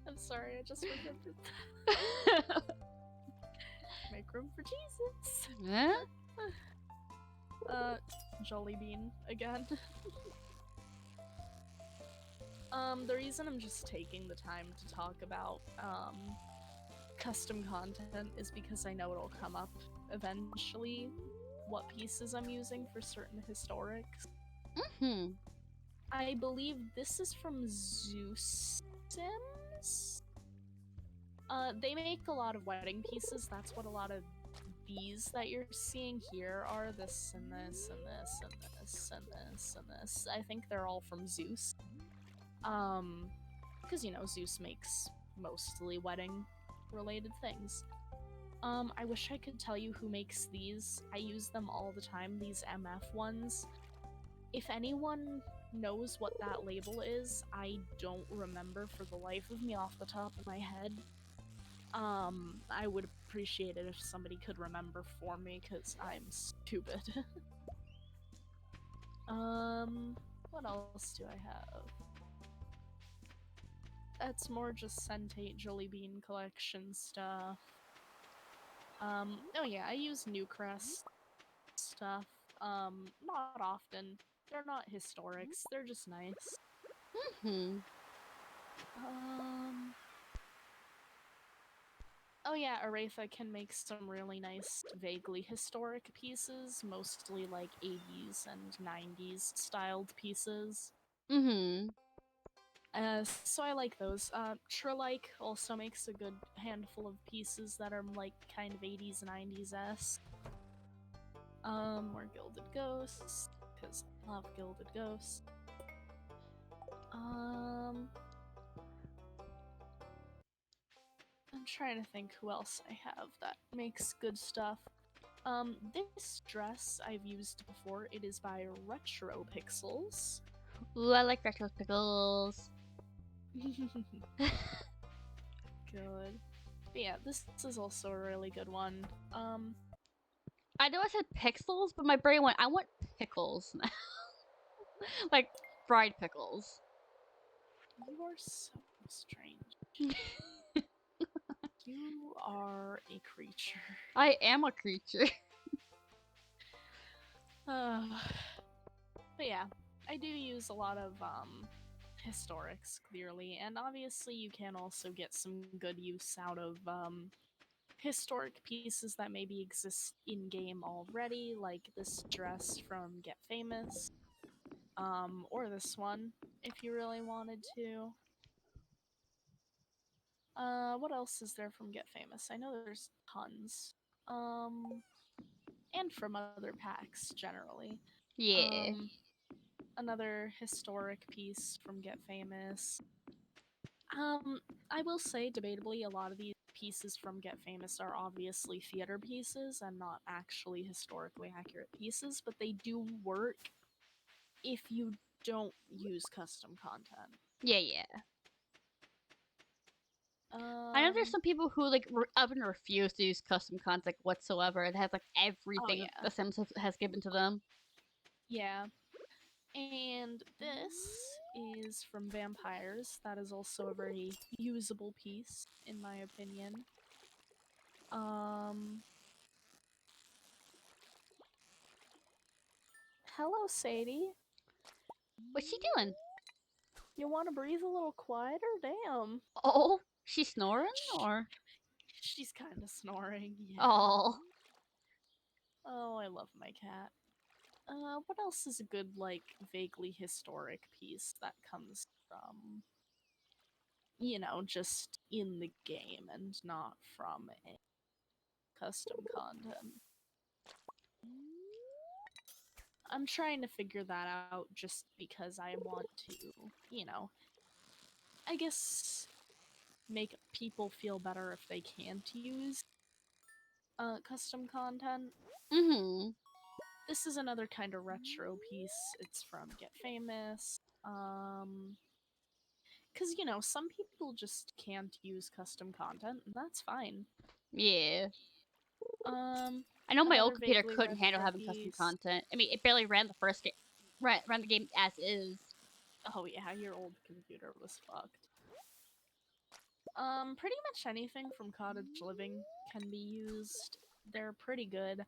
I'm sorry, I just remembered that. Make Room for Jesus. Huh? Jolie Bean again. The reason I'm just taking the time to talk about, custom content is because I know it'll come up eventually, what pieces I'm using for certain historics. I believe this is from Zeus Sims? They make a lot of wedding pieces. That's what a lot of these that you're seeing here are. This and this and this and this and this and this. I think they're all from Zeus. Because, you know, Zeus makes mostly wedding-related things. I wish I could tell you who makes these. I use them all the time, these MF ones. If anyone knows what that label is, I don't remember for the life of me off the top of my head. I would appreciate it if somebody could remember for me, because I'm stupid. What else do I have? That's more just Centate Jolie Bean collection stuff. Oh yeah, I use Newcrest stuff. Not often. They're not historics, they're just nice. Oh yeah, Aretha can make some really nice, vaguely historic pieces, mostly like 80s and 90s styled pieces. So I like those. Trilike also makes a good handful of pieces that are like kind of 80s, 90s-esque. More Gilded Ghosts, because I love Gilded Ghosts. I'm trying to think who else I have that makes good stuff. This dress I've used before. It is by Retro Pixels. Ooh, I like retro pickles. Good. But yeah, this is also a really good one. I know I said pixels, but my brain went, I want pickles now. Like, fried pickles. You are so strange. You are a creature. I am a creature. But yeah, I do use a lot of historics, clearly, and obviously you can also get some good use out of historic pieces that maybe exist in game already, like this dress from Get Famous, or this one if you really wanted to. What else is there from Get Famous? I know there's tons. And from other packs generally. Yeah. Um, Another historic piece from Get Famous. I will say, debatably, a lot of these pieces from Get Famous are obviously theater pieces and not actually historically accurate pieces, but they do work if you don't use custom content. Yeah, yeah. I know there's Um, some people who like up and refuse to use custom content whatsoever. It has like oh everything yeah, The Sims has given to them. yeah. And this is from Vampires. That is also a very usable piece, in my opinion. Um, Hello, Sadie. What's she doing? You want to breathe a little quieter? Damn. Oh, she's snoring or She's kind of snoring, yeah. oh. Oh, I love my cat. What else is a good, like, vaguely historic piece that comes from, just in the game and not from a custom content? I'm trying to figure that out just because I want to, I guess make people feel better if they can't use custom content. Mm-hmm. This is another kind of retro piece. It's from Get Famous. Because, some people just can't use custom content, and that's fine. Yeah. Um, I know my old Another computer vaguely couldn't handle retro having custom piece. content. I mean, it barely ran the first game, ran the game as is. Oh, yeah, your old computer was fucked. Pretty much anything from Cottage Living can be used. They're pretty good.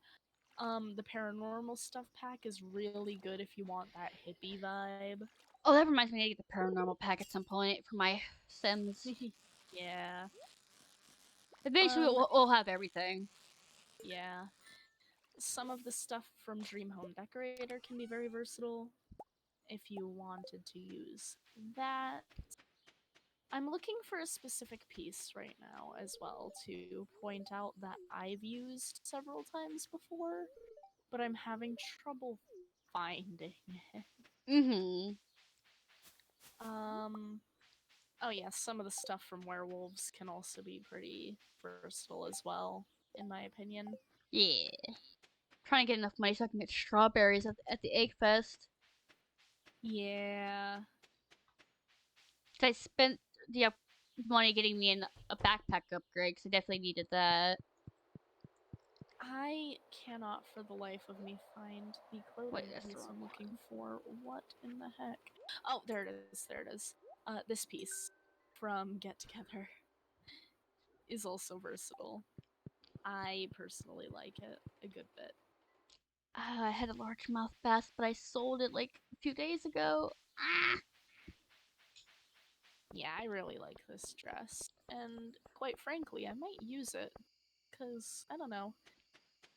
The paranormal stuff pack is really good if you want that hippie vibe. Oh, that reminds me, I need to get the paranormal pack at some point for my Sims. Yeah. Eventually, Um, we'll have everything. yeah. Some of the stuff from Dream Home Decorator can be very versatile if you wanted to use that. I'm looking for a specific piece right now as well to point out that I've used several times before, but I'm having trouble finding it. Mm-hmm. Um, oh yeah, some of the stuff from Werewolves can also be pretty versatile as well, in my opinion. Yeah. Trying to get enough money so I can get strawberries at the Egg Fest. Yeah, I spent the money getting me a backpack upgrade because I definitely needed that. I cannot for the life of me find the Wait, clothing that's the piece wrong I'm looking one. for. What in the heck? Oh, there it is. There it is. This piece from Get Together is also versatile. I personally like it a good bit. I had a largemouth bass, but I sold it like a few days ago. Ah! Yeah, I really like this dress, and quite frankly, I might use it because I don't know.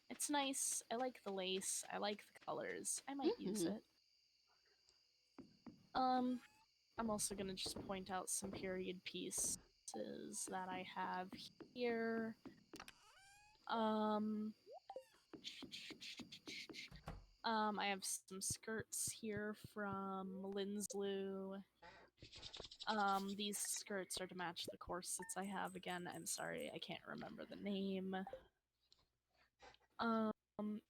It's nice. I like the lace. I like the colors. I might use Mm-hmm. it. Um, I'm also gonna just point out some period pieces that I have here. Um, I have some skirts here from Linslu. These skirts are to match the corsets I have. Again, I'm sorry, I can't remember the name.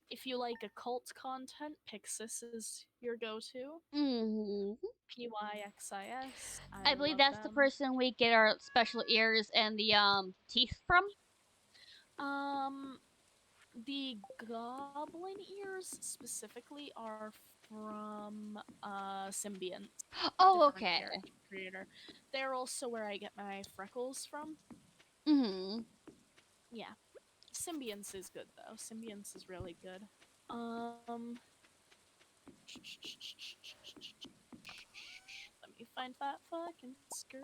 If you like occult content, Pixis is your go-to. Mm-hmm. PYXIS. I I believe love that's the them. person we get our special ears and the teeth from. Um, the goblin ears specifically are from Symbiont, a Oh, different okay. character creator. They're also where I get my freckles from. Mm-hmm. Yeah. Symbionts is good though. Symbionts is really good. Um Let me find that fucking skirt.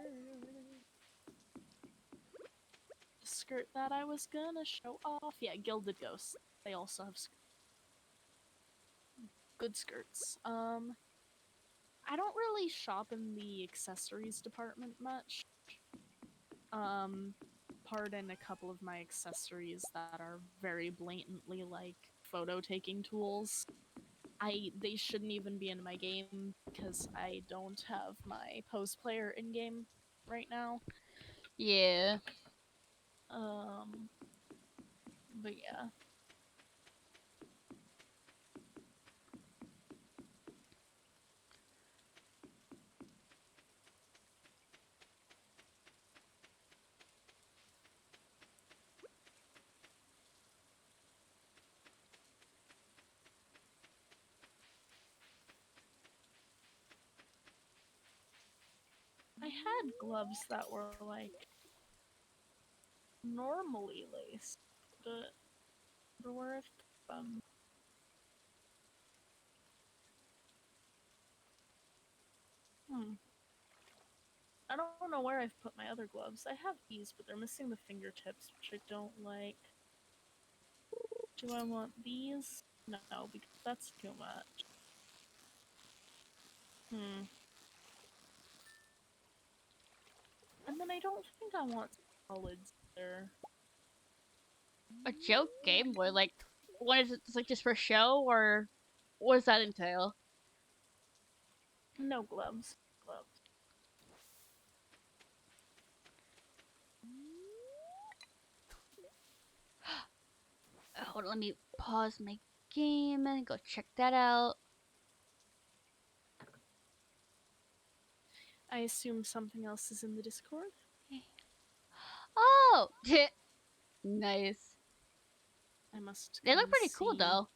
The skirt that I was gonna show off. Yeah, Gilded Ghosts. They also have good skirts. I don't really shop in the accessories department much. Pardon a couple of my accessories that are very blatantly like photo taking tools. They shouldn't even be in my game because I don't have my pose player in game right now. Yeah. But yeah. I had gloves that were like normally laced, but where if I don't know where I've put my other gloves. I have these, but they're missing the fingertips, which I don't like. Do I want these? No, because that's too much. And then I don't think I want solids there. A joke Game Boy? Like, what is it? Like just for show, or what does that entail? No gloves. Gloves. Hold on, let me pause my game and go check that out. I assume something else is in the Discord? Oh! Nice. I must They come look pretty cool, see. though.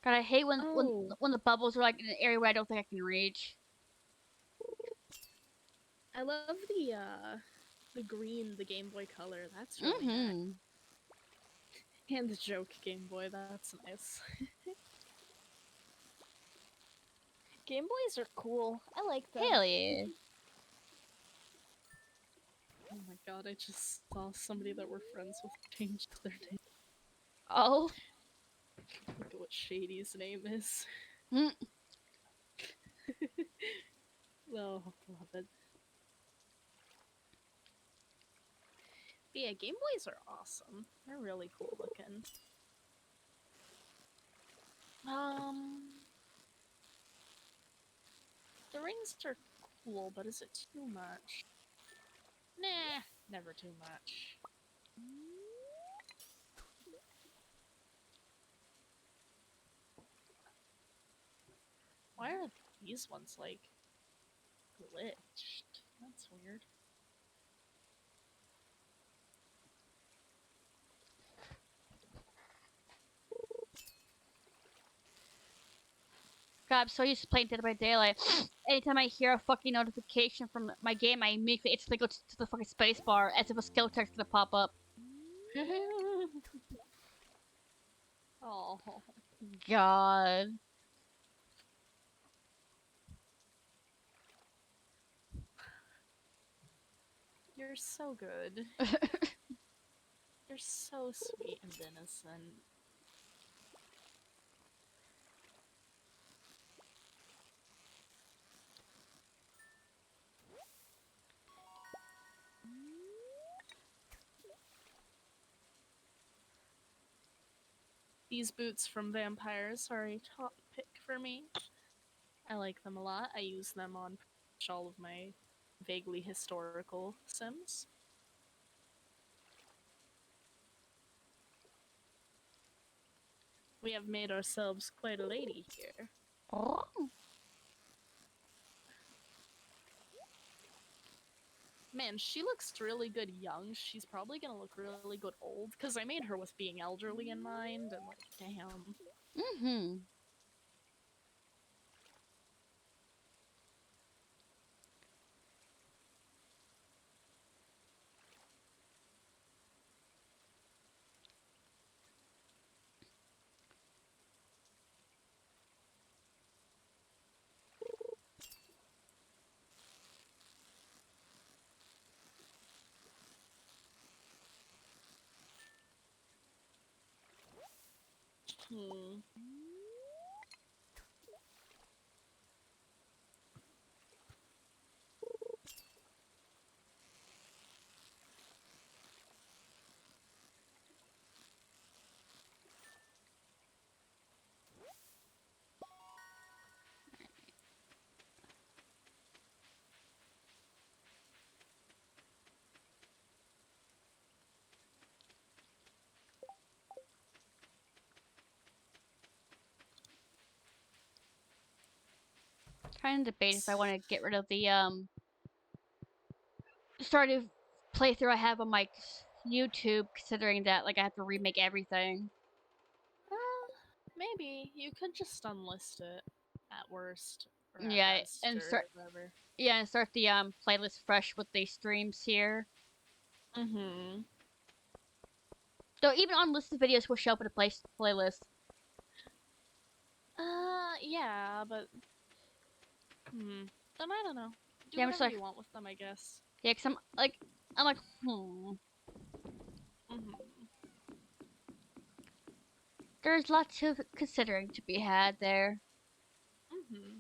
God, I hate when the bubbles are like in an area where I don't think I can reach. I love the green, the Game Boy Color. That's really nice. Mm-hmm. And the joke Game Boy. That's nice. Game Boys are cool. I like them. Hell yeah. Oh my god, I just saw somebody that we're friends with change their name. Oh. Look at what Shady's name is. Mm. Oh, love it. But yeah, Game Boys are awesome. They're really cool looking. The rings are cool, but is it too much? Nah, never too much. Why are these ones like glitched? That's weird. God, I'm so used to playing Dead by Daylight. Anytime I hear a fucking notification from my game, I immediately instantly go to the fucking spacebar as if a skill text gonna pop up. Oh, God. you're so good. You're so sweet and innocent. These boots from Vampires are a top pick for me. I like them a lot. I use them on all of my vaguely historical Sims. We have made ourselves quite a lady here. Man, she looks really good young. She's probably gonna look really good old, because I made her with being elderly in mind, and like, damn. Mm-hmm. Hmm. Trying to debate if I want to get rid of the Stardew playthrough I have on my YouTube, considering that like I have to remake everything. Maybe you could just unlist it at worst or at Yeah, best and or start whatever. and start the playlist fresh with the streams here. Mm-hmm. Though even unlisted videos will show up in the playlist. Yeah, but then I don't know. Do Yeah, I'm just whatever like you want with them, I guess. yeah, cause I'm like Mm-hmm. There's lots of considering to be had there. Mm-hmm.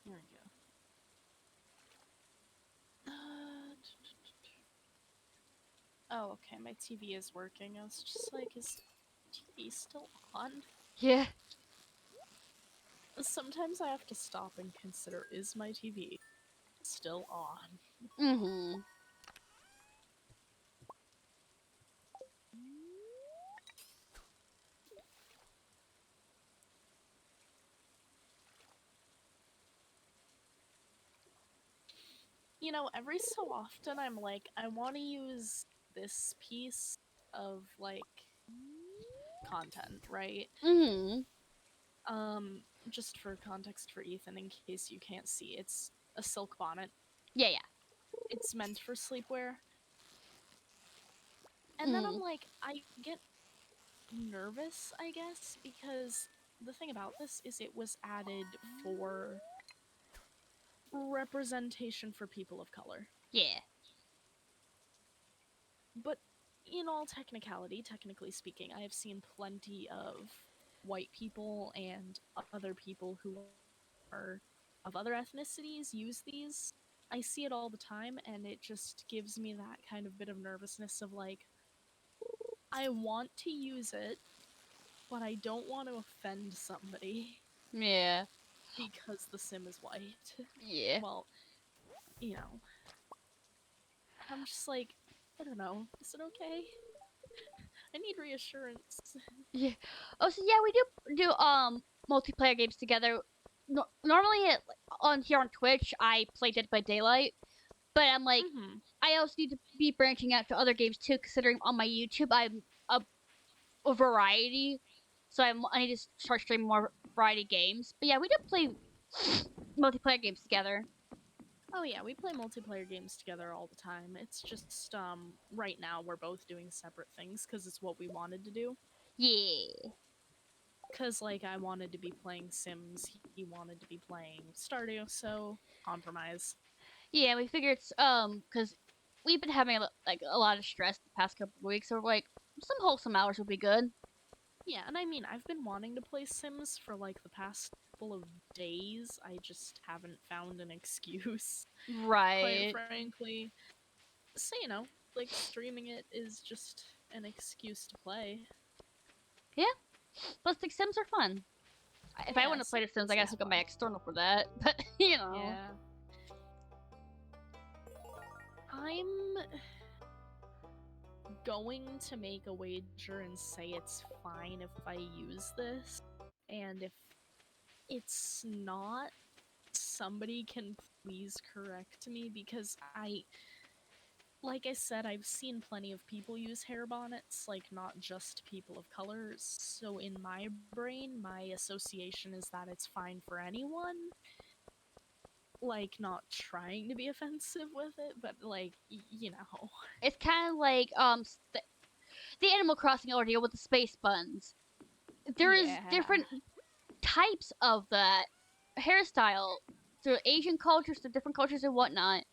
There we go. Oh, okay, my TV is working. I was just like, is TV still on? Yeah. Sometimes I have to stop and consider, is my TV still on? Mm-hmm. You know, every so often I'm like, I want to use this piece of, like, content, right? Mm-hmm. Just for context for Ethan, in case you can't see, it's a silk bonnet. Yeah, yeah. It's meant for sleepwear. And then Mm-hmm. I'm like, I get nervous, I guess, because the thing about this is it was added for representation for people of color. Yeah. But in all technicality, technically speaking, I have seen plenty of white people and other people who are of other ethnicities use these. I see it all the time, and it just gives me that kind of bit of nervousness of like, I want to use it, but I don't want to offend somebody Yeah. because the sim is white. Yeah. Well, you know, I'm just like, I don't know, is it okay? I need reassurance. Yeah. Oh, so yeah, we do multiplayer games together. Normally, on here on Twitch, I play Dead by Daylight, but I'm like, Mm-hmm. I also need to be branching out to other games too. Considering on my YouTube, I'm a variety, so I need to start streaming more variety games. But yeah, we do play multiplayer games together. Oh yeah, we play multiplayer games together all the time. It's just right now we're both doing separate things cuz it's what we wanted to do. Yeah. Cuz like I wanted to be playing Sims, he wanted to be playing Stardew, so compromise. Yeah, we figured it's because we've been having like a lot of stress the past couple of weeks, so we're like some wholesome hours would be good. Yeah, and I mean, I've been wanting to play Sims for like the past couple of days. I just haven't found an excuse, quite Right. frankly. So, you know, like streaming it is just an excuse to play. Yeah. Plus, the Sims are fun. If I Yeah, want to play The Sims, Sims I gotta is hook up my fun. external for that. But you know. Yeah. I'm going to make a wager and say it's fine if I use this, and if it's not, somebody can please correct me, because like I said, I've seen plenty of people use hair bonnets, like not just people of color, so in my brain, my association is that it's fine for anyone. Like, not trying to be offensive with it, but like, you know. It's kind of like the Animal Crossing ordeal with the space buns. There is Yeah. different types of that hairstyle through Asian cultures, through different cultures and whatnot.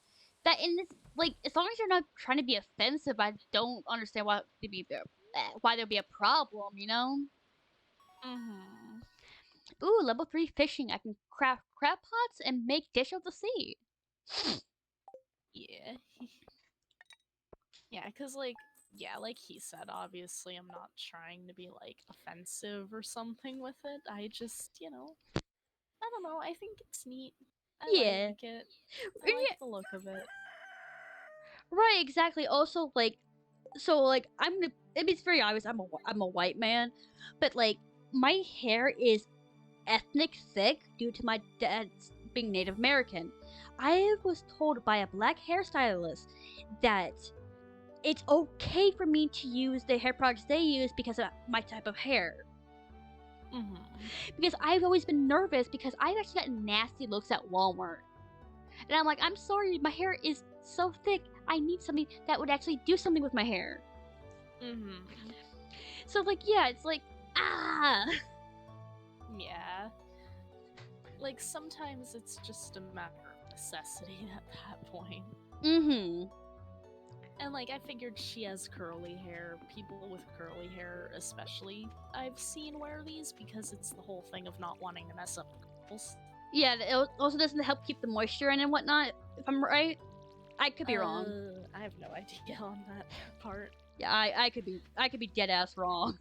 That in this, like, as long as you're not trying to be offensive, I don't understand why there'd be a problem. You know? Mm-hmm. Ooh, level 3 fishing. I can craft crab pots and make dish of the sea. Yeah. Yeah, because, like, yeah, like he said, obviously I'm not trying to be, like, offensive or something with it. I just, I don't know, I think it's neat. I Yeah. like it. I like Yeah. the look of it. Right, exactly. Also, like, so, like, it's very obvious I'm a white man, but, like, my hair is ethnic thick due to my dad's being Native American. I was told by a black hairstylist that it's okay for me to use the hair products they use because of my type of hair. Mm-hmm. Because I've always been nervous because I've actually gotten nasty looks at Walmart. And I'm like, I'm sorry, my hair is so thick. I need something that would actually do something with my hair. Mm-hmm. So, like, yeah, it's like, ah. Yeah. Like, sometimes it's just a matter of necessity at that point. Mm-hmm. And, like, I figured she has curly hair. People with curly hair, especially, I've seen wear these because it's the whole thing of not wanting to mess up curls. Yeah, it also doesn't help keep the moisture in and whatnot, if I'm right. I could be wrong. I have no idea on that part. Yeah, I could be dead ass wrong.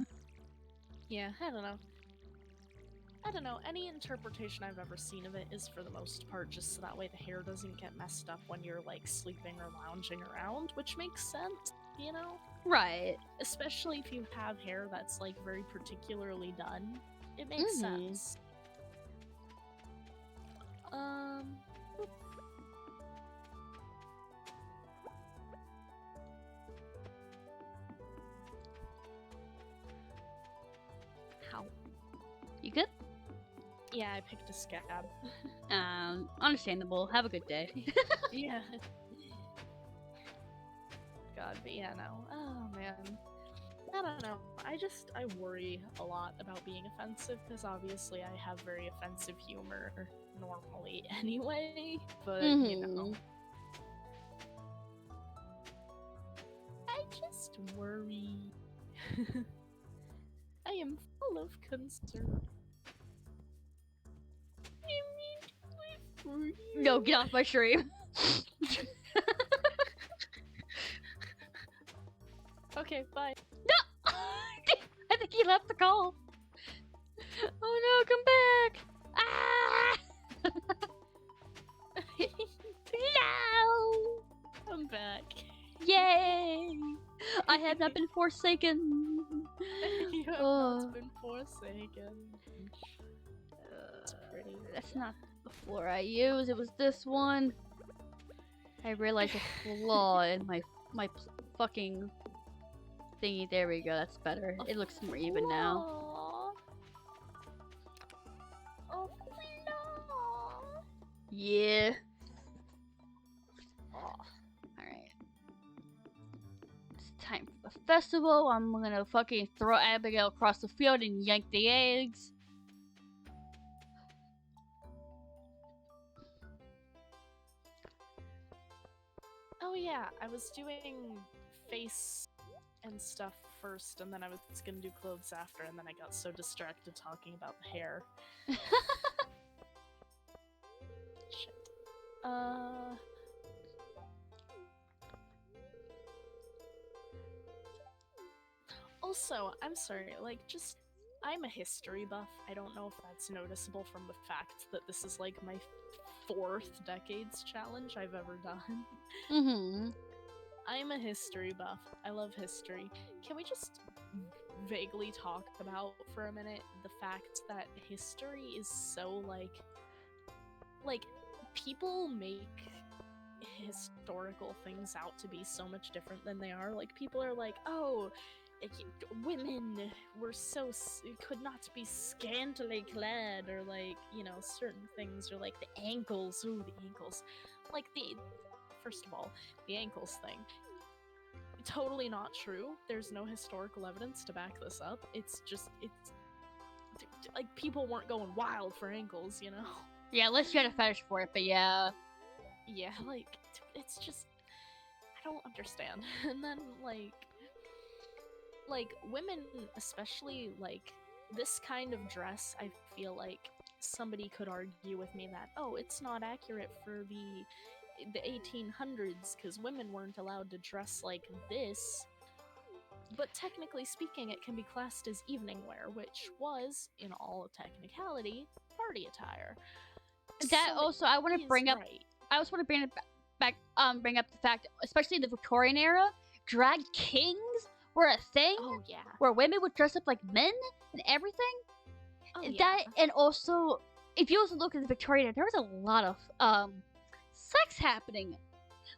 Yeah, I don't know. I don't know, any interpretation I've ever seen of it is for the most part just so that way the hair doesn't get messed up when you're, like, sleeping or lounging around, which makes sense, you know? Right. Especially if you have hair that's, like, very particularly done. It makes sense. How? You good? Yeah, I picked a scab. Understandable. Have a good day. Yeah. God, but yeah, no. Oh, man. I don't know. I worry a lot about being offensive, because obviously I have very offensive humor normally anyway, but, you know. I just worry. I am full of concern. No, get off my stream. Okay, bye. No! I think he left the call. Oh no, come back! Ah! No! I'm back. Yay! I have not been forsaken. You have not been forsaken. That's pretty. That's not the floor I used. It was this one. I realized a flaw in my fucking thingy. There we go. That's better. It looks more even now. A flaw. Yeah. Alright. It's time for the festival. I'm gonna fucking throw Abigail across the field and yank the eggs. Oh yeah, I was doing face and stuff first, and then I was gonna do clothes after, and then I got so distracted talking about the hair. Shit. Also, I'm sorry, like, I'm a history buff. I don't know if that's noticeable from the fact that this is, like, my 4th Decades challenge I've ever done. Mm-hmm. I'm a history buff. I love history. Can we just vaguely talk about for a minute the fact that history is so like people make historical things out to be so much different than they are. Like people are like, oh, women were could not be scantily clad, or like, you know, certain things, or like the ankles. Ooh, the ankles. Like the first of all, the ankles thing. Totally not true. There's no historical evidence to back this up. It's like people weren't going wild for ankles, you know? Yeah, unless you had a fetish for it, but yeah. Yeah, like it's just I don't understand. And then like women, especially like this kind of dress, I feel like somebody could argue with me that, oh, it's not accurate for the 1800s because women weren't allowed to dress like this. But technically speaking, it can be classed as evening wear, which was, in all technicality, party attire. That So also, I want it to is bring up. right. I also want to bring it back. Bring up the fact, especially in the Victorian era, drag kings were a thing, Oh yeah. where women would dress up like men and everything. Oh yeah. That, and also, if you also look at the Victorian era, there was a lot of sex happening.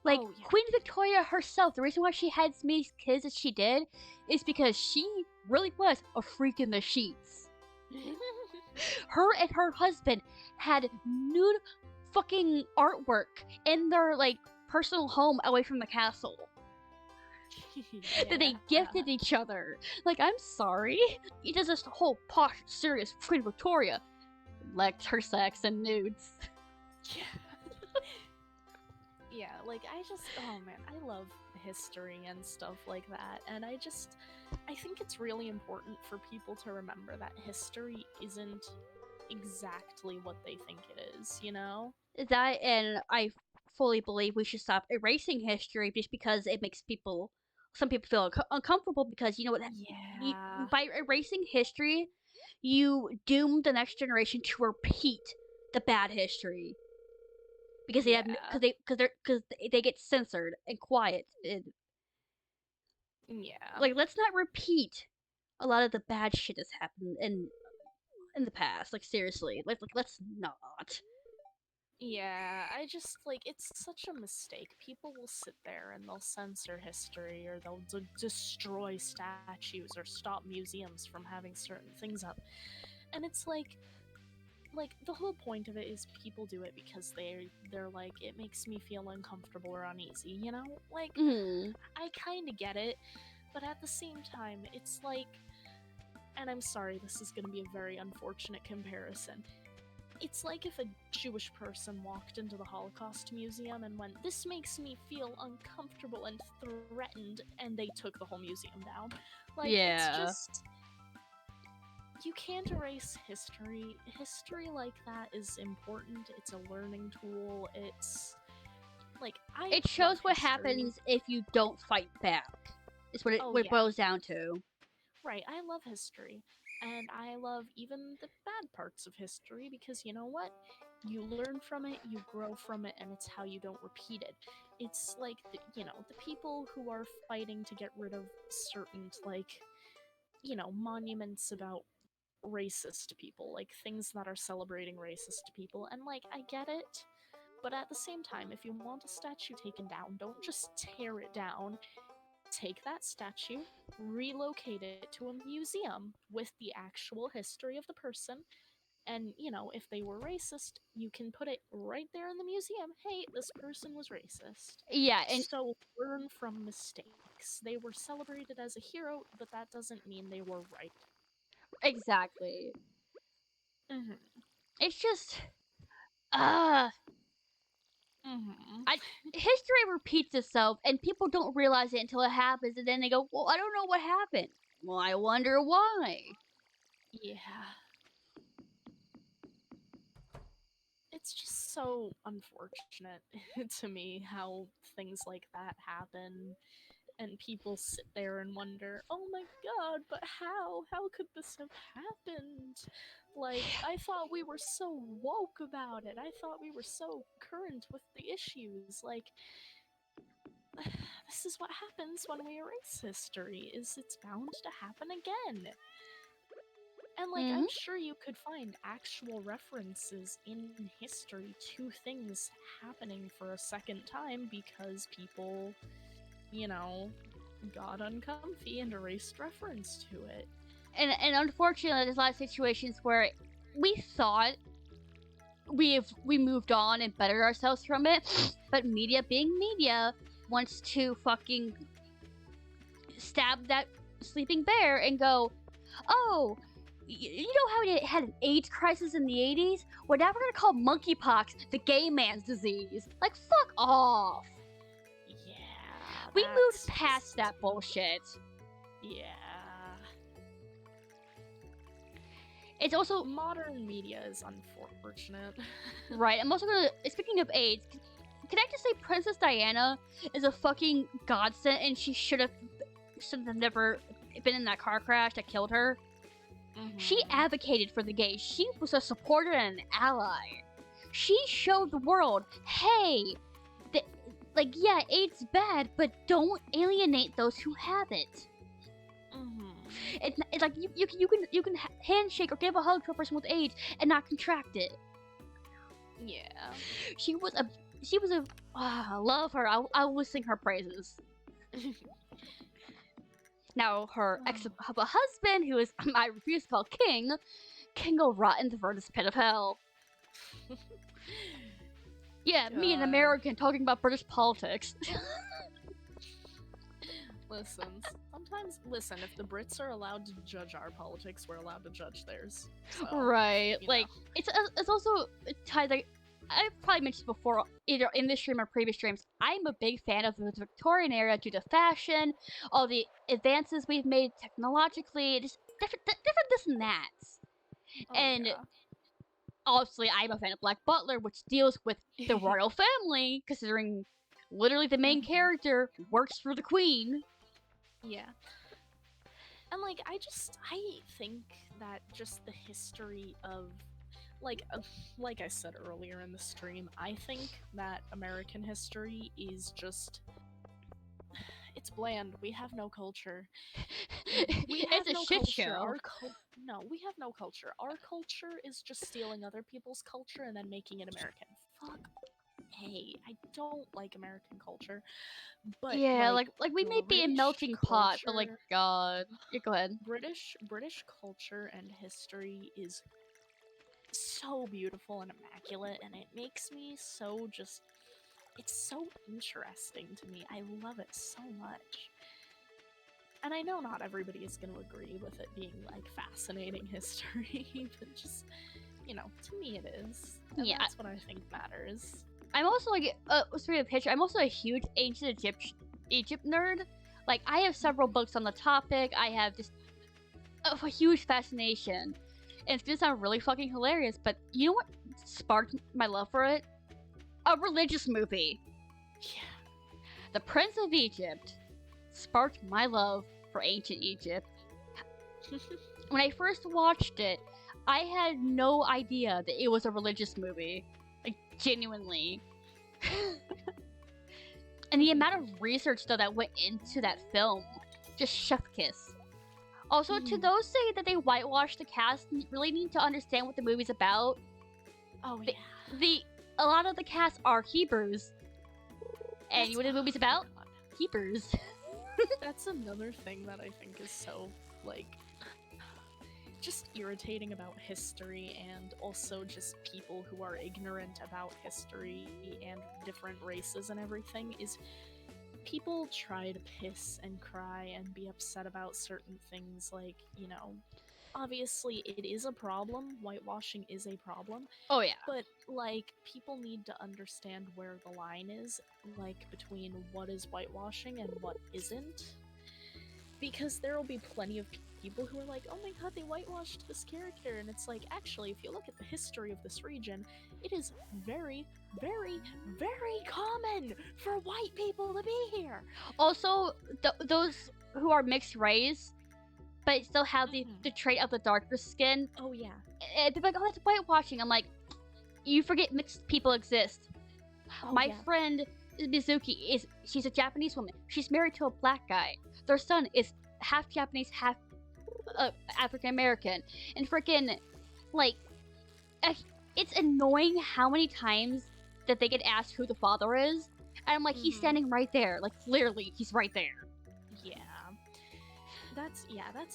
Like, Oh yeah. Queen Victoria herself, the reason why she had as many kids as she did is because she really was a freak in the sheets. Her and her husband had nude fucking artwork in their, like, personal home away from the castle that they gifted each other. Like, I'm sorry. It does this whole posh, serious Queen Victoria lect her sex and nudes. Yeah. Yeah, like oh man, I love history and stuff like that. And I think it's really important for people to remember that history isn't exactly what they think it is, you know? That, and I fully believe we should stop erasing history just because it makes some people feel uncomfortable because, you know what, Yeah. by erasing history, you doom the next generation to repeat the bad history because they have Yeah. because they get censored and quiet. Yeah. Like, let's not repeat a lot of the bad shit that's happened in the past. Like, seriously, let's not. Yeah, I just like it's such a mistake. People will sit there and they'll censor history, or they'll destroy statues or stop museums from having certain things up. And it's like the whole point of it is people do it because they're like, it makes me feel uncomfortable or uneasy, you know? Like Mm. I kind of get it, but at the same time it's like, and I'm sorry, this is going to be a very unfortunate comparison. It's like if a Jewish person walked into the Holocaust Museum and went, this makes me feel uncomfortable and threatened, and they took the whole museum down. Like, it's Yeah. just, you can't erase history. History like that is important. It's a learning tool. It's like It shows what happens if you don't fight back. Is what Oh what it yeah, boils down to. right. I love history, and I love even the bad parts of history because you know what? You learn from it, you grow from it, and it's how you don't repeat it. It's like the people who are fighting to get rid of certain monuments about racist people, like things that are celebrating racist people, and like I get it, but at the same time, if you want a statue taken down, don't just tear it down. Take that statue, relocate it to a museum with the actual history of the person, and if they were racist, you can put it right there in the museum. Hey, this person was racist. Yeah, and So learn from mistakes. They were celebrated as a hero, but that doesn't mean they were right. exactly. Mm-hmm. It's just, uh, Mm-hmm. history repeats itself, and people don't realize it until it happens, and then they go, "Well, I don't know what happened." Well, I wonder why. Yeah. It's just so unfortunate to me how things like that happen, and people sit there and wonder, oh my god, but how could this have happened? Like, I thought we were so woke about it, I thought we were so current with the issues. Like, this is what happens when we erase history, is it's bound to happen again. And, like, Mm-hmm. I'm sure you could find actual references in history to things happening for a second time because people, you know, got uncomfy and erased reference to it. And unfortunately, there's a lot of situations where we thought we moved on and bettered ourselves from it, but media being media wants to fucking stab that sleeping bear and go, oh, you know how we had an AIDS crisis in the 80s? Well, now we're gonna call monkeypox the gay man's disease. Like, fuck off. Yeah. We moved past that bullshit. Yeah. It's also modern media is unfortunate. Right. I'm also gonna. Speaking of AIDS, can I just say Princess Diana is a fucking godsend, and she should have never been in that car crash that killed her. Mm-hmm. She advocated for the gays. She was a supporter and an ally. She showed the world, hey, yeah, AIDS bad, but don't alienate those who have it. Mm-hmm. It's like you can handshake or give a hug to a person with AIDS and not contract it. Yeah. She was a I love her. I will sing her praises. Now her husband, who is I refuse to call king, can go rot in the furthest pit of hell. Yeah, God. Me, an American, talking about British politics. Listen, if the Brits are allowed to judge our politics, we're allowed to judge theirs. So, right. Like, it's also tied, like, I've probably mentioned before, either in this stream or previous streams, I'm a big fan of the Victorian era due to fashion, all the advances we've made technologically, just different this and that. Oh, and yeah. Obviously, I'm a fan of Black Butler, which deals with the royal family, considering literally the main character works for the queen. Yeah. And, like, I think that just the history of, like I said earlier in the stream, I think that American history is just, it's bland. We have no culture. It's a shit show. We have no culture. Our culture is just stealing other people's culture and then making it American. Fuck. Hey, I don't like American culture. But yeah, like we may be a melting pot, but like, God. Yeah, go ahead. British culture and history is so beautiful and immaculate, and it makes me so just, it's so interesting to me. I love it so much. And I know not everybody is going to agree with it being, like, fascinating history, but just, you know, to me it is. And yeah, that's what I think matters. I'm also, like, speaking of history, I'm also a huge ancient Egypt nerd. Like, I have several books on the topic. I have just a huge fascination. And it's gonna sound really fucking hilarious, but you know what sparked my love for it? A religious movie. Yeah. The Prince of Egypt sparked my love for ancient Egypt. When I first watched it, I had no idea that it was a religious movie. Like, genuinely. And the amount of research, though, that went into that film, just chef kiss. Also, to those saying that they whitewashed the cast, you really need to understand what the movie's about. Oh, yeah. A lot of the cast are Hebrews. And you know what the movie's about? God. Hebrews. That's another thing that I think is so, like, just irritating about history, and also just people who are ignorant about history and different races and everything, is people try to piss and cry and be upset about certain things, like, you know, obviously it is a problem, whitewashing is a problem. Oh yeah. But, like, people need to understand where the line is, like, between what is whitewashing and what isn't. Because there will be plenty of people who are like, oh my god, they whitewashed this character, and it's like, actually, if you look at the history of this region, it is very, very, very common for white people to be here. Also, those who are mixed race, but still have the trait of the darker skin. Oh yeah. They're like, oh, that's whitewashing. I'm like, you forget mixed people exist. Oh, My friend Mizuki she's a Japanese woman. She's married to a black guy. Their son is half Japanese, half African American, and freaking like it's annoying how many times that they get asked who the father is, and I'm like, he's standing right there, like clearly he's right there. Yeah. That's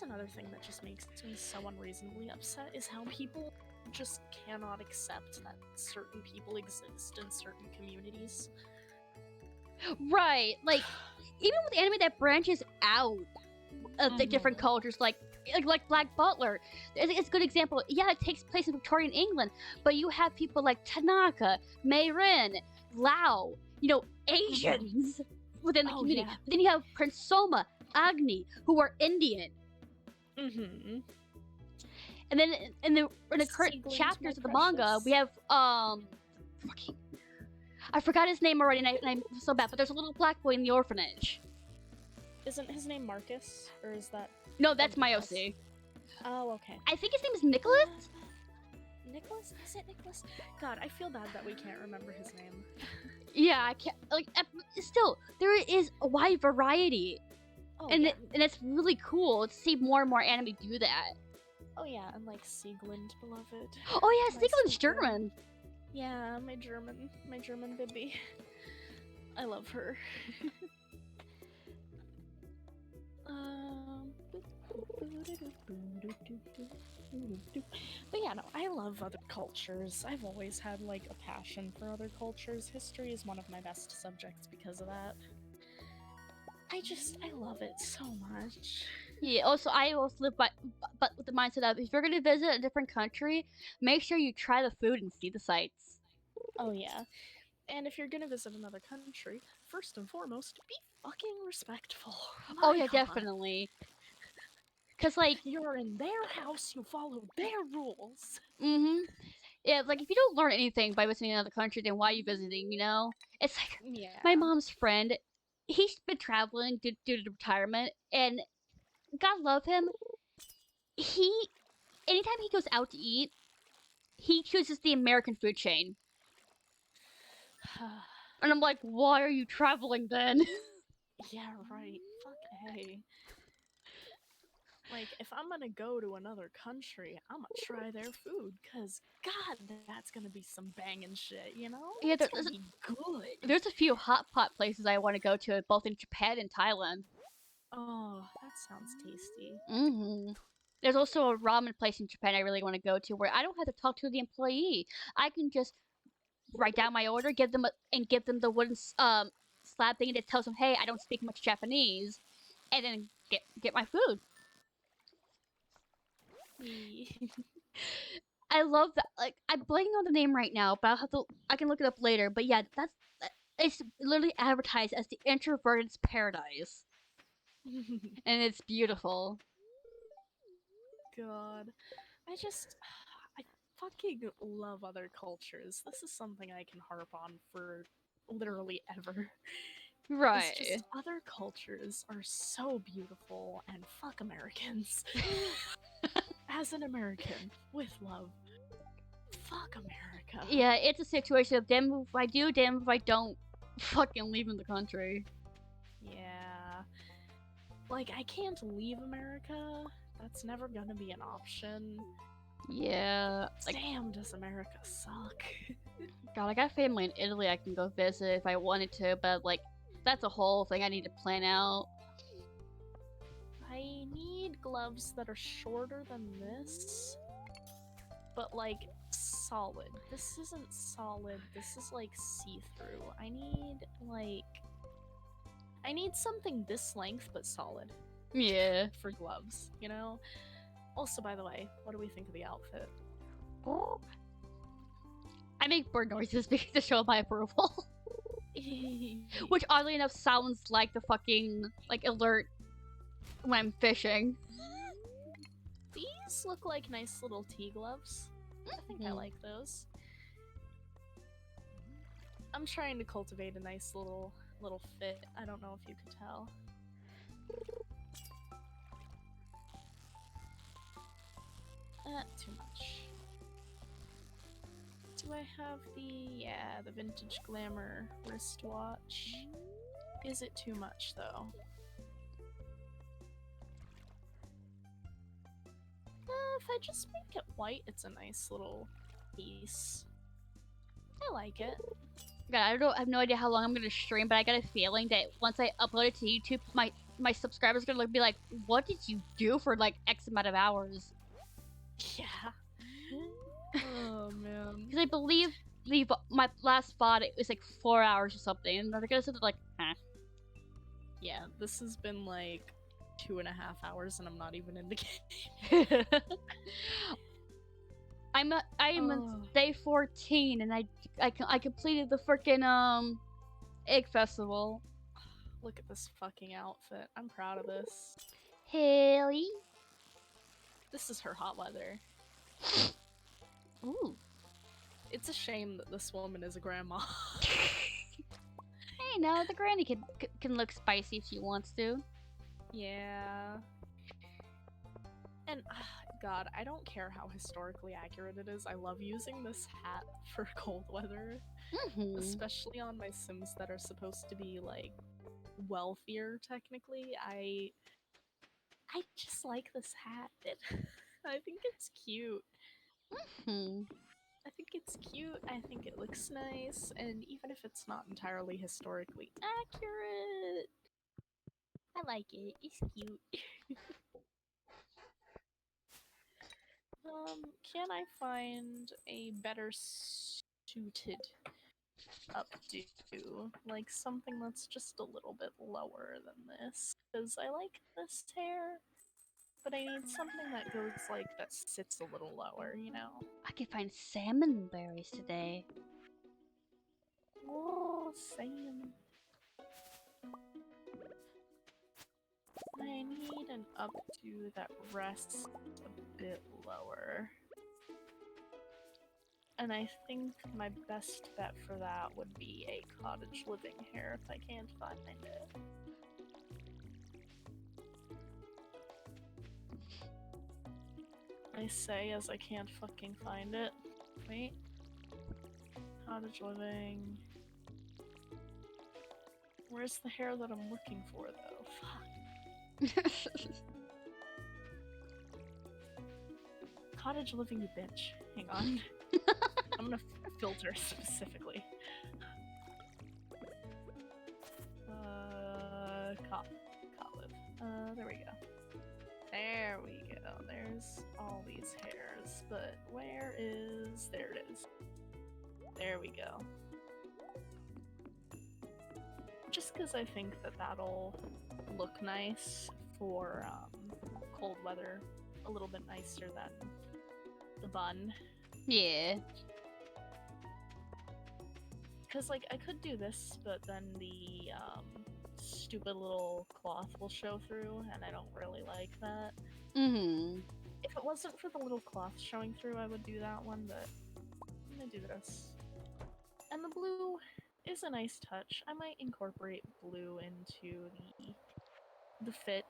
another thing that just makes me so unreasonably upset is how people just cannot accept that certain people exist in certain communities. Right, like even with anime that branches out of the different cultures, like Black Butler, it's a good example. Yeah, it takes place in Victorian England, but you have people like Tanaka, Mei-rin, Lao, Asians within the community. Yeah. Then you have Prince Soma, Agni, who are Indian. Mm-hmm. And then in the current chapters of the manga, we have I forgot his name already, and I'm so bad. But there's a little black boy in the orphanage. Isn't his name Marcus, or is that? No, that's Mayose. Oh, okay. I think his name is Nicholas. Nicholas? Is it Nicholas? God, I feel bad that we can't remember his name. Yeah, I can't. Still, there is a wide variety, and it's really cool to see more and more anime do that. Oh yeah, and like Sieglund, beloved. Oh yeah, Sieglin's German. Yeah, my German baby. I love her. But yeah, no, I love other cultures. I've always had like a passion for other cultures. History is one of my best subjects because of that. I love it so much. Yeah, also, I also live but with the mindset of, if you're going to visit a different country, make sure you try the food and see the sights. Oh yeah. And if you're going to visit another country, first and foremost, be fucking respectful. Oh yeah, definitely. Because, like, you're in their house, you follow their rules. Mm-hmm. Yeah, like, if you don't learn anything by visiting another country, then why are you visiting, It's like, my mom's friend, he's been traveling due to retirement, and God love him, anytime he goes out to eat, he chooses the American food chain. And I'm like, why are you traveling then? Yeah, right. Fuck A. Like, if I'm gonna go to another country, I'm gonna try their food, cause God, that's gonna be some banging shit, Yeah, it's gonna be good. There's a few hot pot places I want to go to, both in Japan and Thailand. Oh, that sounds tasty. Mm-hmm. There's also a ramen place in Japan I really want to go to, where I don't have to talk to the employee. I can just write down my order, give them the wooden slab thing that tells them, hey, I don't speak much Japanese, and then get my food. I love that. Like, I'm blanking on the name right now, but I can look it up later. But yeah, it's literally advertised as the introverted's paradise, and it's beautiful. God, I fucking love other cultures. This is something I can harp on for literally ever. Right. It's just, other cultures are so beautiful, and fuck Americans. As an American, with love, fuck America. Yeah, it's a situation of damn if I do, damn if I don't fucking leaving the country. Yeah. Like, I can't leave America. That's never gonna be an option. Yeah. Like, damn, does America suck. God, I got family in Italy I can go visit if I wanted to, but like, that's a whole thing I need to plan out. I need gloves that are shorter than this, but like solid. This isn't solid. This is like see-through. I need something this length but solid. Yeah. For gloves, Also, by the way, what do we think of the outfit? I make bird noises because to show my approval. Which, oddly enough, sounds like the fucking, alert when I'm fishing. These look like nice little tea gloves. I think I like those. I'm trying to cultivate a nice little fit. I don't know if you could tell. Too much. Do I have the vintage glamour wristwatch? Is it too much though? If I just make it white, it's a nice little piece. I like it. God, I have no idea how long I'm gonna stream, but I got a feeling that once I upload it to YouTube, my subscribers are gonna be like, "What did you do for like X amount of hours?" Yeah. Oh man. Because I believe my last VOD it was like 4 hours or something, and they're gonna sit there like, "Huh." Yeah, this has been like 2.5 hours, and I'm not even in the game. I am on day 14, and I completed the freaking egg festival. Look at this fucking outfit. I'm proud of this. Haley. This is her hot weather. Ooh. It's a shame that this woman is a grandma. Hey, no, the granny can look spicy if she wants to. Yeah. And, God, I don't care how historically accurate it is. I love using this hat for cold weather. Mm-hmm. Especially on my Sims that are supposed to be, like, wealthier, technically. I just like this hat. I think it's cute. Mm-hmm. I think it's cute, I think it looks nice, and even if it's not entirely historically accurate, I like it. It's cute. Can I find a better suited updo? Like something that's just a little bit lower than this? Because I like this hair, but I need something that goes like, that sits a little lower, you know? I can find salmon berries today. Oh, Sam. I need an updo that rests a bit lower. And I think my best bet for that would be a cottage living hair if I can't find it. I say as I can't fucking find it. Wait. Cottage living. Where's the hair that I'm looking for though? Fuck. Cottage living, you bitch. Hang on. I'm gonna filter specifically. Cotlive. There we go. There we go. There's all these hairs, but where is... There it is. There we go. Just because I think that that'll look nice for cold weather, a little bit nicer than the bun. Yeah. Because, like, I could do this, but then the stupid little cloth will show through, and I don't really like that. Mm-hmm. If it wasn't for the little cloth showing through, I would do that one, but I'm gonna do this. And the blue is a nice touch. I might incorporate blue into the fit.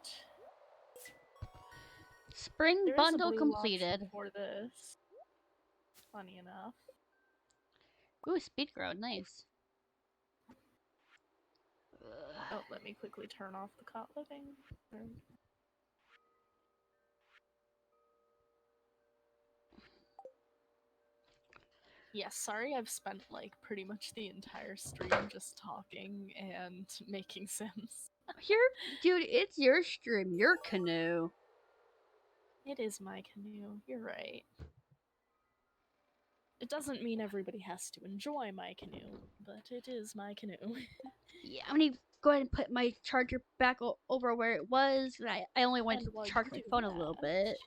Spring There is a bundle blue completed. option for this. Funny enough. Ooh, speed grow, nice. Oh, let me quickly turn off the cot living. Yeah, sorry I've spent like pretty much the entire stream just talking and making Sims. Dude, it's your stream, your canoe. It is my canoe, you're right. It doesn't mean everybody has to enjoy my canoe, but it is my canoe. Yeah, I'm gonna go ahead and put my charger back over where it was. I only went And to while charge you my do phone a little that, bit.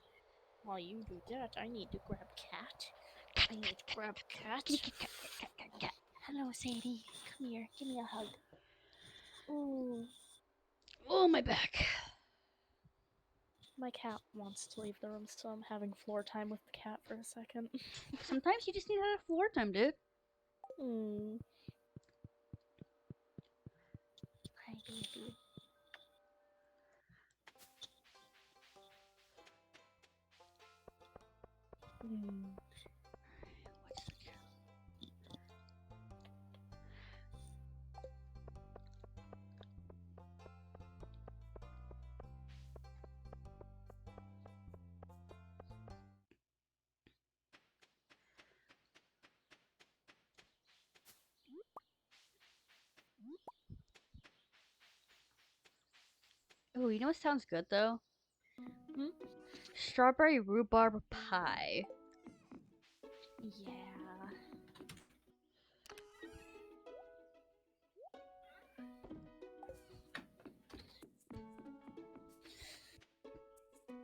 While you do that, I need to grab Cat. I need to grab Cat. Cat. Hello, Sadie. Come here, give me a hug. Ooh. Oh, my back. My cat wants to leave the room, so I'm having floor time with the cat for a second. Sometimes you just need to have floor time, dude. Hi, baby. Oh, you know what sounds good though? Hmm? Strawberry rhubarb pie. Yeah.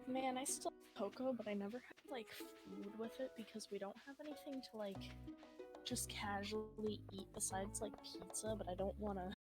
Man, I still have cocoa, but I never had like food with it because we don't have anything to like just casually eat besides like pizza, but I don't want to